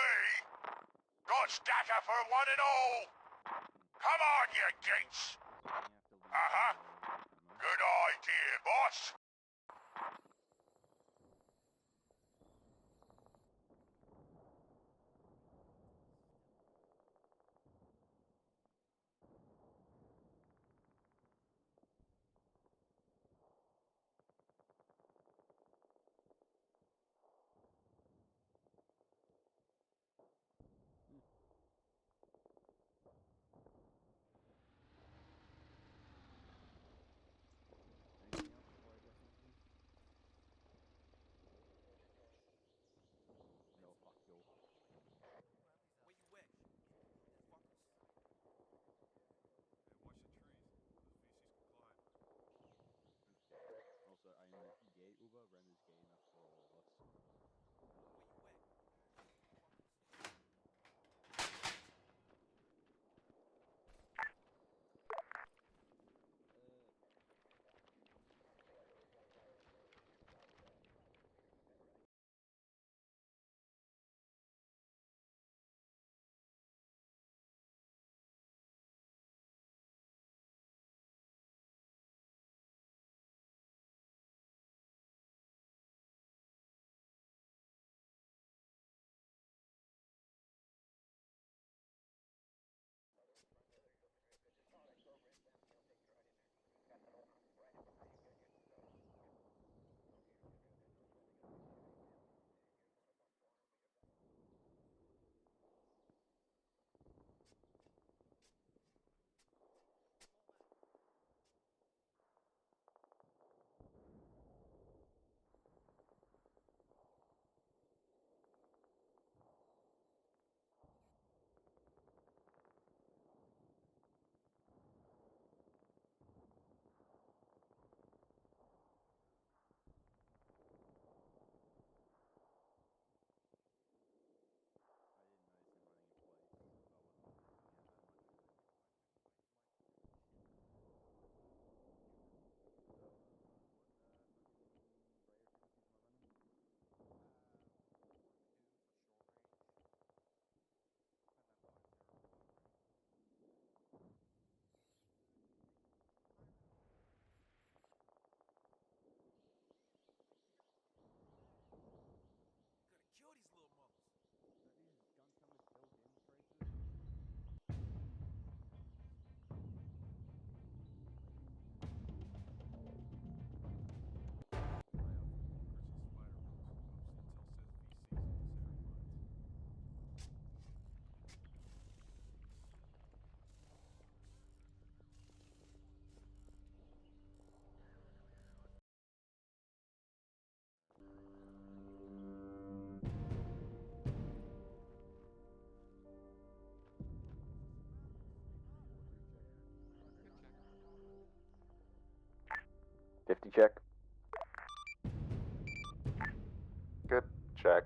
me! Got stacker for one and all! Come on, you dinks! Uh-huh. Good idea, boss! Also, I'm gay Uber, Ren is gay enough for all of us. Kill these little mothers. Are these gun cameras built-in traces? Check. Good. Check.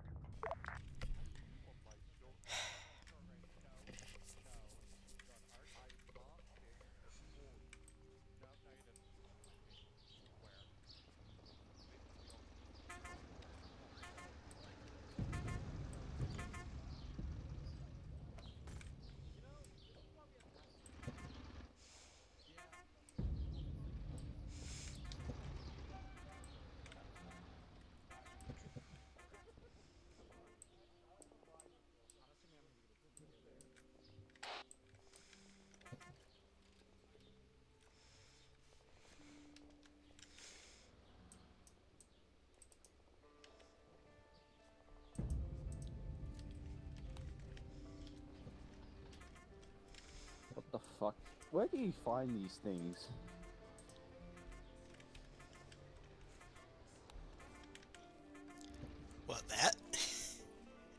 What the fuck? Where do you find these things? What, that?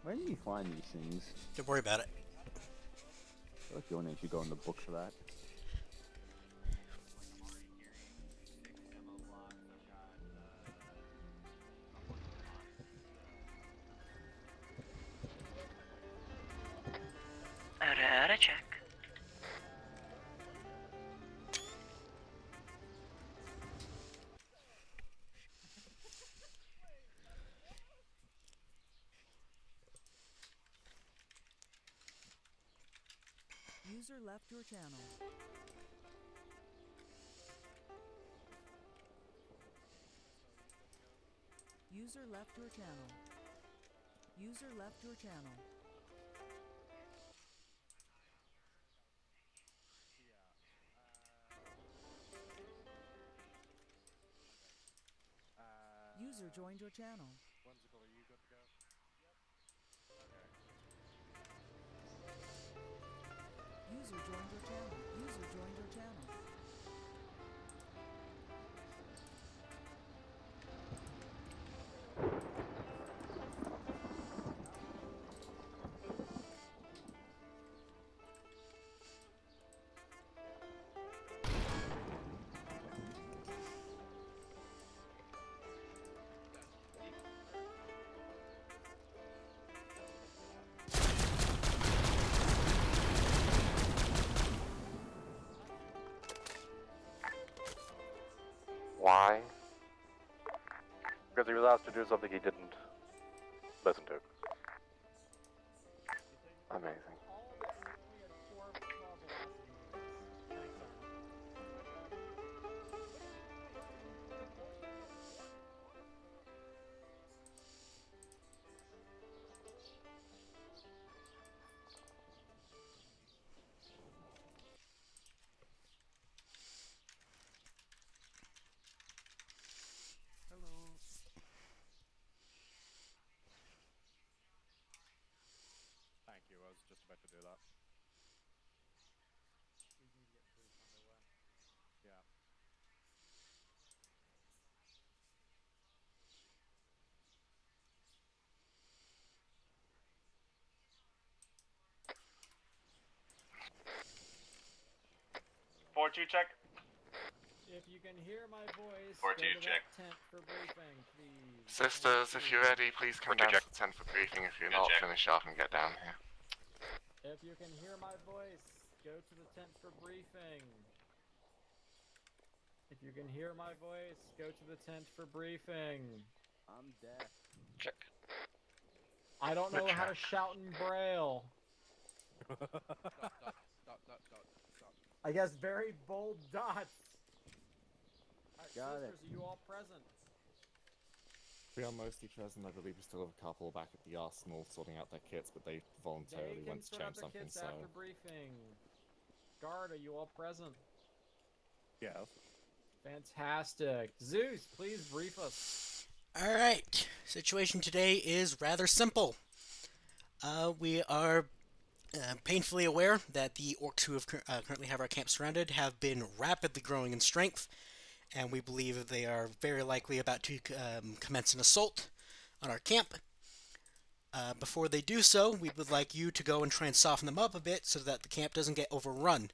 Where do you find these things? Don't worry about it. I feel like your name should go in the book for that. Out of check. User left your channel. User left your channel. User left your channel. User joined your channel. Whimsical, are you good to go? User joined your channel. User joined your channel. Why? Because he was asked to do something he didn't listen to. Amazing. Thank you, I was just about to do that. Yeah. check. If you can hear my voice, Four go two, to check. that tent for briefing, please. Sisters, if you're ready, please come down to check. the tent for briefing. If you're Good not, check. finish off and get down here. If you can hear my voice, go to the tent for briefing. If you can hear my voice, go to the tent for briefing. I'm deaf. Check. I don't know how to shout in Braille. Dot. I guess very bold dots. Alright, Got sisters, it. are you all present? We are mostly present. I believe we still have a couple back at the arsenal sorting out their kits, but they voluntarily They can went to sort out change their something, kits so... after briefing. Guard, are you all present? Yes. Fantastic. Zeus, please brief us. Alright, situation today is rather simple. We are painfully aware that the orcs who have currently have our camp surrounded have been rapidly growing in strength, and we believe they are very likely about to commence an assault on our camp. Before they do so, we would like you to go and try and soften them up a bit so that the camp doesn't get overrun.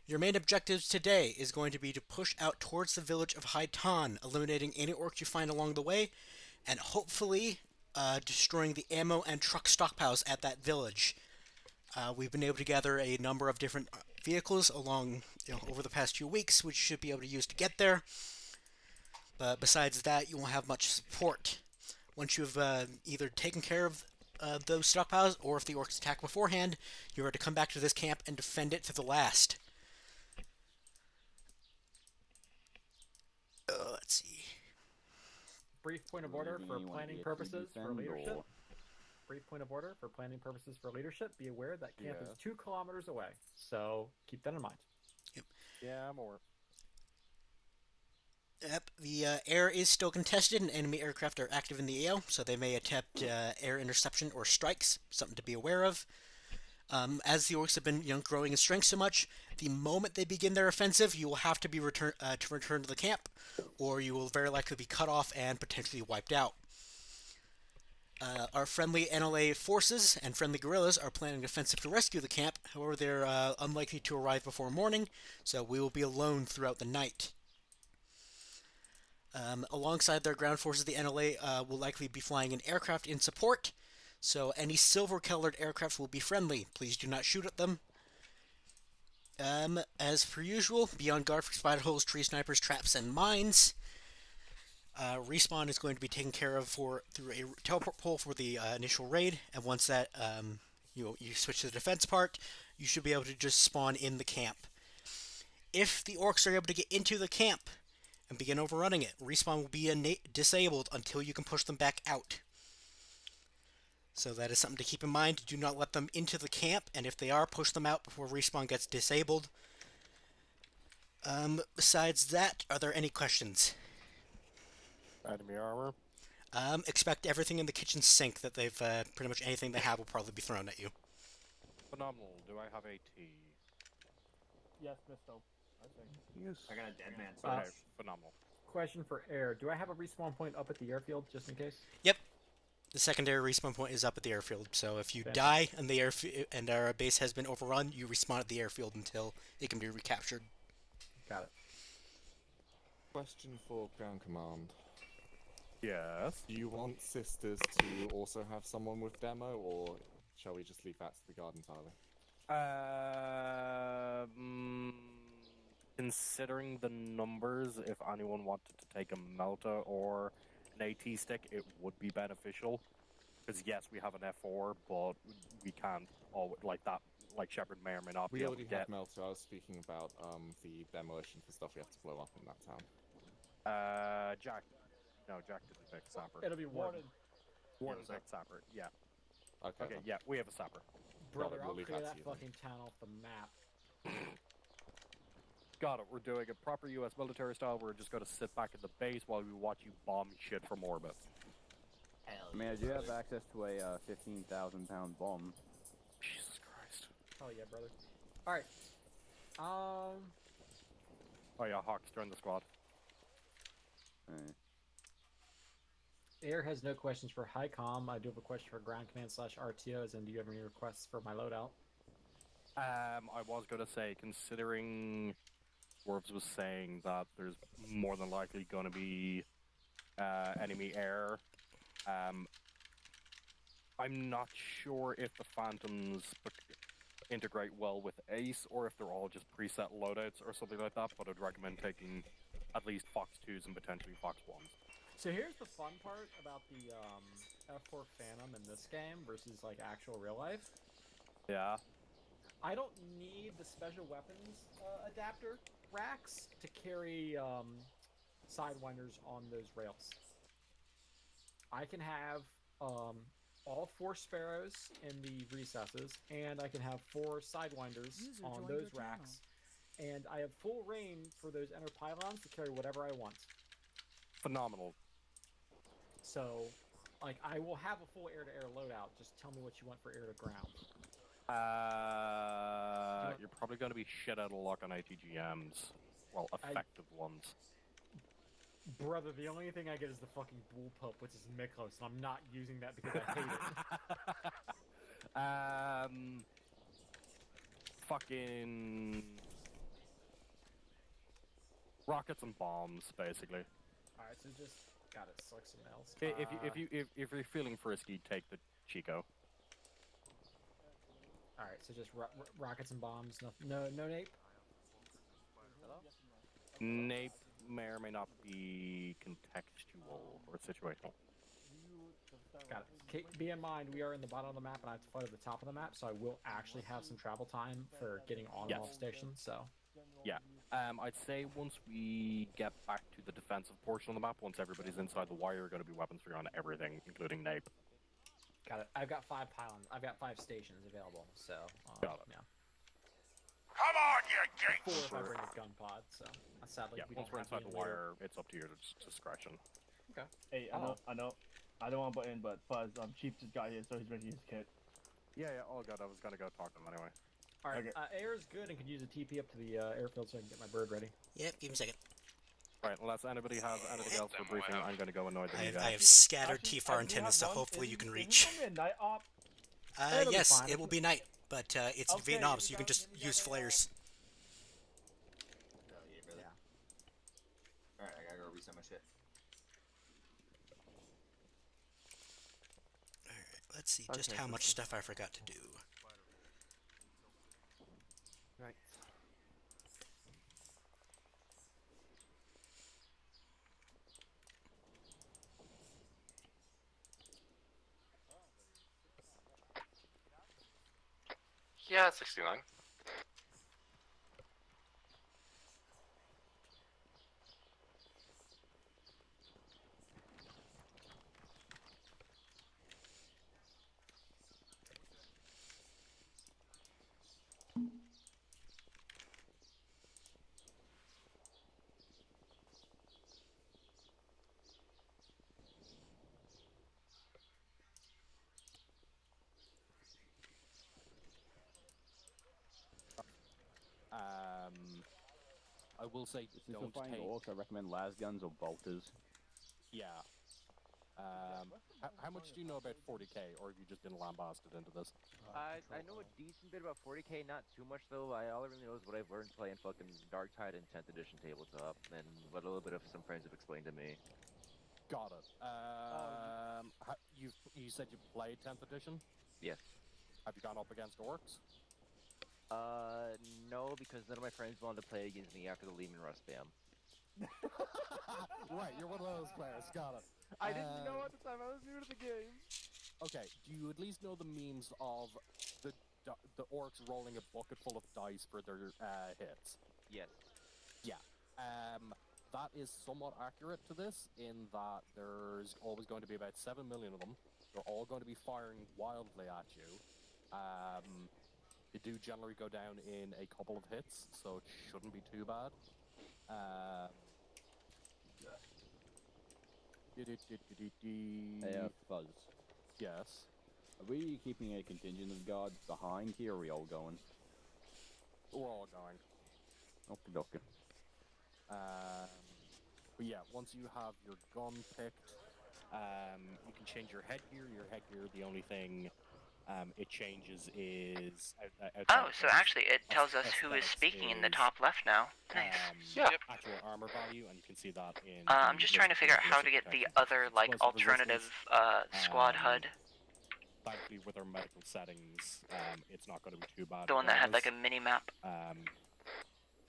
Your main objectives today is going to be to push out towards the village of Haitan, eliminating any orcs you find along the way, and hopefully destroying the ammo and truck stockpiles at that village. We've been able to gather a number of different vehicles along over the past few weeks, which you should be able to use to get there. But besides that, you won't have much support. Once you've either taken care of those stockpiles, or if the orcs attack beforehand, you are to come back to this camp and defend it to the last. Let's see. Brief point of order for planning purposes for leadership. Or... Brief point of order for planning purposes for leadership. Be aware that camp Yeah. is 2 kilometers away, so keep that in mind. Yeah, more. Yep, the air is still contested and enemy aircraft are active in the AO, so they may attempt air interception or strikes, something to be aware of. As the orcs have been growing in strength so much, the moment they begin their offensive, you will have to be return to the camp, or you will very likely be cut off and potentially wiped out. Our friendly NLA forces and friendly guerrillas are planning an offensive to rescue the camp. However, they're unlikely to arrive before morning, so we will be alone throughout the night. Alongside their ground forces, the NLA will likely be flying an aircraft in support, so any silver-colored aircraft will be friendly. Please do not shoot at them. As per usual, be on guard for spider holes, tree snipers, traps, and mines. Respawn is going to be taken care of through a teleport pole for the initial raid, and once that you switch to the defense part, you should be able to just spawn in the camp. If the orcs are able to get into the camp and begin overrunning it, respawn will be disabled until you can push them back out. So that is something to keep in mind. Do not let them into the camp, and if they are, push them out before respawn gets disabled. Besides that, are there any questions? Enemy armor. Expect everything in the kitchen sink that they've, pretty much anything they have will probably be thrown at you. Phenomenal. Do I have AT? Yes, Misto. I think. Yes. I got a dead man. Okay, phenomenal. Question for air. Do I have a respawn point up at the airfield just in case? Yep. The secondary respawn point is up at the airfield, so if you Fantastic. die and and our base has been overrun, you respawn at the airfield until it can be recaptured. Got it. Question for ground command. Yes. Do you want sisters to also have someone with demo, or shall we just leave that to the guard entirely? Considering the numbers, if anyone wanted to take a Melta or an AT stick, it would be beneficial. Because yes, we have an F4, but we can't always, like that. Like Shepard may or may not be We able already to have get. Melter. I was speaking about the demolition for stuff we have to blow up in that town. Jack. No, Jack didn't pick Sapper. It'll be Warden. Warden picked Sapper. Yeah. Okay. Okay. then. Yeah, we have a Sapper. Brother, we'll I'll leave clear that that to you then. fucking town off the map. Got it. We're doing a proper U.S. military style. We're just going to sit back at the base while we watch you bomb shit from orbit. Hell I mean, I do have access to a 15,000-pound bomb. Jesus Christ. Oh yeah, brother. Alright. Oh yeah, Hawks, join the squad. Alright. Air has no questions for HICOM. I do have a question for ground command / RTOs, and do you have any requests for my loadout? I was going to say, considering Dwarves was saying that there's more than likely going to be enemy air, I'm not sure if the Phantoms integrate well with Ace, or if they're all just preset loadouts or something like that, but I'd recommend taking at least Fox 2s and potentially Fox 1s. So here's the fun part about the F4 Phantom in this game versus like actual real life. Yeah. I don't need the special weapons adapter racks to carry Sidewinders on those rails. I can have all 4 Sparrows in the recesses, and I can have 4 Sidewinders User on joined those your racks. And I have full reign for those inner pylons to carry whatever I want. Phenomenal. So, like, I will have a full air-to-air loadout. Just tell me what you want for air-to-ground. You're probably going to be shit out of luck on ATGMs. Well, effective ones. Brother, the only thing I get is the fucking bullpup, which is Miklos, and I'm not using that because I hate it. Fucking rockets and bombs, basically. Alright, so just got it. Select something else. If you're feeling frisky, take the Chico. Alright, so just rockets and bombs. No nape. Nape may or may not be contextual or situational. Got it. Be in mind, we are in the bottom of the map, and I have to fight at the top of the map, so I will actually have some travel time for getting on and off stations. So. Yeah. I'd say once we get back to the defensive portion of the map, once everybody's inside the wire, are going to be weapons free on everything, including Nape. Got it. I've got 5 pylons. I've got 5 stations available. So. Got it. Yeah. Come on, you 4 geeks! if I bring a gun pod. So. Sadly, Yeah, we once don't we're have inside any the later. wire, it's up to your discretion. Okay. Hey, I know. I don't want to butt in, but Fuzz, Chief just got here, so he's ready to use his kit. Yeah, all good. I was going to go talk to them anyway. Alright, Okay. air is good and can use a TP up to the airfield so I can get my bird ready. Yep, give me a second. Right, unless anybody has anything else for briefing, I'm going to go annoy the new I guy. have scattered Actually, T-FAR I do antennas, so have one. hopefully you Is- can is reach. this gonna be a night op? It'll be Yes, fine. it will be night, but it's Okay, Vietnam, you so you can got- just you use got it, flares. Oh, yeah, brother. Alright, I gotta go reset my shit. Alright, let's see just Okay, how so- much stuff I forgot to do. Right. Yeah, 69. I will say Since we're don't fighting take. orcs, I recommend las guns or bolters. Yeah. How much do you know about 40k, or have you just been lambasted into this? I know a decent bit about 40k, not too much though. All I really know is what I've learned playing fucking Dark Tide and 10th edition tabletop, and what a little bit of some friends have explained to me. Got it. You said you played 10th edition? Yes. Have you gone up against orcs? No, because none of my friends wanted to play against me after the Lehman Russ spam. Right, you're one of those players. Got it. I didn't know at the time. I was new to the game. Okay, do you at least know the memes of the orcs rolling a bucket full of dice for their hits? Yes. Yeah. That is somewhat accurate to this in that there's always going to be about 7 million of them. They're all going to be firing wildly at you. They do generally go down in a couple of hits, so it shouldn't be too bad. Hey, Fuzz. Yes. Are we keeping a contingent of guards behind here, or are we all going? We're all going. Okay, okay. But yeah, once you have your gun picked, you can change your headgear. Your headgear, the only thing it changes is... Oh, so actually it tells us who is speaking in the top left now. Nice. Actual armor value, and you can see that in... I'm just trying to figure out how to get the other, like, alternative squad HUD. Thankfully, with our medical settings, it's not going to be too bad. The one that had, like, a mini-map.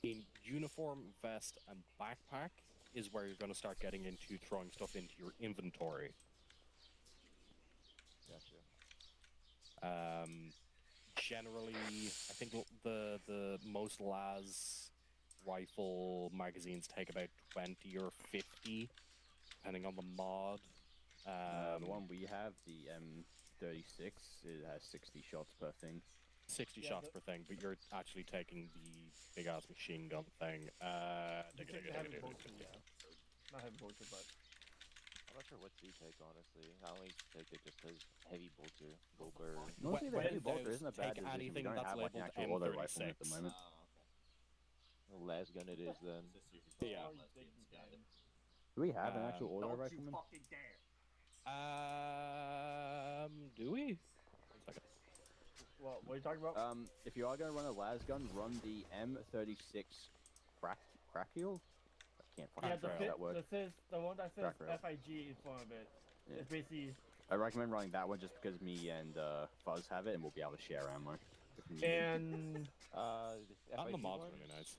In uniform, vest, and backpack is where you're going to start getting into throwing stuff into your inventory. Gotcha. Generally, I think the most las rifle magazines take about 20 or 50, depending on the mod. The one we have, the M36, it has 60 shots per thing. 60 shots per thing, but you're actually taking the big-ass machine gun thing. Not heavy bolter, but... I'm not sure what to take, honestly. I only take it just as heavy bolter. Honestly, the heavy bolter isn't a bad take decision. We anything don't that's have like an labeled actual auto rifle M36. at the moment. The last gun it is then. Yeah. Do we have an actual auto rifleman? Do we? 1 second. What are you talking about? If you are going to run a las gun, run the M36 Crackhill? I can't find that word. The one that says Crack rail. FIG in front of it. Yeah. It's basically... I recommend running that one just because me and Fuzz have it, and we'll be able to share ammo. if we need it. And... And the mod's really nice.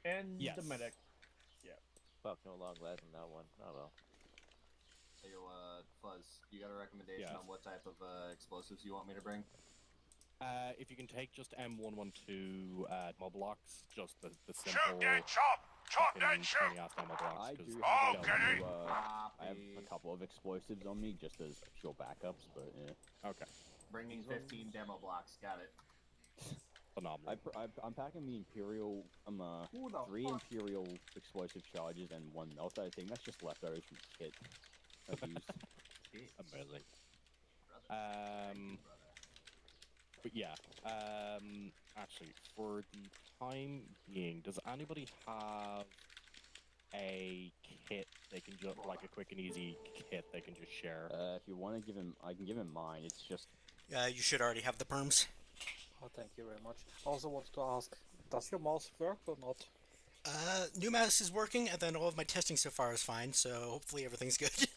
And Yes. the medic. Yeah. Fuck, no long last in that one. Oh well. Hey, yo, Fuzz, you got a recommendation Yes. on what type of explosives you want me to bring? If you can take just M112 mob blocks, just the Shoot simple that chop! Chop that fucking shoot! 20 ass ammo blocks. I 'cause do Oh, have, get it? I have a couple of explosives on me just as sure backups, but yeah. Okay. Bringing 15 demo blocks, got it. Phenomenal. I'm packing the Imperial, Who the 3 fuck? Imperial explosive charges and 1 melter. I think that's just leftovers from the kit I've used. Amazing. Brother. But yeah, actually, for the time being, does anybody have a kit they can just, like a quick and easy kit they can just share? If you want to give him, I can give him mine. It's just... You should already have the perms. Oh, thank you very much. I also wanted to ask, does your mouse work or not? New mouse is working, and then all of my testing so far is fine, so hopefully everything's good.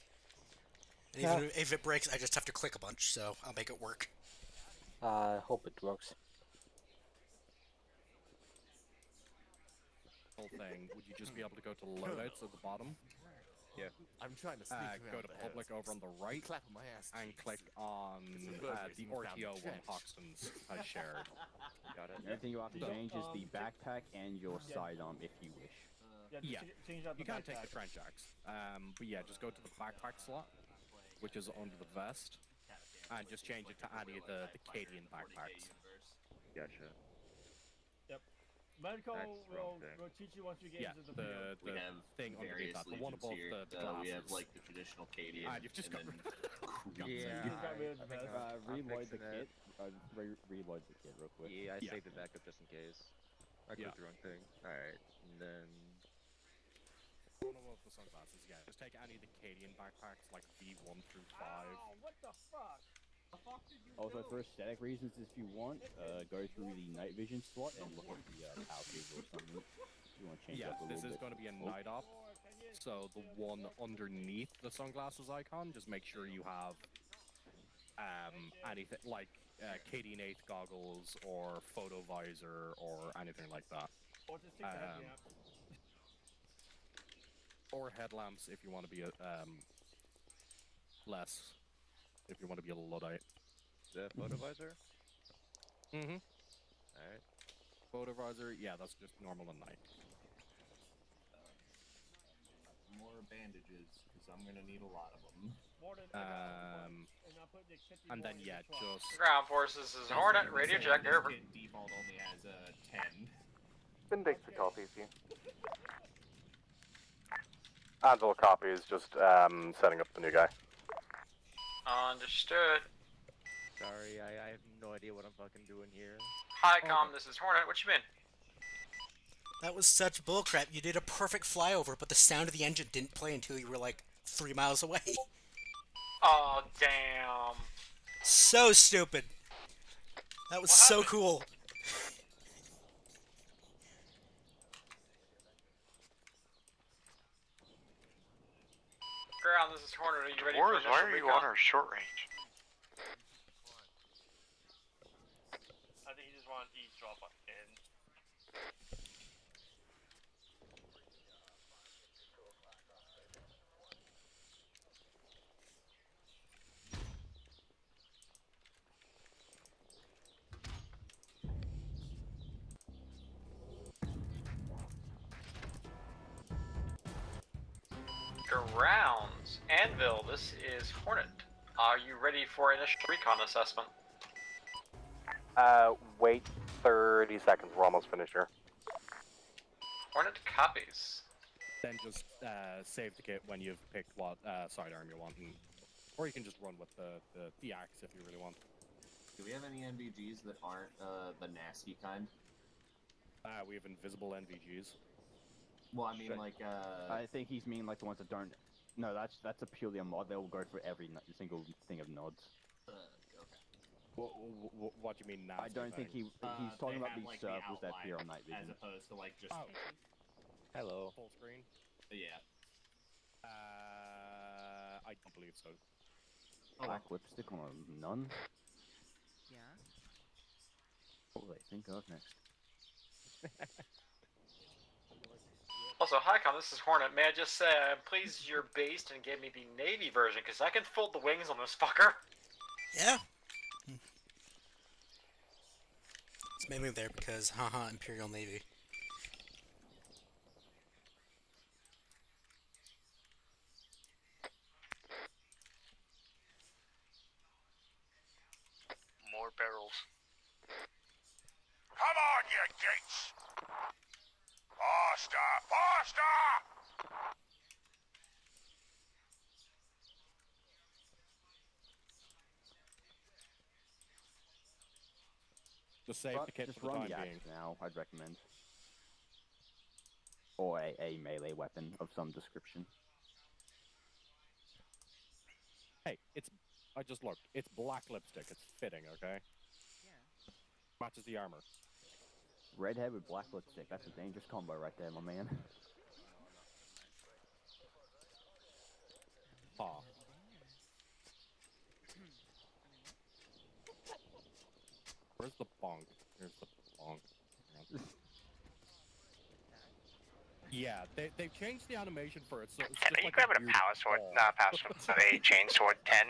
And even if it breaks, I just have to click a bunch, so I'll make it work. I hope it works. Whole thing, would you just be able to go to loadouts at the bottom? Yeah. I'm trying to sneak around go to the public heretics. over on the right, Clapping my ass and cheeks. click on It's a the burglary from down the RTO one trench. Hoxton's has shared. Got it. The only thing you have to So, change is the check- backpack and your Yeah. sidearm if you wish. Yeah, change out the you can't take backpack. the trench axe. But yeah, just go to the backpack slot, which is under the vest, and just change it to any of the Cadian backpacks. Gotcha. Yep. Medical That's wrong will thing. teach you once we get Yeah, into the field. We have thing underneath various that, the one legions above here. the glasses. We have like the traditional Cadian. Ah, you've just and got then Yeah. Just got rid of the vest. Reload the fixing it. kit. Reload the kit real quick. Yeah, I Yeah. saved it back up just in case. I Yeah. clicked the wrong thing. Alright, and then... One above the sunglasses, yeah. Just take any of the Cadian backpacks, like V1 through 5. Ow, what the fuck? The fuck did you Also, do? for aesthetic reasons, if you want, go through the night vision slot and look at the power cable or something. If you want to change Yeah, up a this little is bit. going to be a night op. So the one underneath the sunglasses icon, just make sure you have anything like Cadian 8 goggles or photo visor or anything like that. Or just take the head out. Or headlamps if you want to be a less. If you want to be a Luddite. The photo visor? Mm-hmm. Alright. Photo visor, yeah, that's just normal at night. more bandages because I'm gonna need a lot of them. And then yeah, just Ground forces is Hornet, radio check, over. Default only has a 10. Been takes the copies here. Angela copies, just setting up the new guy. Understood. Sorry, I have no idea what I'm fucking doing here. Hi, Com, this is Hornet. What you been? That was such bullcrap. You did a perfect flyover, but the sound of the engine didn't play until you were like 3 miles away. Oh, damn. So stupid. That was so cool. Ground, this is Hornet. Are you ready Wars, for why initial are you recon? on our short range? I think he just wanted to eavesdrop on in. Grounds. Anvil, this is Hornet. Are you ready for initial recon assessment? Wait 30 seconds, we're almost finished here. Hornet copies. then just save the kit when you've picked what sidearm you want, or you can just run with the axe if you really want. Do we have any NVGs that aren't the nasty kind? We have invisible NVGs. Well, I mean, Shit. like, I think he's mean like the ones that don't. No, that's a purely a mod. They'll go for every single thing of nods. okay. What do you mean now? I don't think he's talking about these circles that appear on night vision. As opposed to, like, just... Hello. Full screen? Yeah. I don't believe so. Black lipstick on a nun? Yeah? What will they think of next? Also, Hi-Com, this is Hornet. May I just say I'm pleased you're based and gave me the Navy version, because I can fold the wings on this fucker. Yeah. It's mainly there because, haha, Imperial Navy. More barrels. Come on, you gates! Faster! Faster! Just save the kit Just for the run time the being. axe now, I'd recommend. Or a melee weapon of some description. Hey, I just looked. It's black lipstick. It's fitting, okay? Yeah. Matches the armor. Redhead with black lipstick. That's a dangerous combo right there, my man. Paw. Where's the bonk? Here's the bonk. Yeah, they've changed the animation for it, so it's Can just you like grab a a weird power sword? ball. Not a power sword. A chainsword 10.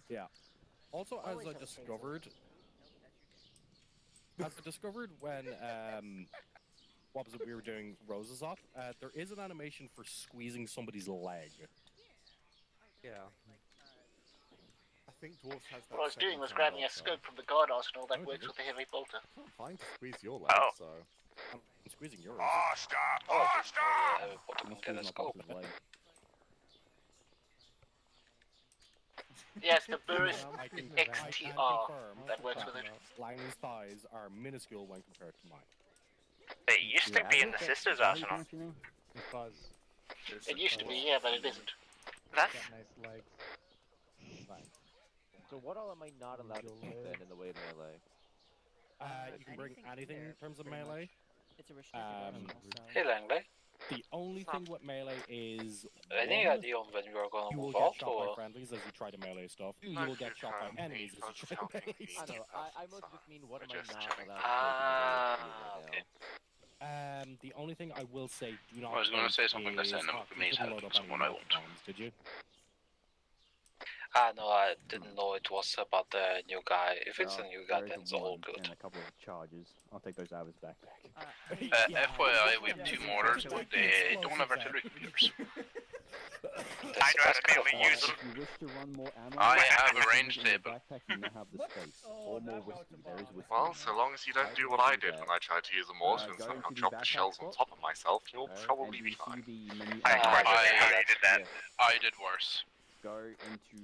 Yeah. Also, as I discovered when what was it we were doing roses up, there is an animation for squeezing somebody's leg. Yeah. I think Dwarves has that. What I was doing setting was turned grabbing a off, scope from the guard arsenal that Oh, works did with the heavy bolter. I'm fine to squeeze your leg, Oh. so... I'm squeezing yours. Faster! Oh, Faster! what I'm can get a squeezing my scope? boss's leg. Yes, the burst I can XTR confirm that works with it. Lang's thighs are minuscule when compared to mine. They used to be in the sisters' arsenal. Because It used to be, yeah, but it isn't. That's nice legs. So what all am I not allowed to keep then in the way of melee? You can bring anything in terms of melee. It's a restricted Hey, Langley. The only thing with melee is Any one, idea on when you are going to you will move get out, shot by or? friendlies as you try to melee stuff. You will get shot by enemies as you try to melee I stuff. know. I mostly just mean what am I not allowed to do okay. right now? The only thing I will say, do not. I was going to say something that is said no, not for me, to load up someone any I won't. bombs, did you? No, I didn't know it was about the new guy. If it's a new guy, There is then a it's all one good. And a couple of charges. I'll take those out of his backpack. FYI, we have 2 mortars, but they don't have artillery computers. I'd rather be able to use them. If you wish to run more ammo, I have a you range can use table. your backpack, you now have the space. Or more whiskey. There is whiskey. Well, so long as you don't do what I did when I tried to use a mortar and go somehow into the drop the backpack shells on spot. top of myself, you'll probably And be you see fine. the menu I icon. congratulate how you did that. I did worse. Go into...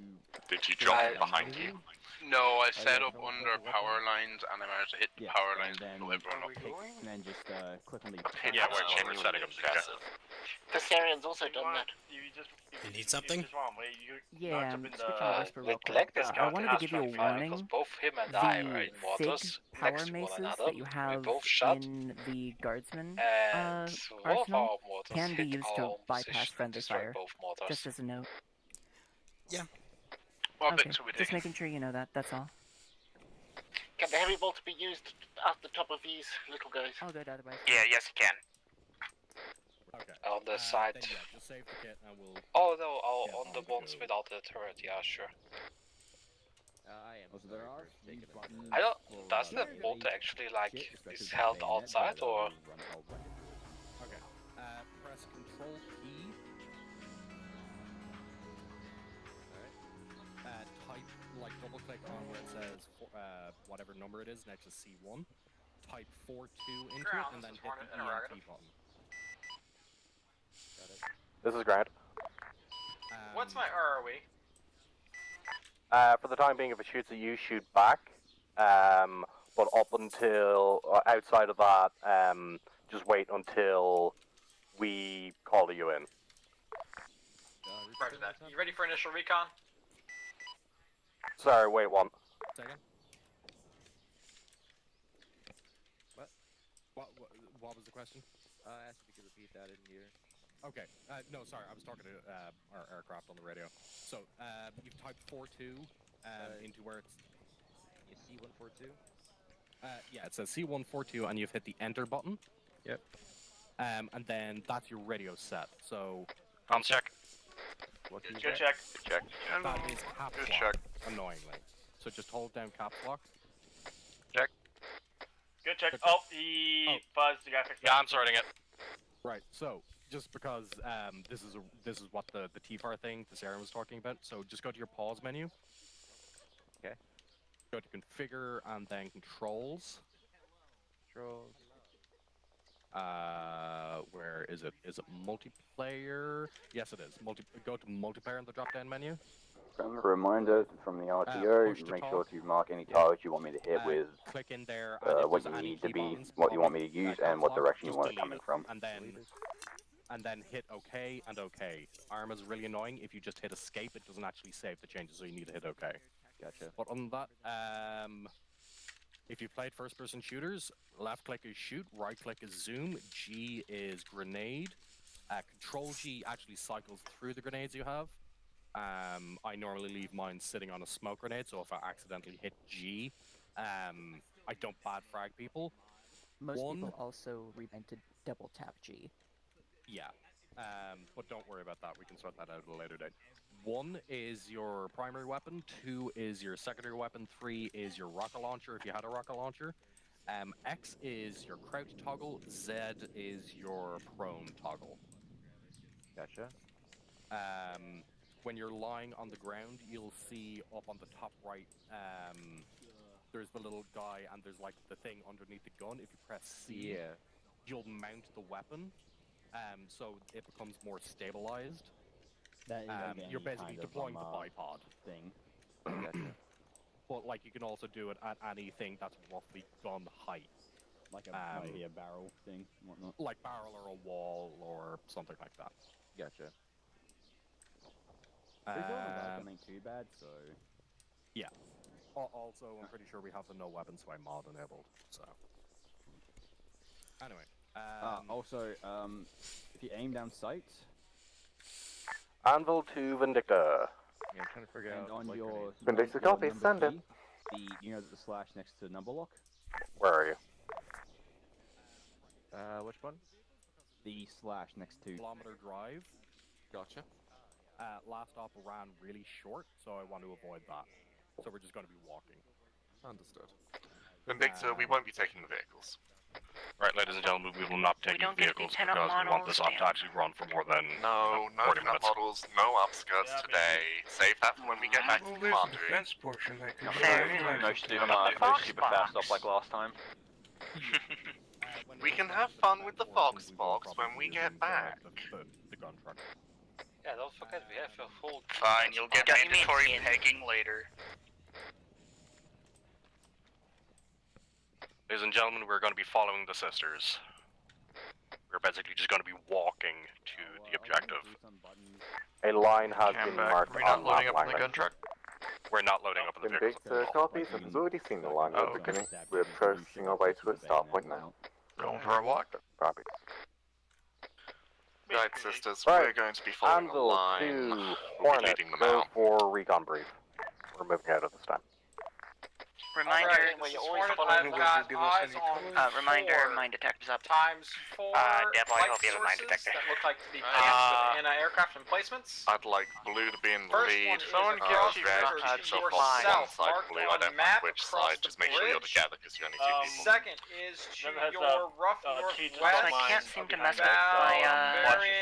Did you jump behind you? No, I set yeah, up under power lines and I managed to hit the Yeah, power and lines then and pull everyone up. and then just click on the... Yeah, we're chamber setting up successive. The Syrian's also done that. You need something? Yeah, switching over for real With leg quick. I wanted to give you a warning. Because both him and I were in The waters SIG power next to one maces another. that you We have both shot, in the guardsman and one of arsenal our mortars can be hit used our to own bypass position and friendly destroyed fire. both mortars. Just as a note. Yeah. What Okay, bits are we just taking? making sure you know that, that's all. Can the heavy bolter be used at the top of these little guys? I'll go to otherwise. Yeah, yes you can. Okay. On the side. Then yeah, just save the kit and we'll... Oh no, Yeah, on the ones without the turret, yeah, sure. I am. Also, there sorry are for taking a buttons I don't. for, Does the melee bolt actually like shit, especially is with held bayonet, outside but, or? run hold weapon. Okay. Press Control key. Type, like, double click on where it says whatever number it is next to C1. Type 42 into it and then hit the EMT button. Got it. This is Grant. What's my ROE? For the time being, if it shoots at you, shoot back. But up until outside of that, just wait until we call you in. Roger that. You ready for initial recon? Sorry, wait one. Second. What? What was the question? I asked if you could repeat that. I didn't hear. Okay. No, sorry. I was talking to our aircraft on the radio. So, you've typed 42 into where it's... You see 142? Yeah, it says C142 and you've hit the enter button. Yep. And then that's your radio set. So... On check. What Good check. check. Good check. That is caps Good lock, check. annoyingly. So just hold down caps lock. Check. Good check. Oh, he buzzed. You gotta fix that. Yeah, I'm sorting it. Right. So just because this is what the TFAR thing the Sarah was talking about. So just go to your pause menu. Okay. Go to configure and then controls. Controls. Where is it? Is it multiplayer? Yes, it is. Go to multiplayer in the drop-down menu. From a reminder from the RTO, make sure to mark any targets you want me to hit with Click in there. And if what there's you any need to key be, buttons, what you want me to use, and what caps lock, direction you just want it delete coming from. And then hit OK and OK. Arma's really annoying. If you just hit escape, it doesn't actually save the changes, so you need to hit OK. Gotcha. But on that, if you've played first-person shooters, left click is shoot, right click is zoom, G is grenade. Control G actually cycles through the grenades you have. I normally leave mine sitting on a smoke grenade, so if I accidentally hit G, I don't bad frag people. Most One- people also rebind to double tap G. Yeah, but don't worry about that. We can sort that out at a later date. 1 is your primary weapon, 2 is your secondary weapon, 3 is your rocket launcher if you had a rocket launcher. X is your crouch toggle, Z is your prone toggle. Gotcha. When you're lying on the ground, you'll see up on the top right, there's the little guy and there's like the thing underneath the gun. If you press C, you'll mount the weapon, so it becomes more stabilized. That is like You're any basically kind of, deploying the bipod thing. Gotcha. But like you can also do it at anything that's roughly gun height. Like a barrel thing, whatnot. Like barrel or a wall or something like that. Gotcha. Ain't too bad, so... Yeah. Also, I'm pretty sure we have the no weapon sway mod enabled, so... Anyway. Also, if you aim down sights... Anvil to Vindicta. Yeah, I'm trying to figure and out... on like, your... Vindicta copy, send it. You know the slash next to number lock? Where are you? Which one? The slash next to... Kilometer drive. Gotcha. Last op ran really short, so I want to avoid that. So we're just going to be walking. Understood. Vindicta, we won't be taking the vehicles. Right, ladies and gentlemen, we will not take the vehicles because we want this op to actually run for more than No 40 pin-up minutes. models, no upskirts today. Save that for when we get back to the commandery. No super fast off like last time. We can have fun with the Fox box when we get back. The gun truck. Yeah, don't forget we have a full... Fine, you'll get mandatory pegging later. Ladies and gentlemen, we're going to be following the sisters. We're basically just going to be walking to the objective. A line has been marked We're not on loading map up on the line. gun truck. We're not loading up on the vehicles. Vindicta copies, and has already seen the line at the beginning. We're approaching our way to a start point now. Going for a walk. Copy. Right, sisters, Right. we're going to be following a Anvil line. to We'll be Hornet, leading them go out. for recon brief. We're moving out at this time. Reminder, Alright, Hornet, I've got eyes on reminder, four mine detector's up. times 4 Devil, I light hope you have a mine sources detector. that look like to be connected to anti-aircraft emplacements. I'd like blue to be in the First lead. one is across Red the had so north far one south, side marked blue. on I the don't map know which across side. Just make the sure you're bridge. together because you're only two people. Second is to Heads your up, rough Chief, northwest. don't I can't seem to mess with about my bearing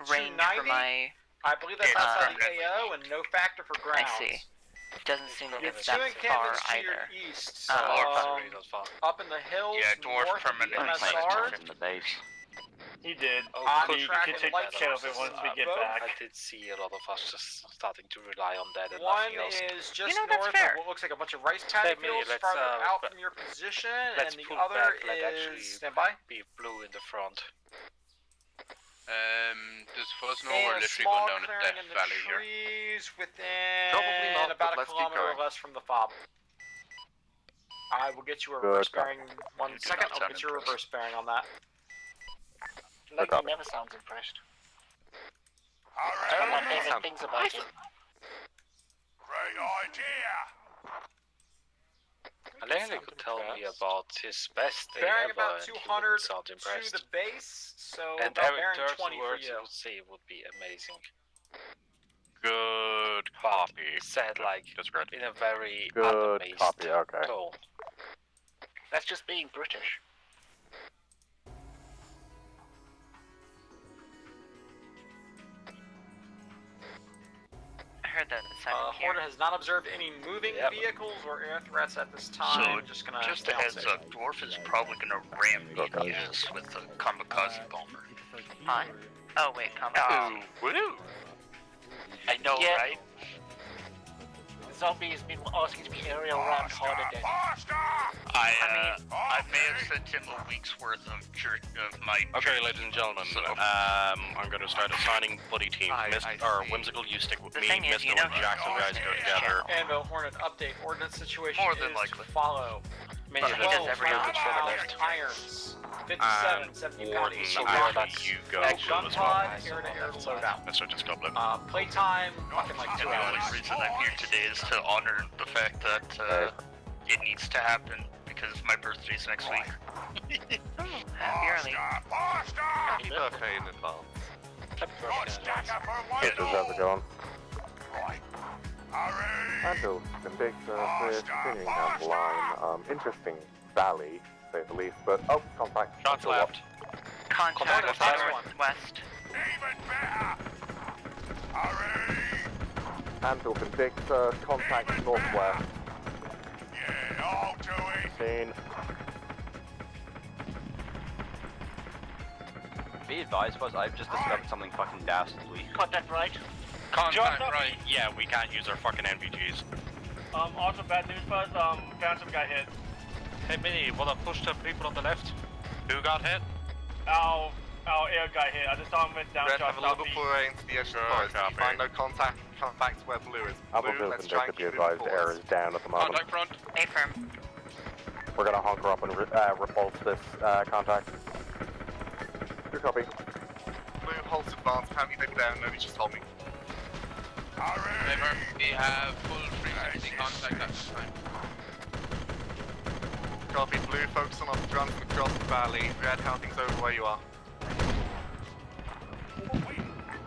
range for 290. my. I believe that's outside the AO and no factor for ground. I see. It doesn't seem to You get have two that encampments far to your either. east. Oh, up in the hills, Yeah, dwarf north of the permanent MSR. From the base. He did. I'm You tracking can take light care of it sources, once we get both. back. I did see a lot of us just starting to rely on that and One nothing else. is just that's north fair. of what looks like a bunch of rice paddy Wait a minute, fields let's, farther out but- from your position, let's and the pull other back, let actually is standby. be blue in the front. Does Fosno And or a literally small go down a clearing Death in the Valley here? trees within Probably not, about but a let's keep kilometer or going. less from the fob. I will get you a Good reverse copy. bearing. One You do second, not I'll sound get you a impressed. reverse bearing on that. Lady copy. never sounds impressed. Alright, That's one of my favorite things about you. great idea. Aleni could tell me about his best day Bearing ever, about and he 200 wouldn't sound to impressed. the base, so And about every bearing third 20 for words he you. would say would be amazing. Good copy. Said like That's great. in a very Good unamazed copy, okay. tone. That's just being British. I heard that it sounded here. Hornet has not observed any moving Yep. vehicles or air threats at this time. So, I'm just gonna just a announce heads it. up, Dwarf is probably gonna ram me ass with the kamikaze bomber. Hi. Oh wait, come Woo! I know, Yeah. right? Zombie has been asking to be aerial rammed harder than. I may have sent him a week's worth of my. Okay, ladies and gentlemen, I'm going to start assigning buddy teams. Whimsical, you stick with The me. thing is, Mr. you know and Jackson guys go together. Anvil Hornet update. Ordnance situation More than is likely. to follow. He does every round option. irons. 57, And 70 Warden, pounds. actually, you go Gun as pod, well. air-to-air loadout. Let's start this couple. Playtime, fucking like 2 The hours. only reason I'm here today is to honor the fact that it needs to happen because my birthday's next week. Happy early. Happy birthday in advance. How's it going? Handle, the big, we're continuing down the line. Interesting valley, to say the least, but, oh, contact. Shots left. Contact northwest. Handle, the big, contact northwest. Seen. Be advised, boss, I've just discovered something fucking dastardly. Contact right. Contact right. Yeah, we can't use our fucking NVGs. Also bad news, Buzz. Phantom got hit. Hey, Minnie, will I push the people on the left? Who got hit? Our air got hit. I just saw him went down. Red, have a little foray into the edge of the forest. If you find no contact, come back to where blue is. Blue, let's try and keep it advised, air is down at the moment. Contact front. Affirm. We're gonna hunker up and repulse this contact. Good copy. Blue, Hulk's advance, hand me paper down, nobody just told me. Affirm. We have full 360 contact at this time. Copy, Blue, focus on advancing across the valley. Red, how things over where you are.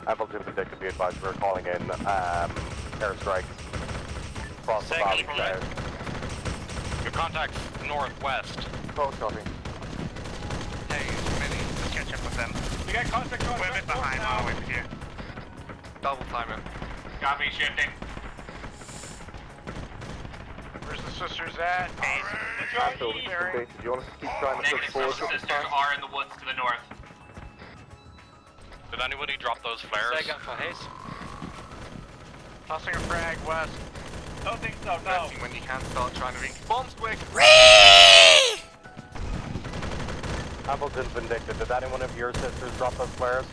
Hamilton Vindictive, be advised, we're calling in airstrikes across the valley south. Your contact's northwest. Close copy. Hey, Minnie, let's catch up with them. You got contact northwest. We're a bit behind while we're here. Double timing. Got me shifting. Where's the sisters at? Handle, this is basic. Do you want us to keep trying to push Negative, forward some at this sisters time? are in the woods to the north. Did anybody drop those flares? Second for haste. Tossing a frag west. Don't think so, no. When you can start trying to ring bombs quick. Hamilton Vindictive, did any one of your sisters drop those flares?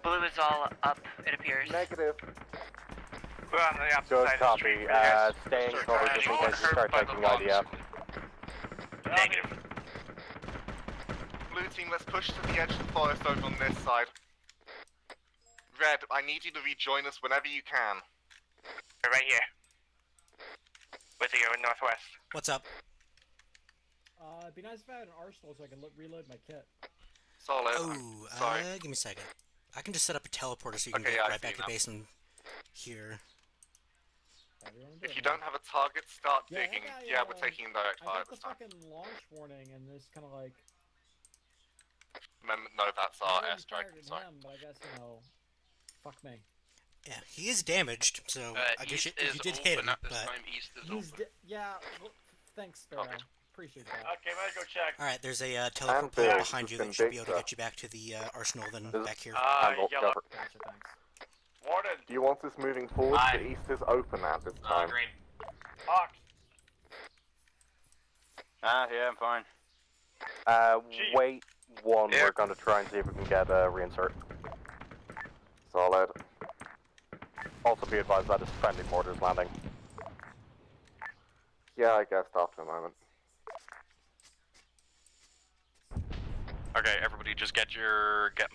Blue is all up, it appears. Negative. We're on the opposite Good side copy. of the street. Staying covered just in case we start taking IDF. Negative. Blue team, let's push to the edge of the forest over on this side. Red, I need you to rejoin us whenever you can. We're right here. With you in northwest. What's up? It'd be nice if I had an arsenal so I could reload my kit. Solid. Oh, sorry. give me a second. I can just set up a teleporter so you can Okay, get yeah, I right back see to now. base and here. If you don't have a target, start Yeah, digging. I, Yeah, we're taking indirect I fire got the this time. fucking launch warning and it's kind of like. No, that's our I airstrike. targeted Sorry. him, but I guess fuck me. Yeah, he is damaged, so I guess east you is did hit open him, at this but... time. East is He's open. yeah. Well, thanks, Sparrow. Appreciate that. Okay, I'm gonna go check. Alright, there's a teleport Bill, pole this behind has you been that should big be able to stuff. get you back to the arsenal, then This- back here. Yellow. Gotcha, thanks. Warden. Do you want us moving forward? Aye. The east is open at this time. Green. Hawk. Yeah, I'm fine. Wait one, Yeah. we're gonna try and see if we can get a reinsert. Solid. Also be advised that is friendly mortars landing. Yeah, I guessed after a moment. Okay, everybody just get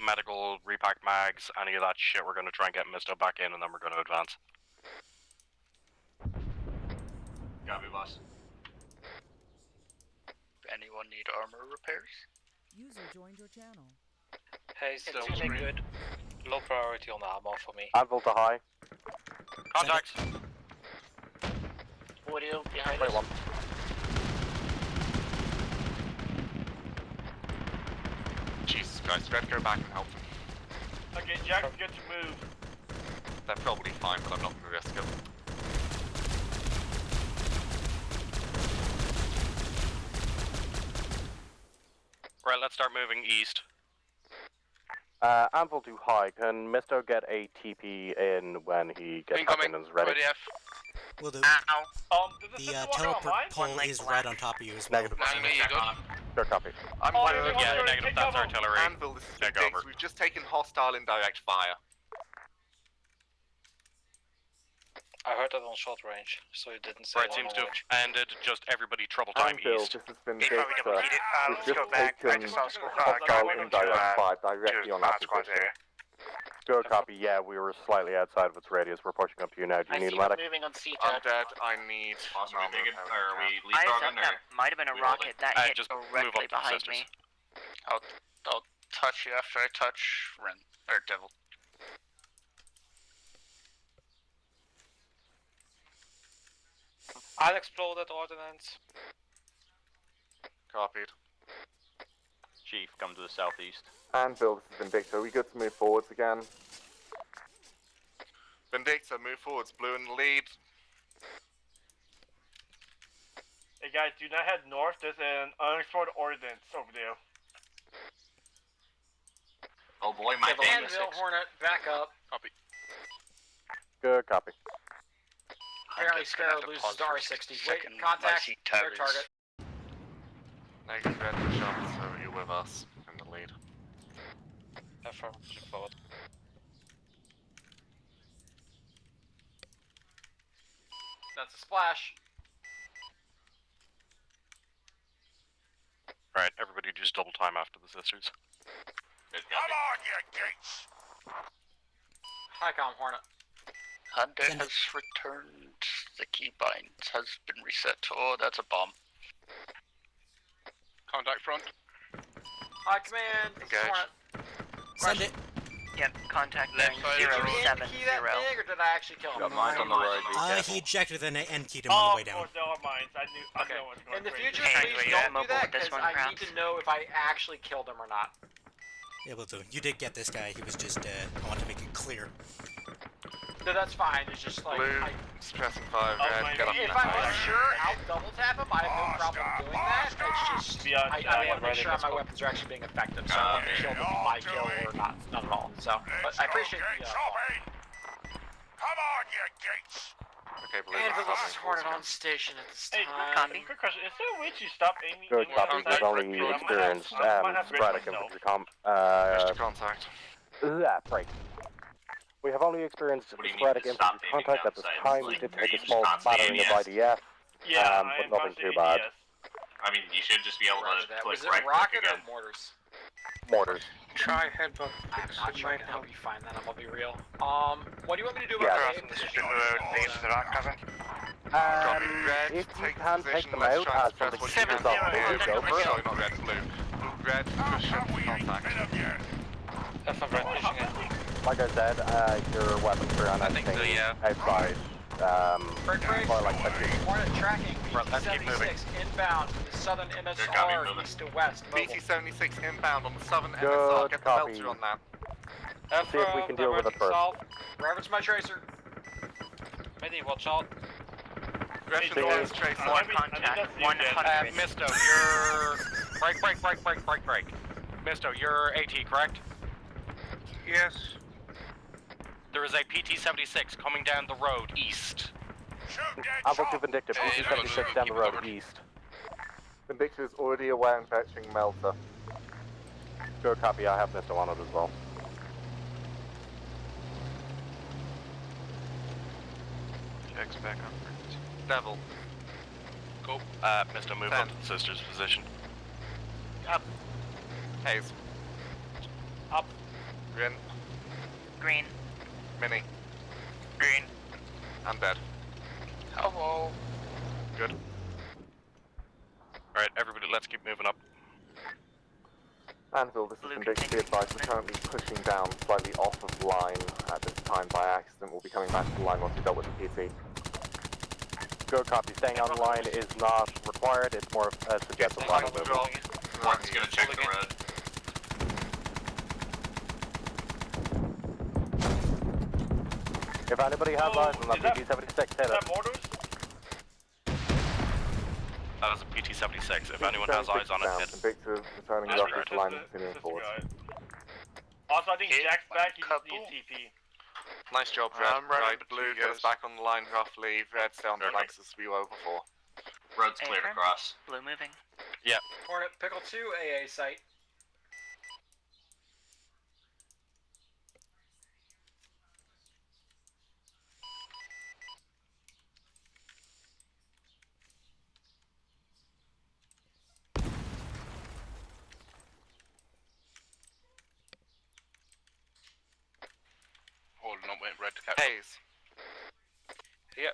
medical, repack mags, any of that shit. We're gonna try and get Misto back in and then we're gonna advance. Got me, boss. Anyone need armor repairs? User joined your channel. Hey, still good. Low priority on ammo for me. Anvil to high. Contacts! Audio behind Wait us. one. Jesus Christ, Red, go back and help them. Okay, Jack's good to move. They're probably fine, but I'm not gonna risk it. Right, let's start moving east. Anvil to high. Can Misto get a TP in when he gets back in and is ready? Will do. Does The the teleport pole is right on top of you as well. Negative. you good? Good copy. I'm Oh, good. yeah, Yeah, negative, that's artillery. Anvil, this is Take Big over. Dicks. We've just taken hostile indirect fire. I heard that on short range, so you didn't say Right, it seems on to long have ended. Just everybody trouble time Anvil, east. this has been They Big probably double heated. We've Let's just go back taken to South School. hostile Go indirect to, fire directly on our squad position. area. Go copy, yeah, we were slightly outside of its radius. We're pushing up to you now. Do you need a medic? moving on CTAD. I'm dead. I need. Are we I leapfrogging thought that might have been a rocket that hit just move directly up to the behind sisters. me. I'll touch you after I touch Ren or Devil. I'll explode that ordnance. Copied. Chief, come to the southeast. And Bill, this is Vindicta. Are we good to move forwards again? Vindicta, move forwards. Blue in the lead. Hey guys, do not head north. There's an unexplored ordnance over there. Oh boy, my Anvil, Hornet, back up. Copy. Good copy. Apparently Sparrow loses to R60. Wait, contact, their target. Negative red shots, so you're with us in the lead. Affirm, pushing forward. That's a splash. Alright, everybody just double time after the sisters. Come on, you gates! Hicom, Hornet. Hunter has returned. The keybind has been reset. Oh, that's a bomb. Contact front. High command, this is Hornet. Send it. Yep, contact Left bearing side of the road. 070. Did he key that big, or did I actually kill him? Mine's on the road. He ejected and keyed him on the way down. Of course, there are mines. I knew Okay. I was going In the crazy. future, please don't do that, because I need to know if I actually killed him or not. Yeah, we'll do. You did get this guy. He was just, I want to make it clear. No, that's fine. It's just like Blue, suppressing 5, red, get up in if that I'm fire. sure I'll double tap him, I have no problem doing that. It's just I want to make sure my weapons are actually being effective, so I want to kill them by kill or not at all. So, but I appreciate the. Come on, you gates! Okay, Blue, And let's this stop is moving Hornet forwards on station at this Hey, time. quick question. Is there a way to stop aiming? Good copy. We've only experienced sporadic infantry contact. Right. We have only experienced sporadic infantry contact at this time. We did take a small battering of IDF, but nothing too bad. I mean, you should just be able to click Was it right rocket click or again. mortars? Mortars. Try headbutt. I'm not sure I can help you find that. I'm gonna be real. What do you want me to do Yeah. about the position? the rock cover. If you can take them out as from the keepers of blue, go for it. Sorry, not red, blue. Red, push up to contact. That's not red pushing it. Like I said, your weapons are on anything outside. Break. Or like touching. Hornet tracking. Let's keep moving. BT-76 inbound from the southern MSR east to west. Mobile. BT-76 inbound on the southern Good MSR. Get the copy. melter on that. See if we can deal with it first. Ravage my tracer. Ready, watch out. Russian noise tracer. One contact, 100. Misto, you're... Break. Misto, you're AT, correct? Yes. There is a PT-76 coming down the road east. Alpha to Vindicta, PT-76 down the road east. Vindicta is already aware and fetching melter. Good copy, I have Misto on it as well. Checks back on. Devil. Go. Misto, move up to the sister's position. Up. Haze. Up. Grin. Green. Mini. Green. I'm dead. Hello. Good. Alright, everybody, let's keep moving up. Anvil, this is Vindicta. Be advised, we're currently pushing down slightly off of line at this time by accident. We'll be coming back to the line once we've dealt with the PT. Good copy. Staying on line is not required. It's more of a suggested line of movement. Martin's gonna check the road. If anybody has eyes on that PT-76, hit it. That is a PT-76. If anyone has eyes on it, hit. Vindicta returning roughly to line and continuing forward. Also, I think Jack's back. He just needs TP. Nice job, Red. Right, Blue, get us back on the line roughly. Red, stay on the flanks as we were before. Road's cleared across. Blue moving. Yeah. Hornet, Pickle 2, AA site. want red to capture. Haze. Yep.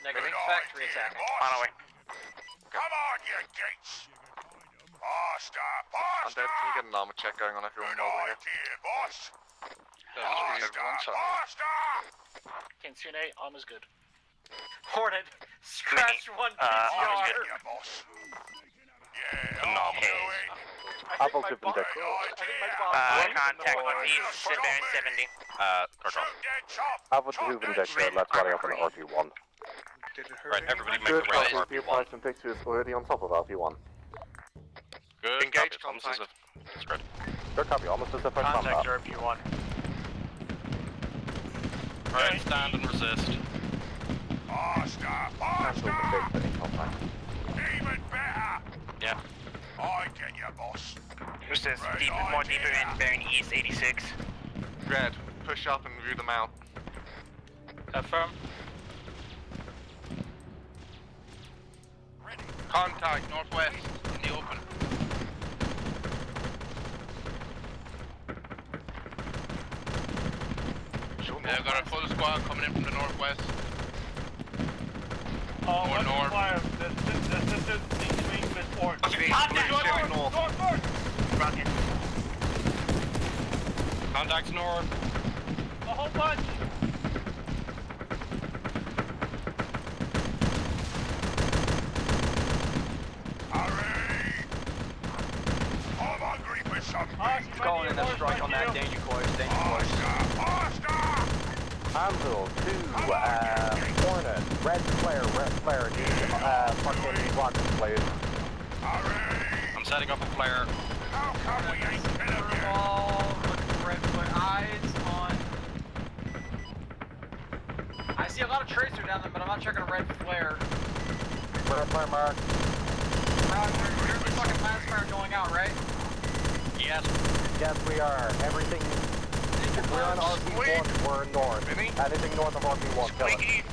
Negative factory attacking. On our way. Come on, you gates! Faster, faster! Undead, can you get an armor check going on everyone Good while we're here? idea, boss! Everyone's on. Faster! Kensune, armor's good. Hornet, scratch one Armor's PTR. good, you boss. Yeah, Phenomenal. I'm Apple chip and deck. Contact east, sit there 70. Apple chip and deck, let's rally up on RP1. Right, everybody make Good the rally copy, be RP1. advised some fixtures already on top of RP1. Good. Engage copy. Almost as contact. if it's good. Good copy, almost as the first Contact combat. RP1. Alright, stand and resist. Faster, Cancel the faster! big thing, contact. Even better! Yeah. I get you, boss. Who's this? More deeper in, bearing east 86. Red, push up and view them out. Affirm. Contact northwest in the open. Yeah, I've got a full squad coming in from the northwest. More north. This is between the port. Rocket. Contacts north. A whole bunch. Hurry! I'm hungry for something. Calling in a strike on that danger course, Faster! Anvil, 2, Hornet, red flare, need, fucking rocket players. I'm setting up a flare. How come we ain't been again? All with red foot eyes on. I see a lot of tracer down there, but I'm not checking a red flare. Red flare mark. Here's the fucking last flare going out, right? Yes. Yes, we are. Everything. If we're on RP1, we're north. Anything north of RP1, kill it.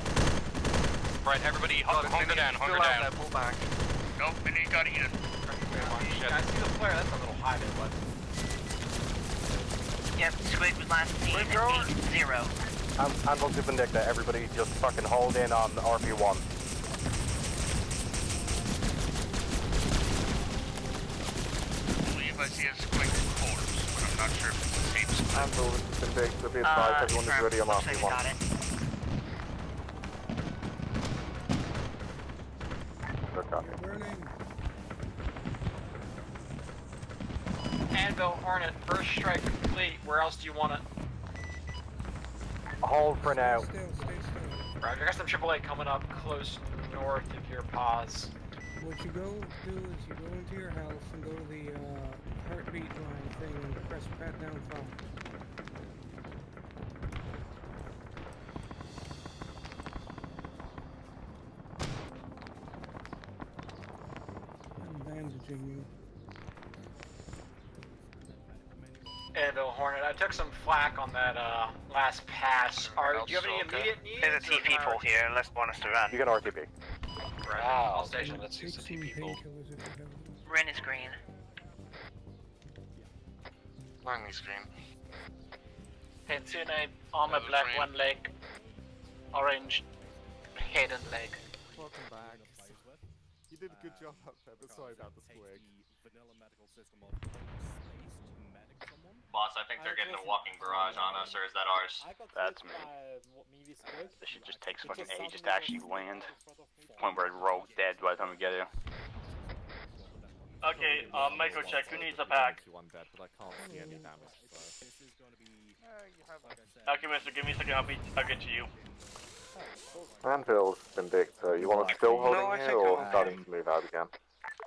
Right, everybody, hunker down, hunker down. Pull back. Nope, Minnie got eaten. I see the flare, that's a little high there, but. Yep, Squid was last seen at 8-0. Anvil to Vindicta, everybody just fucking hold in on RP1. I believe I see a squid corpse, but I'm not sure if it's the same squid. Anvil to Vindicta, be advised, everyone is ready on RP1. Got it. Good copy. Anvil, Hornet, first strike complete. Where else do you want it? Hold for now. Right, I got some AAA coming up close north of your pause. What you go do is you go into your house and go to the heartbeat line thing and press pat down 5. I'm bandaging you. Anvil, Hornet, I took some flack on that last pass. Do you have any immediate needs? There's a TP pool here, unless you want us to run. You can RTP. Right, I'll station, let's use the TP pool. Ren is green. Line is green. Kensune, armor black, one leg. Orange, head and leg. Welcome back. You did a good job up there, but sorry about the squig. Vanilla medical system of space to medic someone. Boss, I think they're getting a walking barrage on us, or is that ours? That's me. This shit just takes fucking ages to actually land. Point where Rogue's dead by the time we get here. Okay, micro check. Who needs a pack? Okay, mister, give me a second. I'll get to you. Anvil's Vindicta, you want us still holding here or starting to move out again?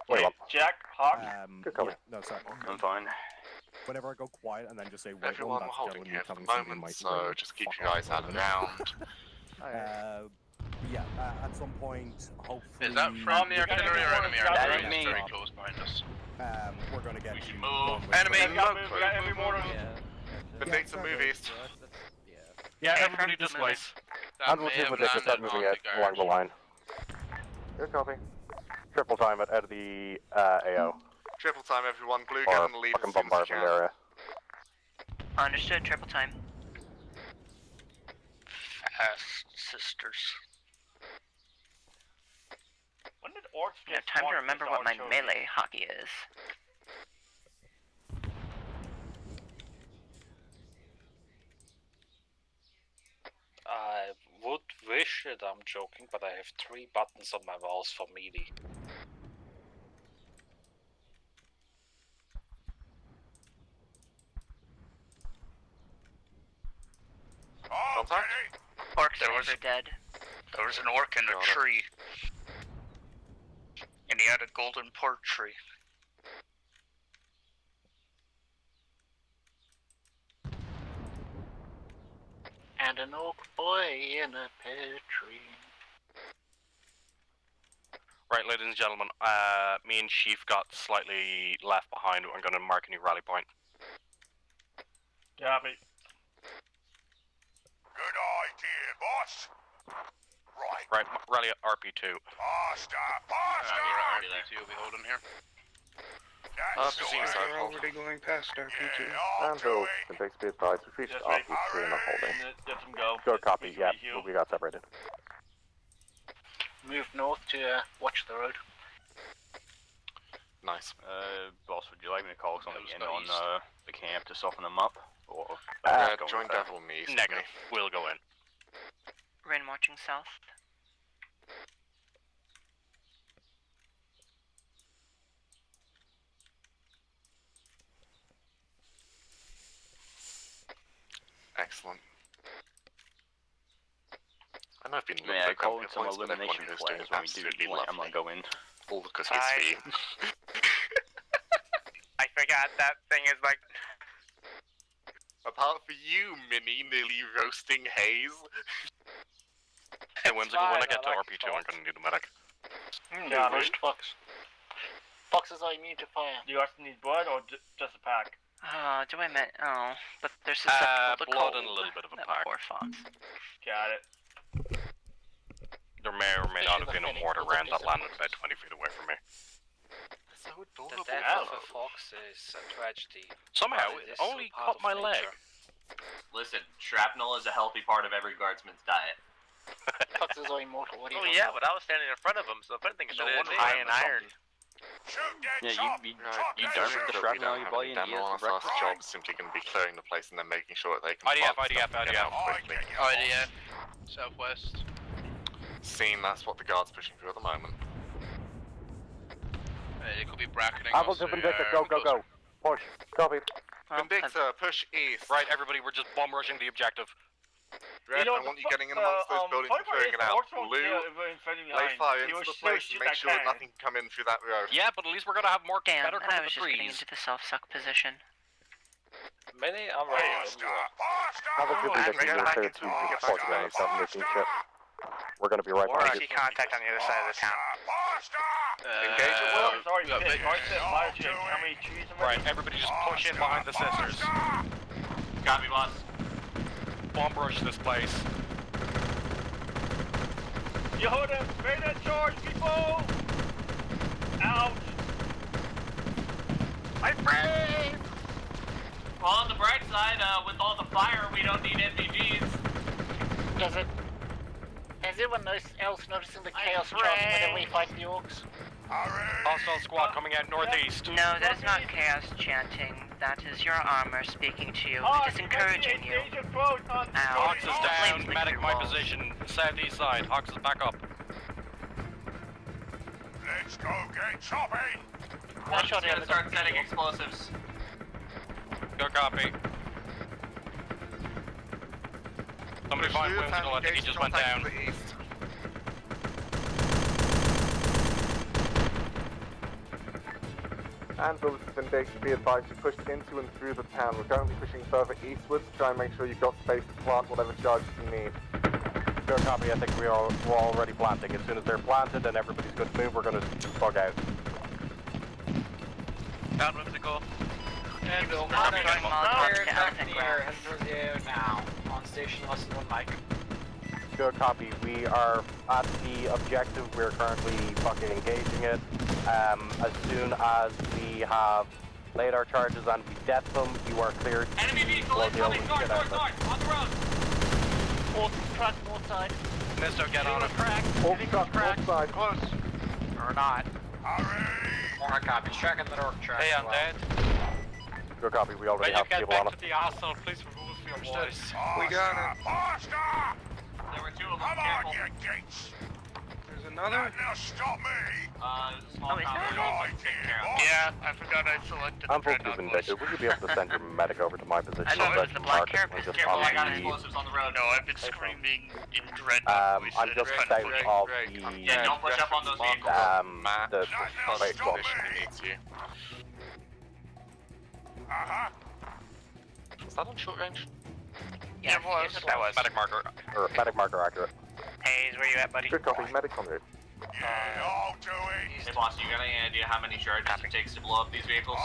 Wait, Jack, Hawk? Good cover. No, sorry. I'm fine. Whenever I go quiet and then just say, wait, Everyone, we're holding here for the moment, so just keep you guys out around. Yeah, at some point, hopefully... Is that from the artillery or enemy artillery? That ain't me. Very close behind us. We're gonna get... We should move. Enemy! We got every mortar. Vindicta, move east. Yeah, everybody displace. Anvil to Vindicta, start moving it along the line. Good copy. Triple time it out of the AO. Triple time, everyone. Blue Or gun and lead fucking as soon as bombard you from can. the area. Understood, triple time. past sisters. When did orcs get Time to smart remember with what my our children? melee hockey is. I would wish it, I'm joking, but I have 3 buttons on my mouse for melee. Contact? Orcs There was- are dead. There was an orc in a tree. And he had a golden port tree. And an oak boy in a pear tree. Right, ladies and gentlemen, me and Chief got slightly left behind. I'm going to mark a new rally point. Copy. Good idea, boss. Right. Right, rally at RP2. Faster, RP2 will be holding here. We're already going past RP2. Anvil, Syntax, be advised, we've reached RP3 and I'm holding. Let them go. Good copy, yeah, we got separated. Move north to watch the road. Nice. Boss, would you like me to call something in on the camp to soften them up? Or join Devil and me. Negative. We'll go in. Ren watching south. Excellent. I know I've been May I call in some elimination players when we do let Emma go in? All because he's free. I forgot that thing is like. Apart from you, Minnie, nearly roasting Hayes. Hey, Whimsical, when I get to RP2, I'm going to need a medic. Yeah, roast Fox. Foxes are immune to fire. Do you also need blood or just a pack? Do I meant? Oh, but they're susceptible to blood cold. and a little bit of a That pack. Poor fox. Got it. There may or may not have been a mortar round that landed about 20 feet away from me. The death of a fox is a tragedy. Somehow, But it is only part caught of my leg. nature. Listen, shrapnel is a healthy part of every guardsman's diet. Foxes are immortal. What do you Oh yeah, but I was standing in front of him, so if anything, No should have wonder high I'm in a iron. Yeah, you don't the shrapnel you boy and eat Our for first breakfast. job is simply going to be clearing the place and then making sure that they can IDF, plant IDF, stuff and get IDF. out quickly. IDF, southwest. Seeing that's what the guard's pushing through at the moment. It could be bracketing. Anvil to Vindicta, go, go, go. Push. Copy. Vindicta, push east. Right, everybody, we're just bomb rushing the objective. Red, I want you getting in amongst those buildings and clearing it out. Blue, lay fire into the place and make sure nothing can come in through that road. Yeah, but at least we're going to have more damn, better and cover I the was just getting trees. into the self-suck position. Many, I'm ready. Have a good Vindicta, you're clear to report ground, start making shit. We're going to be right Or I behind see you. contact on the other side of the town. Engage it well. Right, everybody just push in behind the sisters. Copy, boss. Bomb rush this place. You hold him! Ready to charge, people! Ouch! I'm brave! Well, on the bright side, with all the fire, we don't need MPGs. Has anyone else noticing the chaos charging whenever we fight the orcs? Hostile squad coming out northeast. No, that is not chaos chanting. That is your armor speaking to you. It is encouraging you. Hawks is down, medic my position, southeast side. Hawks is back up. Let's go get chopping. One's gonna start setting explosives. Go copy. Somebody find Whimsical, I think he just went down. Anvil to Vindicta, be advised you pushed into and through the town. We're currently pushing further eastwards to try and make sure you've got space to plant whatever charges you need. Go copy, I think we're already planting. As soon as they're planted and everybody's good to move, we're gonna bug out. Found Whimsical. Anvil, I'm throwing Molotovs to elephant near, ground. heading towards the AO now. On station, less than 1 mic. Good copy. We are at the objective. We're currently fucking engaging it. As soon as we have laid our charges and we death them, you are cleared. Enemy vehicle Blow is the coming, old north, shit out north, of it. north, on the road. Truck, north side. Mister, get on it. Crack. North side. Close. Or not. Alright, copy. Checking the north track. Hey, I'm dead. Good copy, we already have people on us. the arsenal, please remove your voice. We got it. There were two of them. Careful. There's another. Now stop me! Oh, is that Yeah, I forgot I selected the I'm full Dreadnought to voice. Vindictive. Would you be able to send your medic over to my position? I thought it was so the I Black can mark Carapace. it just Careful, on I got the- explosives on the road. No, I've been screaming in Dreadnought voice. I'm just trying to south push. of Yeah, don't push up on those vehicles. the wait, stop what? me! Needs you. Is that on short range? Yeah, it was. that was. Medic marker. Or medic marker accurate. Hayes, where you at, buddy? Good copy, medic on route. Yeah, I'll do it! Hey, boss, you got any idea how many charges it takes to blow up these vehicles?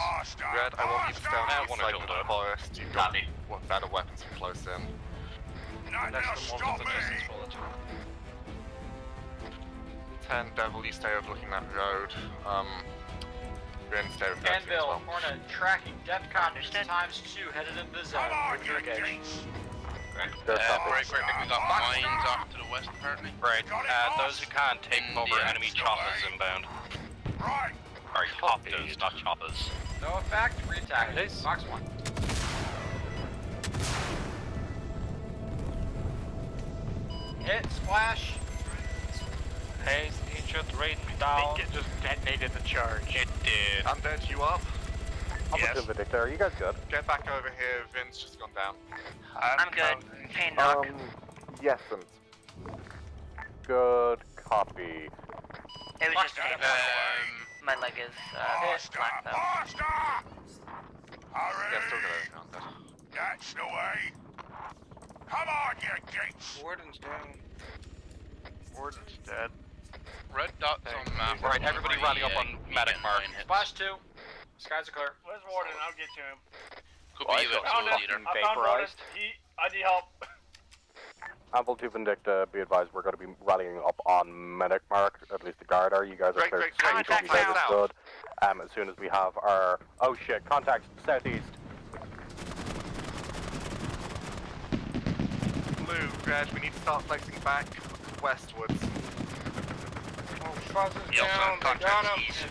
Red, I want you to stay on the east side of the forest. You've got Copy. better weapons from close in. Now stop me! 10 Devil, you stay overlooking that road. Rin, stay over there too as Anvil, well. Hornet, tracking, depth copies, times 2, headed into the zone. Come on, With your you gauge. geeks! Good copy. Right, we got mines off to the west apparently. Right, those who can't take over enemy choppers inbound. Right! Sorry, copters, not choppers. No effect, re-attack. Box 1. Hit, splash. Hayes, injured, raid down. It just detonated the charge. It did. I'm dead, you up? I'm a Vindictor. Are you guys good? Get back over here, Vince just gone down. I'm good. Pain knock. Yes, and good copy. It was just pain. My leg is black though. Yeah, still gonna That's the way! Come on, you geeks! Warden's down. Warden's dead. Red dots on map. Right, everybody rally up on medic mark. Splash 2. Skies are clear. Where's Warden? I'll get to him. Could be you, leader. Vaporized. I need help. Ample to Vindicta, be advised, we're going to be rallying up on medic mark, at least the guard are. You guys are clear. Great. You guys are good. As soon as we have our... Oh shit, contact southeast. Blue, red, we need to start flexing back westwards. Down, contact east.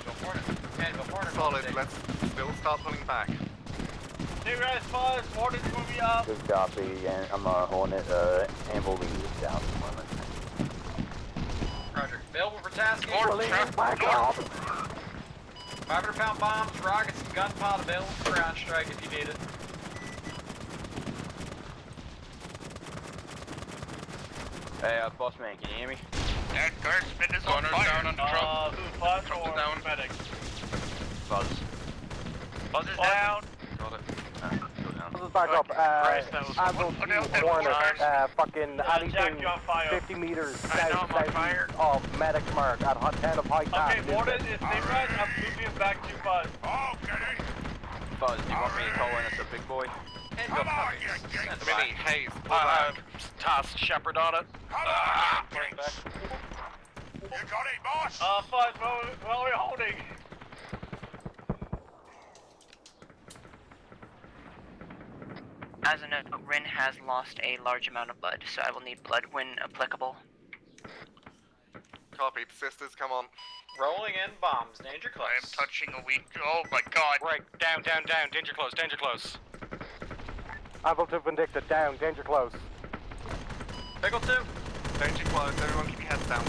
Solid, let's still start pulling back. Hey, red, fuzz, Warden's moving up. Good copy, and I'm Hornet, Anvil lead is down at the moment. Roger. Available for tasking. 500-pound bombs, rockets, and gunpowder available for ground strike if you need it. Hey, boss man, can you hear me? That guardsman is on fire. Down on the truck. Fuzz Truck or is down. medic? Buzz. Buzz is down. Got it. This is back up. Anvil, Hornet, fucking anything 50 meters southeast of medic mark at 10 of high Okay, Warden, it's Nimrod. I'm moving him back to Fuzz. Okay! Buzz, do you want me to call in as a big boy? Come on, you geeks! Mini, Hayes, pull back. Toss Shepherd on it. Come on, you geeks! You got it, boss? Fuzz, what are we holding? As a note, Rin has lost a large amount of blood, so I will need blood when applicable. Copy, sisters, come on. Rolling in bombs. Danger close. I am touching a weak. Oh my god. Right, down. Danger close. Anvil to Vindicta, down, danger close. Pickle 2. Danger close, everyone keep your heads down.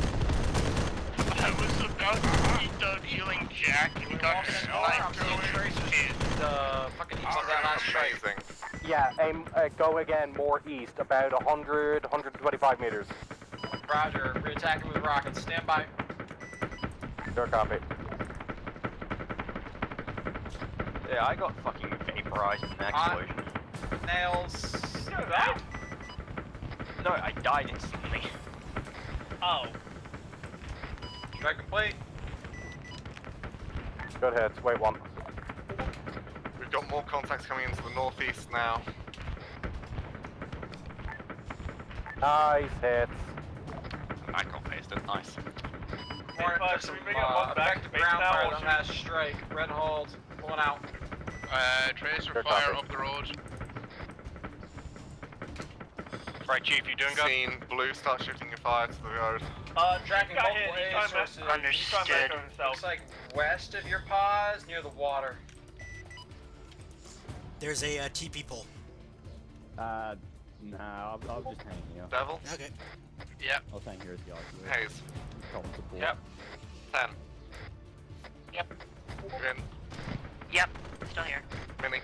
I was about to be done healing Jack and got sniped. The fucking east of that last strike. Amazing. Yeah, aim, go again more east, about 100, 125 meters. Roger. Re-attacking with rockets. Stand by. Good copy. Yeah, I got fucking vaporized in that explosion. Nails. You know that? No, I died instantly. Oh. Strike complete. Good hits, wait one. We've got more contacts coming into the northeast now. Nice hits. I got pasted, nice. Warren took some effective ground fire on that strike. Red hold. Pulling out. Tracer fire up the road. Right, Chief, you doing good? Seen blue start shifting your fire to the road. Tracking got multiple hit. aid sources. Understood. Looks like west of your paws, near the water. There's a TP pole. No, I'll just hang here. Devil? Okay. Yep. I'll hang here as the artillery. Hayes. Column support. Yep. 10. Yep. Rin. Yep. Still here. Minnie.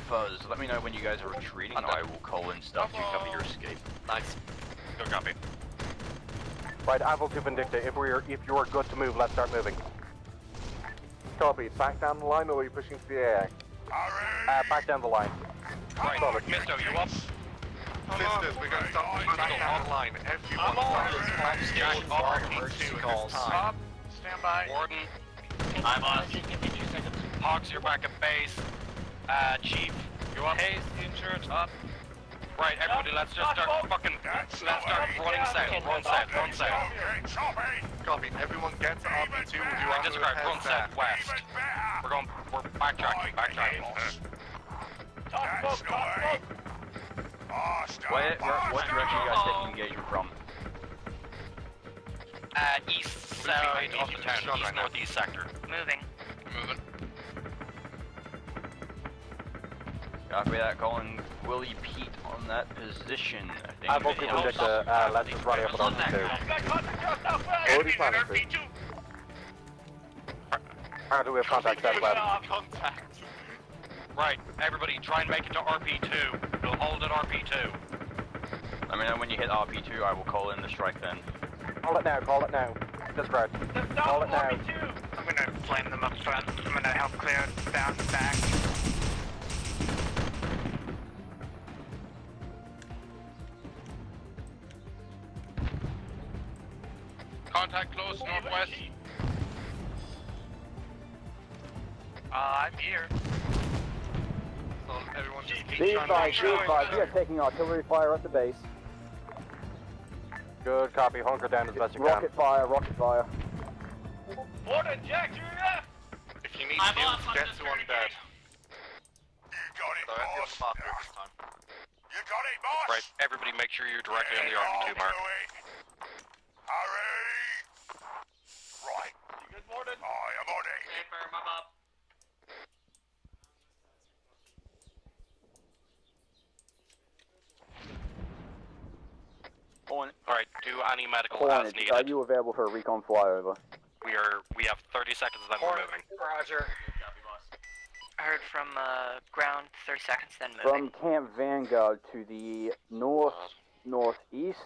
Fuzz, let me know when you guys are retreating. I will call in stuff to cover your escape. Nice. Go copy. Right, Anvil to Vindicta. If you are good to move, let's start moving. Copy. Back down the line, or are you pushing to the AA? Back down the line. Right, Misto, you up? Sisters, we're going to start pushing back down the line. Everyone start pushing back to RP2 at this time. Stand by. Warden. I'm on. Hawks, you're back at base. Chief, you up? Hayes, insurance up. Right, everybody, let's just start fucking. Let's start running south. Run south. Run south. Copy. Everyone gets RP2 with you I described run south west. We're backtracking. What direction you guys taking engagement from? East side of the town, east northeast sector. Moving. Copy that, calling Willie Pete on that position. Anvil to Vindicta. Let's just run up on RP2. Already planning to. How do we have contact set west? Right, everybody, try and make it to RP2. We'll hold at RP2. Let me know when you hit RP2, I will call in the strike then. Call it now. Describe. Call it now. I'm gonna flame them up front. I'm gonna help clear down the back. Contact close, northwest. I'm here. So everyone just keep Be trying to advised, we are taking artillery fire at the base. Good copy. Hunker down as best you can. Rocket fire. Warden, Jack, you're up. If you need shields, get to undead. You got it, Don't give boss. them marker this time. You got it, boss. Right, everybody make sure you're directly on the RP2 mark. Hurry! Right. Good morning. I am on it. Confirm, I'm up. Alright, do any medical as Hornet, needed. are you available for a recon flyover? We have 30 seconds, then we're moving. Roger. I heard from ground, 30 seconds, then From moving. Camp Vanguard to the northeast.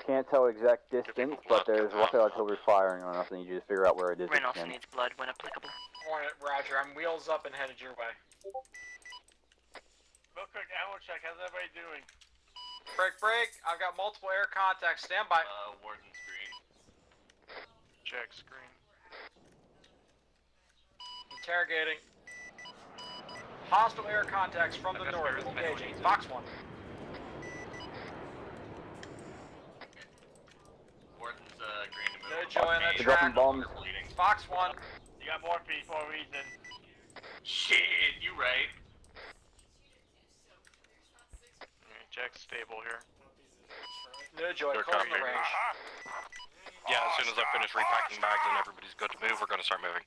Can't tell exact distance, but there's rocket artillery firing on us. I need you to figure out where it is. Rin also needs blood when applicable. Hornet, Roger. I'm wheels up and headed your way. Real quick, ammo check. How's everybody doing? Break. I've got multiple air contacts. Stand by. Warden screen. Check screen. Interrogating. Hostile air contacts from the north. Engaging. Fox 1. Warden's green to move. No joy on that They're dropping track. bombs. Fox 1. You got more feet for a reason. Shit, you right. Check stable here. No joy. Good Close copy. the range. Yeah, as soon as I finish repacking bags and everybody's good to move, we're gonna start moving.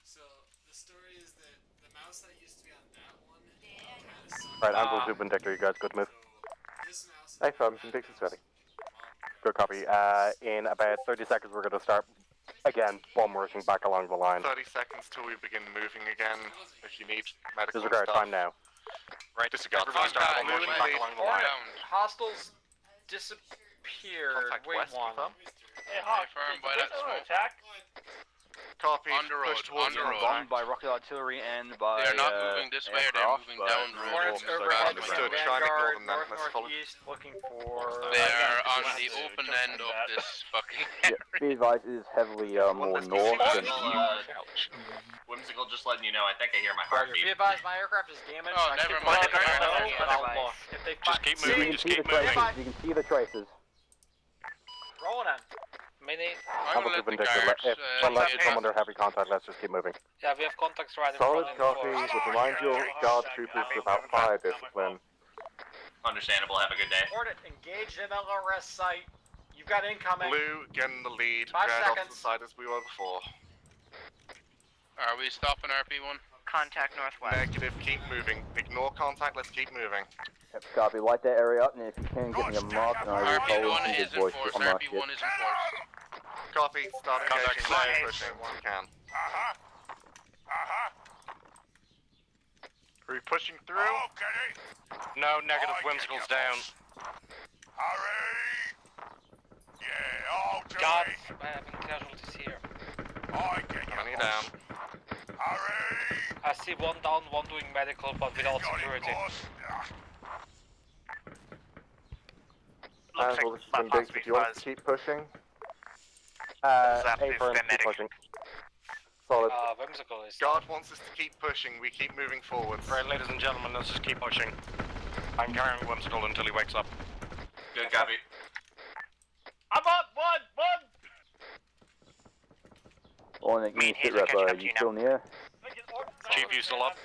So the story is that the mouse that used to be on that one Right, Anvil to Vindicta. You guys good to move? Hey, fam, Vindicta's ready. Good copy. In about 30 seconds, we're going to start, again, bomb rushing back along the line. 30 seconds till we begin moving again. If you need medical Disregard stuff. time now. Right, Disregard everybody start time. moving back along the line. Hostiles disappeared. Contact Wait west, one. confirm. Hey, Hawk, Confirmed is by this that under smoke. attack? Copy. On the road, Push towards on the you. road. Bombed by rocket artillery and by They're not moving this way, they're aircraft, moving but down the road. Hornets we'll overhead start from Understood. moving. Try and ignore Vanguard, them then. Let's follow. north-northeast, looking for... They are on West. the open end of this fucking Yeah, be advised, it is heavily more north than east. Whimsical, just letting you know, I think I hear my Roger. Be advised, my aircraft is damaged. Oh, I never can mind. fly it, Alright, but I'll look. If they Just keep moving, You can just see keep the traces. moving. You can see the traces. Rolling in. Mini. I'm Alpha gonna let the Vindictor, guards, unless we take come us. under heavy contact, let's just keep moving. Yeah, we have contacts right in Solid front copy. of Would remind your guard troopers about fire discipline. Understandable, have a good day. Hornet, engaged MLRS site. You've got incoming. Blue, getting the lead. 5 Red off to seconds. the side as we were before. Are we stopping RP1? Contact northwest. Negative, keep moving. Ignore contact, let's keep moving. Yep, copy. Light that area up, and if you can, give me a mark, and I will follow RP1 you is to voice enforced. it. I'm not RP1 shit. is enforced. Copy, start Contact engaging, flag. pushing if you can. Are we pushing through? No, negative, whimsical's down. God, I'm having casualties here. Coming down. I see one down, one doing medical, but without security. Well, this has been big. If you want to keep pushing. A firm, keep pushing. Solid. Whimsical is Guard wants us to keep pushing, we keep moving forwards. Right, ladies and gentlemen, let's just keep pushing. I'm carrying Whimsical until he wakes up. Good copy. I'm up! One! Oh, and you sit rep, you still in the air? Chief, you still up?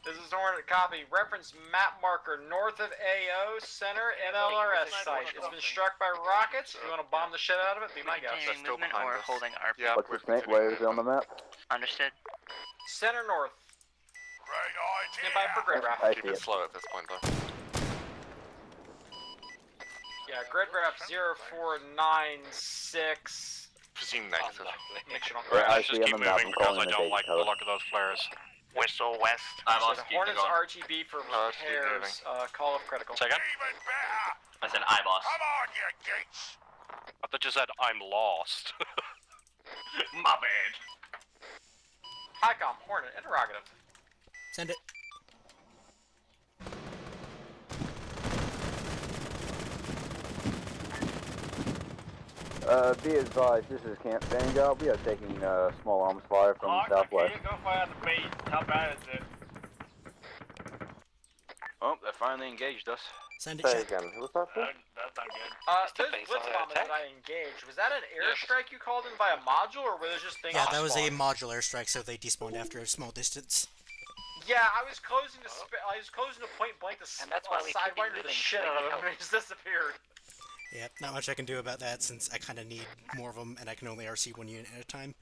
This is Hornet, copy. Reference map marker north of AO, center MLRS site. It's been struck by rockets. If you want to bomb the shit out of it, be my guest. Continuing movement or holding RP? Yeah, What's the snake? Where is it on the map? Understood. Center north. Stand by for grid wrap. I Keep see it it. slow at this point though. Yeah, grid wrap 0496. Presume negative. Make sure you don't Right, I Let's see just on keep the map. moving I'm because calling I the don't date like the code. look of those flares. Whistle west. I'm So on the keep Hornet's going. RTB for keep repairs. Call of critical. Second? I said I boss. Come on, you gates! I thought you said I'm lost. My bad. HICOM, Hornet, interrogative. Send it. Be advised, this is Camp Vanguard. We are taking small arms fire from the southwest. Go fire the base. How bad is it? Oh, they finally engaged us. Send it. Say Check. again, who was that for? That's not good. Those blitz bombers that I engaged, was that an airstrike you called in by a module, or were those just things Yeah, that was a spawned? modular airstrike, so they despawned after a small distance. Yeah, I was closing to point blank to And that's why we could be sidewinder the moving shit out of them, and it just disappeared. Yep, not much I can do about that since I kind of need more of them, and I can only RC one unit at a time.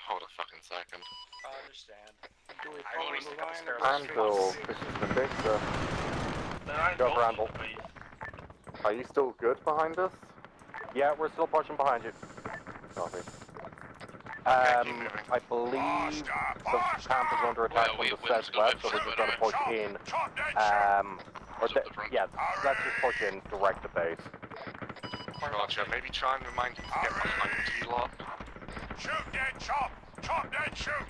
Hold a fucking second. I understand. I only stick up a spare Anvil, this is Vindictor. Go for Anvil. Are you still good behind us? Yeah, we're still pushing behind you. Copy. I believe the camp is under attack from the southwest, so we're just going to push in. Yeah, let's just push in direct to base. Roger, maybe try and remind him to get behind you lot. Shoot dead chop! Chop dead shoot!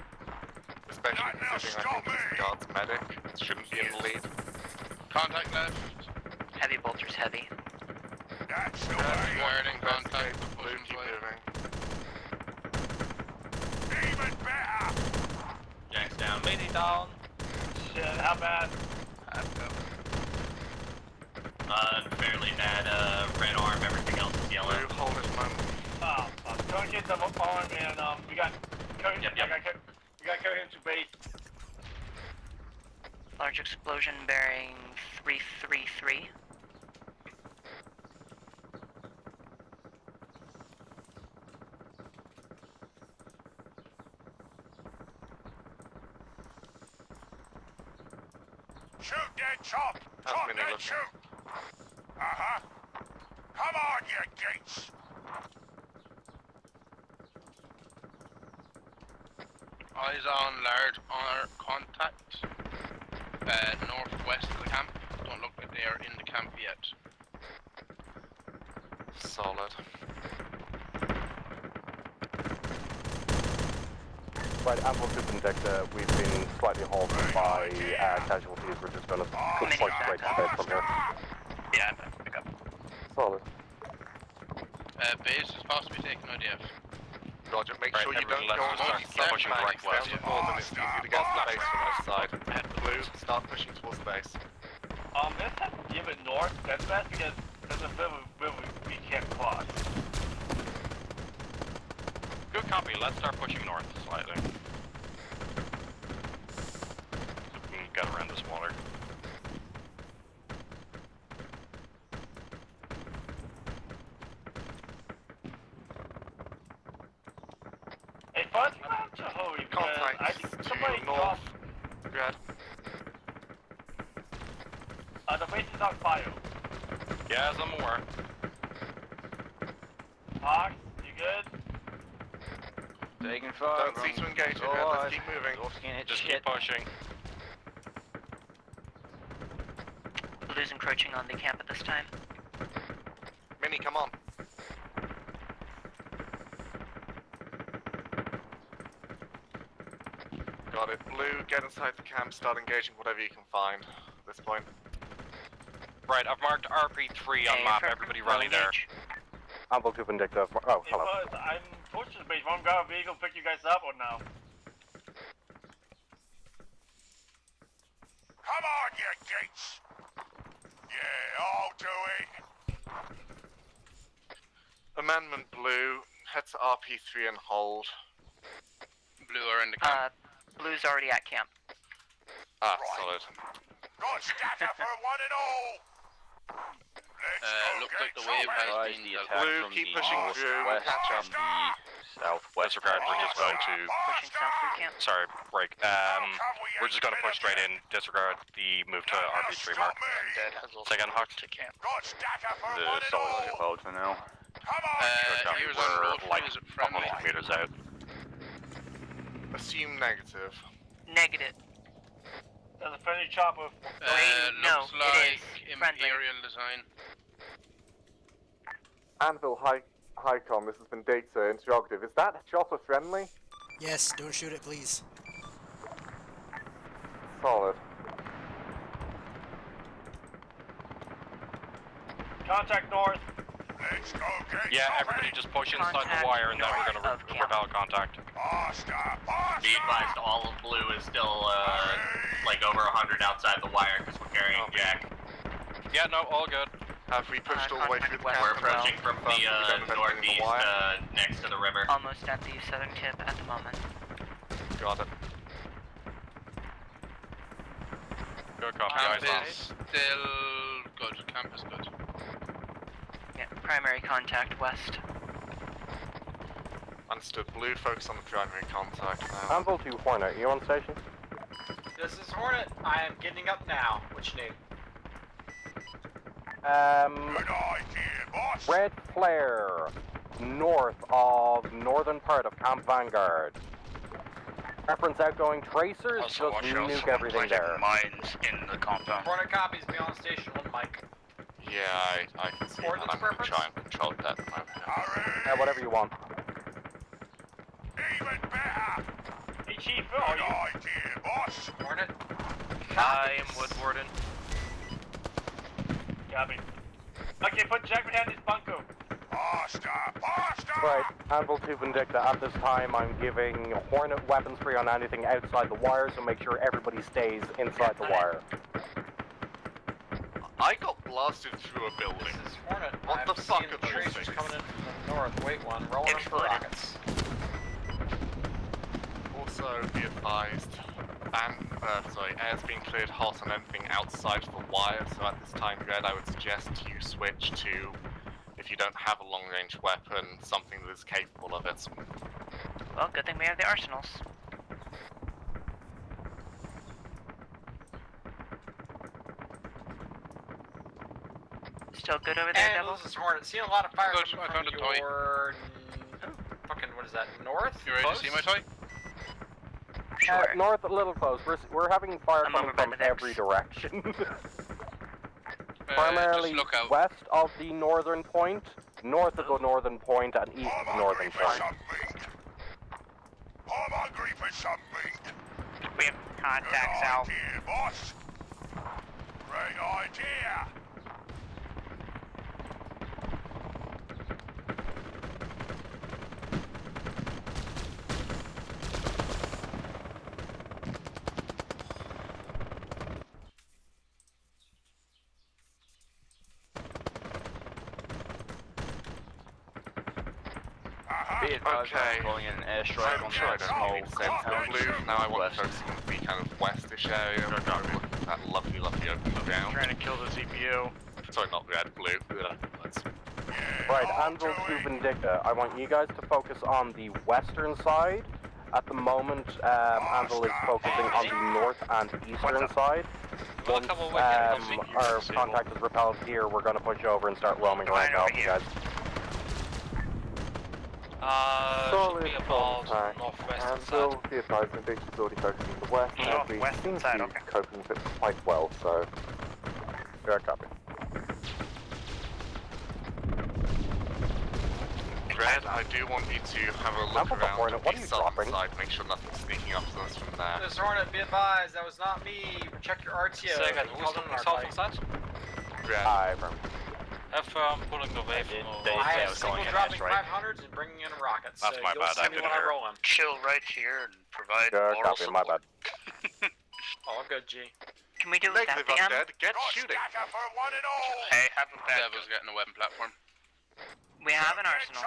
Especially considering I think this guard's medic shouldn't be in the lead. Contact left. Heavy bolters heavy. That's the Guarding contact. Blue, keep moving. Even better! Jack's down. Mini down. Shit, how bad? Fairly bad, red arm, everything else is yellow. Blue, hold it, man. Oh, don't get them up on, and we got code. Yep. We got code into base. Large explosion bearing 333. Shoot dead chop! How's Chop Minnie dead looking? shoot! Come on, you gates! Eyes on large on our contact. Northwest of the camp. Don't look like they are in the camp yet. Solid. Right, Anvil to Vindictor, we've been slightly halted by casualties. We're just going to push straight to base from here. Yeah, pick up. Solid. Base is possibly taking IDF. Roger, make Right, sure you don't everybody, go let's on start pushing direct west. down the north, and it's easy to get to the base from this side. Blue, start pushing towards the base. Let's have to give it north. That's best because there's a river we can't cross. Copy, let's start pushing north slightly. So we can get around this water. Hey, Fuzz, you have to hurry. Contact I think to somebody north. dropped. Good. The base is on fire. Yeah, some more. Hawks, you good? Taking fire. Don't cease to engage it, Red. Let's keep moving. Just keep pushing. Blue's encroaching on the camp at this time. Minnie, come on. Got it. Blue, get inside the camp, start engaging whatever you can find at this point. Right, I've marked RP3 on map. Everybody rally there. Amble to Vindictive. Oh, Hey, hello. Fuzz, I'm pushing the base. One guy vehicle pick you guys up or no? Come on, you geeks! Yeah, I'll do it! Amendment Blue, head to RP3 and hold. Blue are in the camp. Blue's already at camp. Ah, solid. Got stacker for one and all! Looks like the wave has been the attack Blue, from keep the pushing northwest through. Catch up. and the southwest. Disregard, we're just going to... Pushing south through camp. Sorry, break. We're just going to push straight in, disregard the move to RP3 mark. Second, Hawk. Got stacker for The one and solid all! cloud for now. Come on, here's our road. We're like Is it friendly? almost meters out. Assume negative. Negative. There's a friendly chopper. No, Looks it like is friendly. Imperial design. Anvil, Highcom, this has been Data Interrogative. Is that chopper friendly? Yes, don't shoot it, please. Solid. Contact north. Let's go, geeks! Yeah, everybody just push inside Contact the wire and then we're going north to of camp. repel contact. Be advised, all of Blue is still, like over 100 outside the wire because we're carrying Jack. Yeah, no, all good. Have we pushed all the way through the camp? We're approaching from the We don't have anything in northeast, the wire. next to the river. Almost at the southern tip at the moment. Got it. Good copy, Camp eyes on. is still good. Camp is good. Yeah, primary contact west. Understood. Blue, focus on the primary contact now. Anvil to Hornet, you on station? This is Hornet. I am getting up now. What you need? Red flare, north of northern part of Camp Vanguard. Reference outgoing tracers, Also, just watch out nuke for everything there. mines in the compound. Hornet copies me on station on mic. Yeah, I can see that. Ordnance I'm going to preference? try and control that at the moment. Yeah, whatever you want. Even better! Hey, Chief, Good are you? idea, boss! Hornet. I am Wood Warden. Copy. Okay, put Jack behind his bunker. Right, Anvil to Vindicta, at this time I'm giving Hornet weapons free on anything outside the wire, so make sure everybody stays inside the wire. I got blasted through a building. This is Hornet. What I'm the fuck seeing are those tracers things? coming in from the north. Wait one. Rolling up for rockets. Also, be advised, air's being cleared hot on anything outside of the wire, so at this time, Red, I would suggest you switch to, if you don't have a long-range weapon, something that is capable of it. Well, good thing we have the arsenals. Still good over there, And Devil? this is Hornet. Seeing a lot of fire Good, coming I from found a toy. your... Fucking, what is that, north? You ready Close? to see my toy? Sure. North a little close. We're having fire I'm coming over by from the decks. every direction. Just Primarily look out. west of the northern point, north of the northern point, and east of the northern point. I'm hungry for something! We have contacts out. Good idea, boss! Great idea! Be advised, I'm calling in an airstrike on Sure, I that don't small need to send compound. blue. Now I want to focus on the kind of westish area. We're going to look at that lovely open ground. Trying to kill the CPU. Sorry, not red, blue. Let's... Right, Anvil to Vindicta. I want you guys to focus on the western side. At the moment, Anvil is focusing on the north and eastern side. Once our contact is repelled here, we're going to push over and start roaming around to help you guys. Should be about northwestern side. Be advised, Vindicta is already focusing on the west, and we seem to be coping with it quite well, so... Fair copy. Red, I do want you to have a look around the southern side, make sure nothing's sneaking up to us from there. This is Hornet, be advised, that was not me. Check your RTO. Second, who's on the southern side? Red. Pulling away from I have single dropping 500s and bringing in rockets. That's my bad, I didn't hear. Chill right here and provide moral Copy, my support. bad. All good, G. Can we do that Negative again? undead, get shooting. Hey, have a back. Devil's getting a weapon platform. We have an arsenal.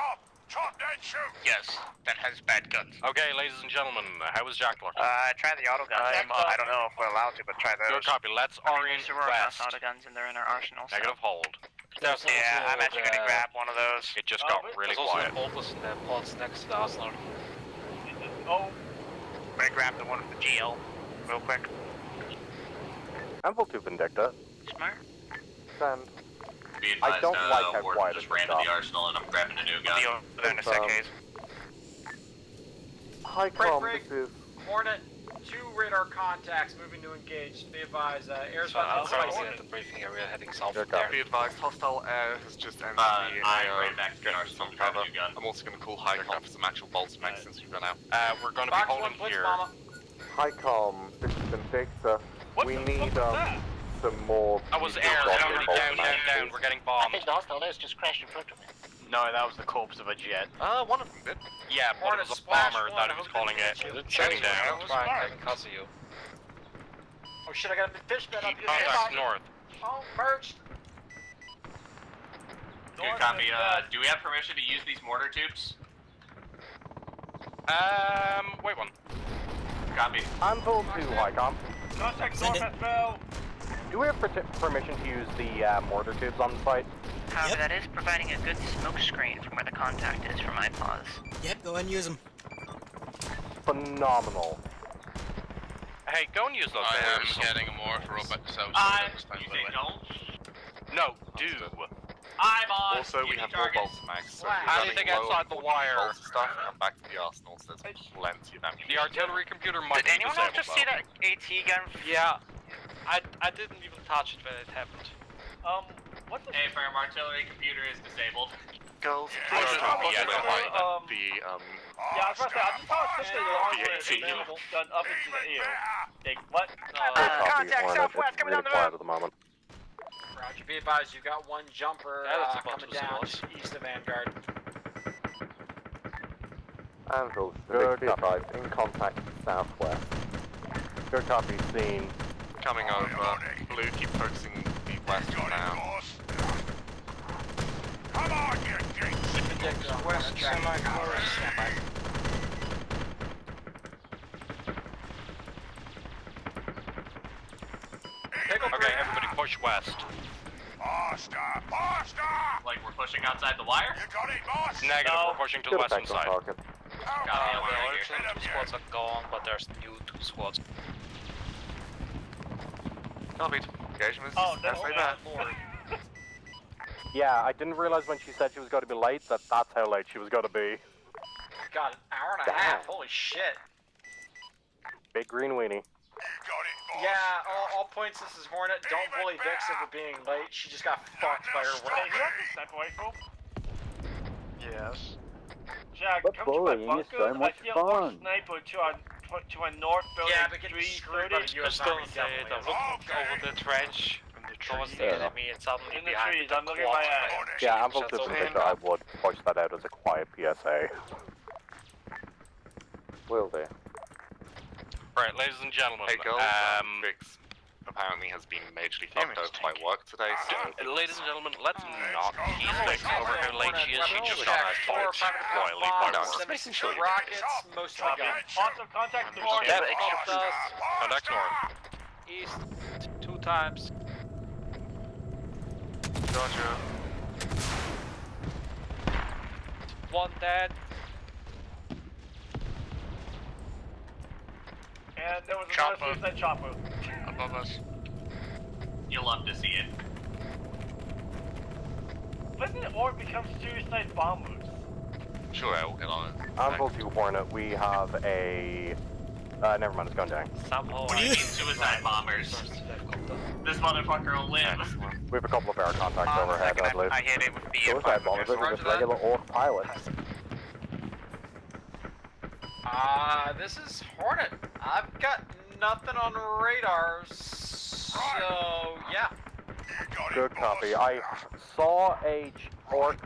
Chop, then shoot. Yes, that has bad guns. Okay, ladies and gentlemen, how was Jack Lock? Try the autogun. I don't know if we're allowed to, but try those. Good copy, let's orient west. Autoguns and they're in our arsenal. So. Negative hold. Yeah, I'm actually gonna grab one of those. It just got really quiet. There's also pods next to the arsenal. I'm gonna grab the one with the GL real quick. Anvil to Vindicta. Smart. Send. Be advised, I don't like how Warden quiet just it ran to got. the arsenal and I'm grabbing a new gun. They're in a set case. Hi, Break. Hornet, 2 radar contacts moving to engage. Be advised, air's about to in the briefing area heading south from Be there. advised, hostile air has just entered the I'm area. right back to the arsenal Some grabbing cover. a new gun. I'm also going to call high com for some actual bolts max since we've run out. We're going to be Box holding 1 blitz, here. mama. Hi, this is Vindicta. We need, some more... That was air, down, we're getting I bombed. think the hostile air's just crashed in front of me. No, that was the corpse of a jet. One of them did. Yeah, but it was a bomber that he was calling it. Shutting down. I can cuss you. Oh shit, I got a big fish bed up here. Contact north. Oh, merged. Good copy. Do we have permission to use these mortar tubes? Wait one. Copy. Anvil to High-Com. Send it. Do we have permission to use the mortar tubes on the site? However, that is providing a good smoke screen from where the contact is for my pause. Yep, go ahead and use them. Phenomenal. Hey, go and use those I am bears. getting a mortar up at the south You side. say don't? No, do. I'm on. Also, we Give me have more targets. bolts max. So How do you think outside the wire? Bolts and stuff, come back to the arsenal, so there's plenty of ammunition. The artillery computer might Did be anyone else disabled, just see that AT gun? Yeah, I didn't even touch it when it happened. What the? Hey, firm artillery computer is disabled. Girls, Yeah, I was about to say, Yeah, I was about to say, I just thought especially the long range gun up into the air. Like, what? Contact southwest coming down the road. At the moment. Roger, be advised, you've got 1 jumper That's a bunch coming of down squads. east of Vanguard. Anvil, good copy. In contact southwest. Good copy, seen. coming over. Blue, keep focusing the west for now. Come on, you dinks! West semi-close. Okay, everybody push west. Faster! Faster! Like we're pushing outside the wire? You got it, boss? Negative, we're pushing to the western side. Copy, The I'm right original here. 2 squads are gone, but there's new 2 squads. Copied. Engagement is halfway yeah, there. Yeah, I didn't realize when she said she was going to be late that that's how late she was going to be. God, an hour and a half. Holy shit. Big green weenie. Yeah, all points, this is Hornet. Don't bully Vix if we're being late. She just got fucked by her work. Yes. Jack, But come to my bullying is bunker. so much I feel fun. sniper to our north building. Yeah, but getting screwed by the US Army definitely is. over the trench. Towards the Yeah. enemy and suddenly In the behind trees, the I'm looking at my quad. Yeah, I'm Just just over thinking there. I would push that out as a quiet PSA. Will do. Right, ladies and gentlemen, Hey, girls, Vix. apparently has been majorly fucked over by work today, so... Ladies and gentlemen, let's not tease Vix over how late she is. She just Check got us 4 royally bombs, punished. some making sure rockets, most of the guns. Awesome, contact north. Yep. Help us. Contact north. East, 2 times. Roger. 1 dead. And there was another suicide chopper. Above us. You'll love to see it. When did Orc become suicide bombers? Sure, I will get on it. Anvil 2 Hornet, we have a... never mind, it's gone down. Somehow. What do you mean suicide bombers? This motherfucker will live. We have a couple of air contacts overhead, I believe. I hit it with the Suicide bombers are just regular Orc pilots. This is Hornet. I've got nothing on radar, so yeah. Good copy. I saw a Orc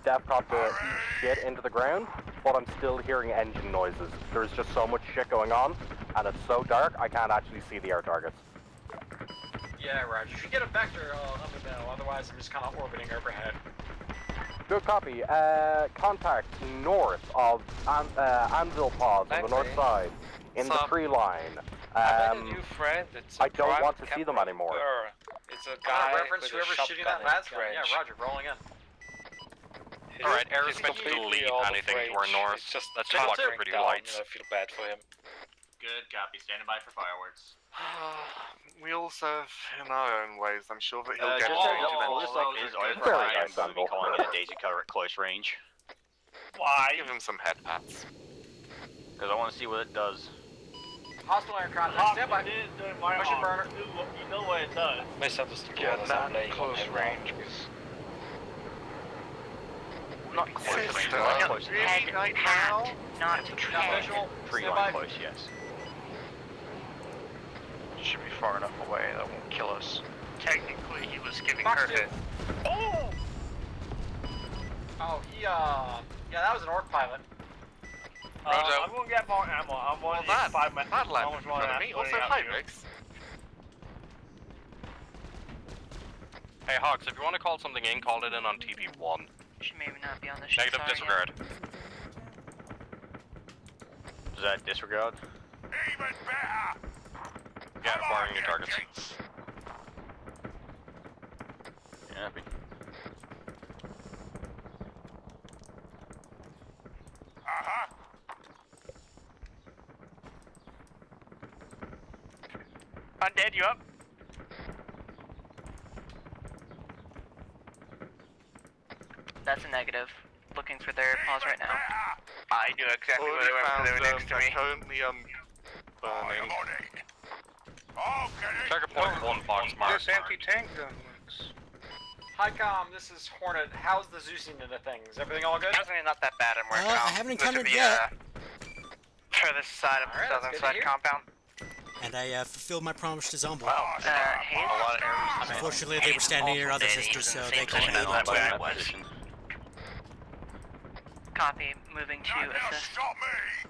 death copter eat shit into the ground, but I'm still hearing engine noises. There's just so much shit going on, and it's so dark, I can't actually see the air targets. Yeah, Roger. If you get a vector, let me know. Otherwise, I'm just kind of orbiting overhead. Good copy. Contact north of Anvil Pods on the north side, in the tree line. I made a new friend. It's a I don't want to private see them anymore. It's a guy reference with a whoever's shooting shotgun that in last his gun. Yeah, range. Roger. Rolling in. Alright, He's Arisin can completely delete out of anything to range. our north. It's just That's just fluctuating pretty pretty lights. I feel bad for him. Good copy. Standing by for fireworks. We all serve in our own ways. I'm sure that he'll Just get so it you know, eventually. this like is over. I am going to be calling it a daisy cutter at close range. Why? Give him some head pats. Because I want to see what it does. Hostile air contact. Stand by. Push it, burner. You know what it does. Misunderstood. Yeah, not close range. Not close range, range. not No, close. head pat, not head. Visual. Tree Stand line by. close, yes. Should be far enough away that won't kill us. Technically, he was giving Fox her two. hit. Oh! Oh, he, yeah, that was an Orc pilot. I'm gonna get more ammo. I'm one of these 5 minutes. That landed in front of me. Also, hi, Vix. Hey, Hawks, if you want to call something in, call it in on TP1. She may not be on the ship. Negative disregard. Is that disregard? Even better. Yeah, acquiring new targets. Yeah, happy. Undead, you up? That's a negative. Looking for their paws right now. I knew exactly where they were because they were next to me. Currently, burning. Check a point 1 box mark. This anti-tank gun looks. Hi, Com. This is Hornet. How's the Zeusing into things? Everything all good? Actually, not that bad. I'm working I on. haven't This would encountered be, yet. further side of the Alright, southern that's good to side hear. compound. And I fulfilled my promise to Zombo. Hayes? A lot of errors. Unfortunately, they were standing near other sisters, so they couldn't move on to where it. I was. Copy. Moving to assist. Stop me.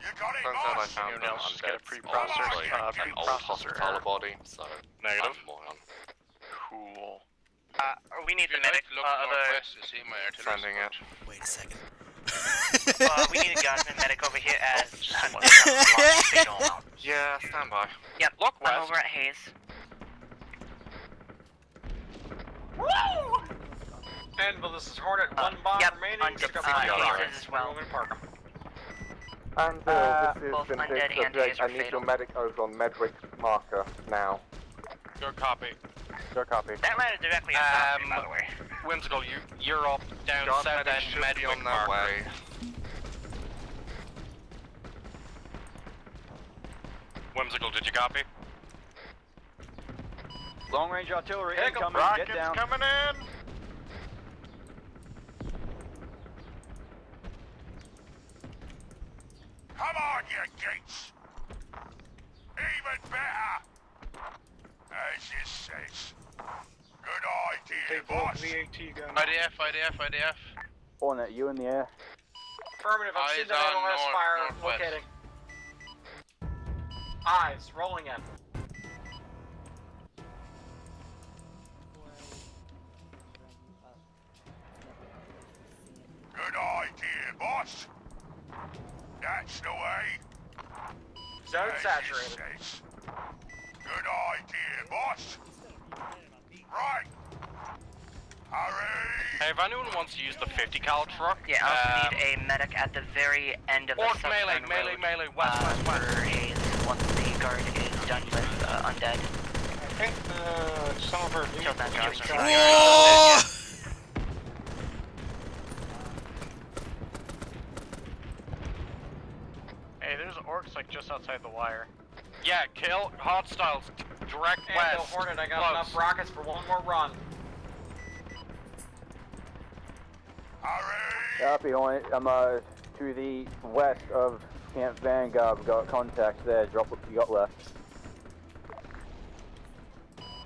You got it, Turns out I boss. found Anyone else an get a undead pre-processor, an old hospital body, so Negative. moron. Cool. We need the medic. Sending it. Wait a second. We need a guardsman medic over here as Yeah, stand by. Yep, Look I'm west. over at Hayes. Anvil, this is Hornet. One bomb yep, remaining. Pick up Hayes as well. We're gonna park 'em. Anvil, this is both undead Vindicta and Jake. Hayes I are need fatal. your medic over on Medwick's marker now. Good copy. Good copy. That landed directly on top of me, by the way. Whimsical, you're up, down God, south medic end, should be on Medwick their marker. way. Whimsical, did you copy? Long range artillery incoming, Rockets get down. coming in. Come on, you geeks. Even better. As you says. Good idea, boss. IDF. Hornet, you in the air. Affirmative. I'm seeing the Eyes on NLS north, fire. northwest. Locating. Eyes. Rolling in. Zone saturated. Good idea, boss. Right. Hurry. Hey, if anyone wants to use the 50 cal truck, Yeah, I also need a medic at the very end of the Orc southern melee, road. melee, west. For Hayes, once the guard is done with undead. I think some of our Killed that guy. Oh! Hey, there's orcs like just outside the wire. Yeah, kill hostiles direct And west. no Hornet, I got Close. enough rockets for one more run. Copy, Hornet. I'm to the west of Camp Vanguard. We've got contacts there. Drop what you got left.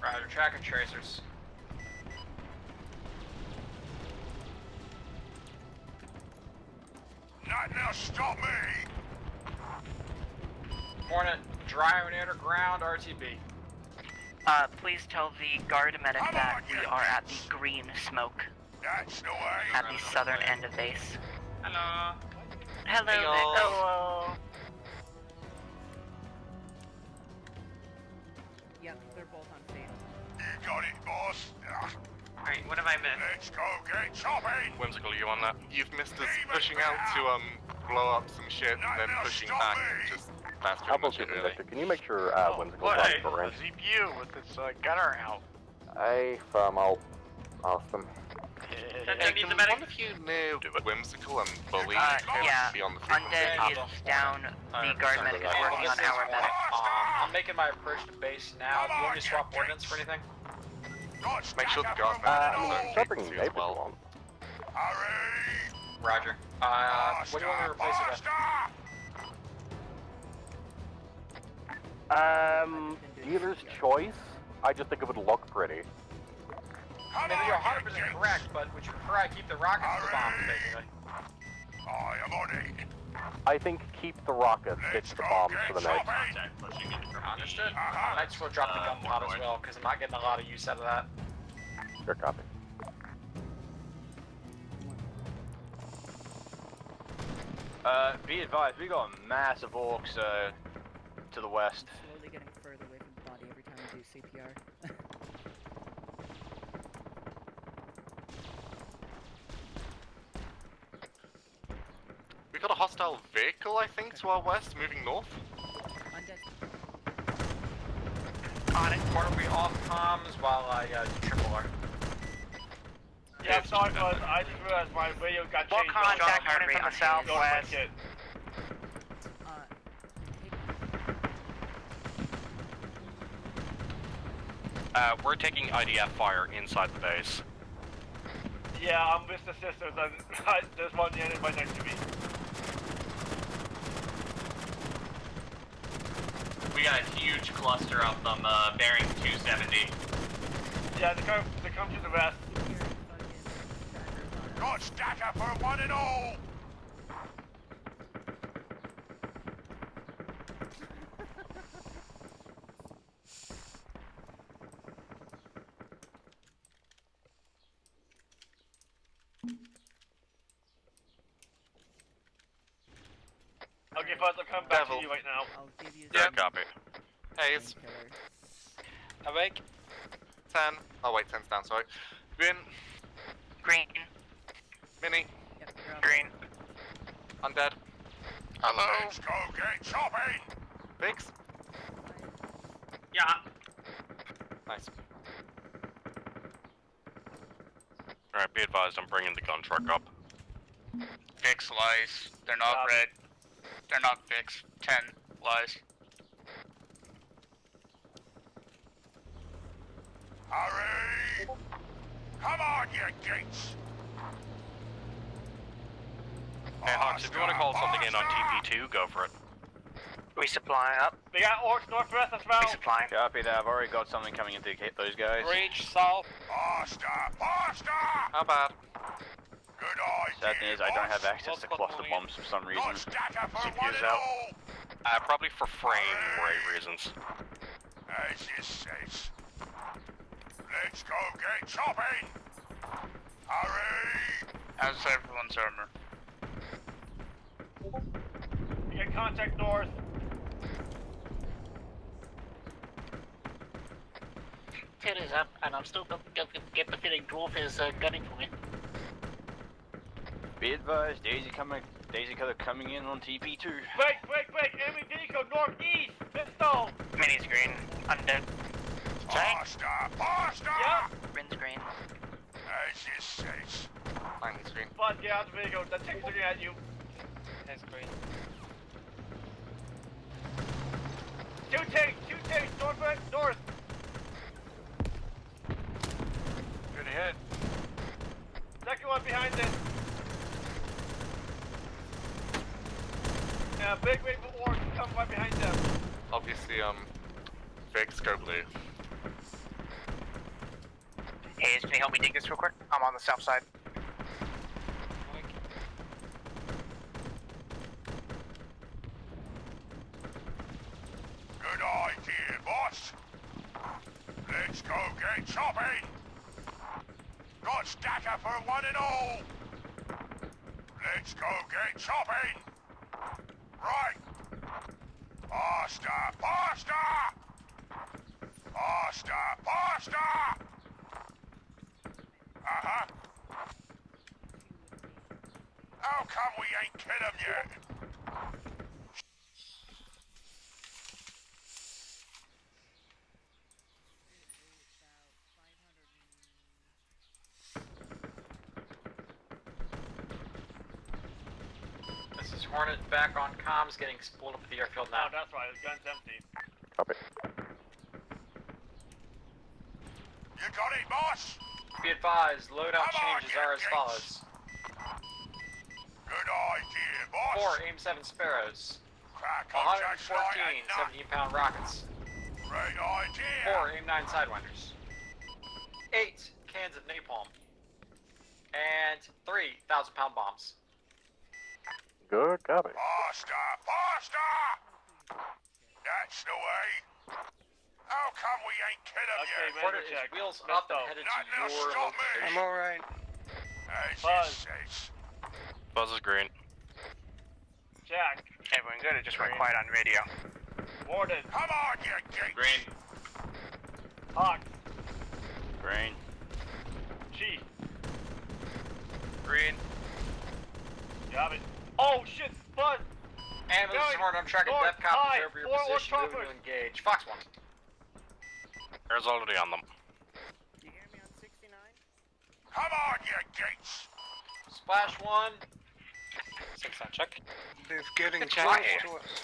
Roger, tracker tracers. Nothing else stop me. Hornet, dry and underground RTB. Please tell the guard medic that we are at the green smoke. That's the way. At the southern end of base. Hello. Hello, Vic. Hello. Yep, they're both on fatal. You got it, boss. Alright, what have I missed? Let's go get chopping. Whimsical, you on that? You've missed us pushing out to blow up some shit and then pushing back and just faster How than about shit, you, really. Victor? Can you make sure Whimsical What? runs Hey, for range? ZPU with its gunner out. Hey, I'll ask them. Hey, can one of you know Whimsical and Bully Yeah, be on the undead is down. The guard medic is working on our medic. I'm making my approach to base now. Do you want me to swap ordnance for anything? Make sure the guard Start bringing neighbors along. Roger. What do you want me to replace it with? Dealer's choice. I just think it would look pretty. I mean, you're 100% correct, but would you prefer I keep the rockets or the bombs, basically? I am on it. I think keep the rockets, ditch the bombs for the night. Understood. I might just want to drop the gun pod as well, because I'm not getting a lot of use out of that. Sure, copy. Be advised, we got a massive orcs to the west. Slowly getting further away from the body every time we do CPR. We got a hostile vehicle, I think, to our west, moving north. On it. Corner be off comms while I do triple R. Yeah, sorry, bud. I just realized my radio got changed. Contact coming from the southwest. We're taking IDF fire inside the base. Yeah, I'm with the sisters, and there's one unit right next to me. We got a huge cluster of them, bearing 270. Yeah, they come to the west. Got stacker for one and all. Okay, Fuzz, I'll come back to you right now. Yeah, copy. Hey, it's awake. 10. Oh wait, 10's down, sorry. Green. Green. Mini. Green. Undead. Hello. Let's go get chopping. Biggs. Yeah. Nice. Alright, be advised, I'm bringing the gun truck up. Fix lies. They're not red. They're not fixed. 10 lies. Hurry! Come on, you geeks! Hey Hawks, if you want to call something in on TP2, go for it. Resupply up. They got orcs northwest as well. Resupply. Copy that, I've already got something coming in to hit those guys. Reach south. Pasta! Pasta! How bad? Good idea. Sad thing is, I don't have access to cluster bombs for some reason. CPU's out. Probably for frame rate reasons. As you says. Let's go get chopping! Hurry! How's everyone's armor? You get contact north. antennas up, and I'm still get the feeling Dwarf is gunning for me. Be advised, Daisy cutter coming in on TP2. Wait! Enemy vehicle northeast! Pistol! Mini's green. Undead. Pasta! Yeah? Rin's green. As you says. Mine's green. Bud, get out of the vehicle. That thing's looking at you. That's green. Two tanks, north. Good hit. Second one behind it. Yeah, big wave of orcs coming right behind them. Obviously, Vegas go blue. Hayes, can you help me dig this real quick? I'm on the south side. Good idea, boss. Let's go get chopping. Got stacker for one and all. Let's go get chopping. Right. Pasta! Uh-huh. How come we ain't killed him yet? This is Hornet back on comms, getting pulled up at the airfield now. Oh, that's right. The gun's empty. Copy. You got it, boss? Be advised, loadout changes are as follows. Good idea, boss. 4 AIM-7 Sparrows. Crack on 114 17-pound rockets. Great idea. 4 AIM-9 Sidewinders. 8 cans of napalm. And 3 1,000-pound bombs. Good, copy. Pasta! That's the way. How come we ain't killed him yet? Hornet is wheels up and headed to your location. I'm alright. As you says. Buzz is green. Jack. Everyone good? It just went quiet on radio. Warden. Come on, you geeks. Green. Hawk. Green. Chief. Green. Got it. Oh shit, Buzz! And this is Hornet, I'm tracking North, death copies high, over your 4 position, moving troopers. to engage. Fox 1. There's already on them. You hear me on 69? Come on, you geeks. Splash 1. 6 on check. They're getting It's close right to here. us.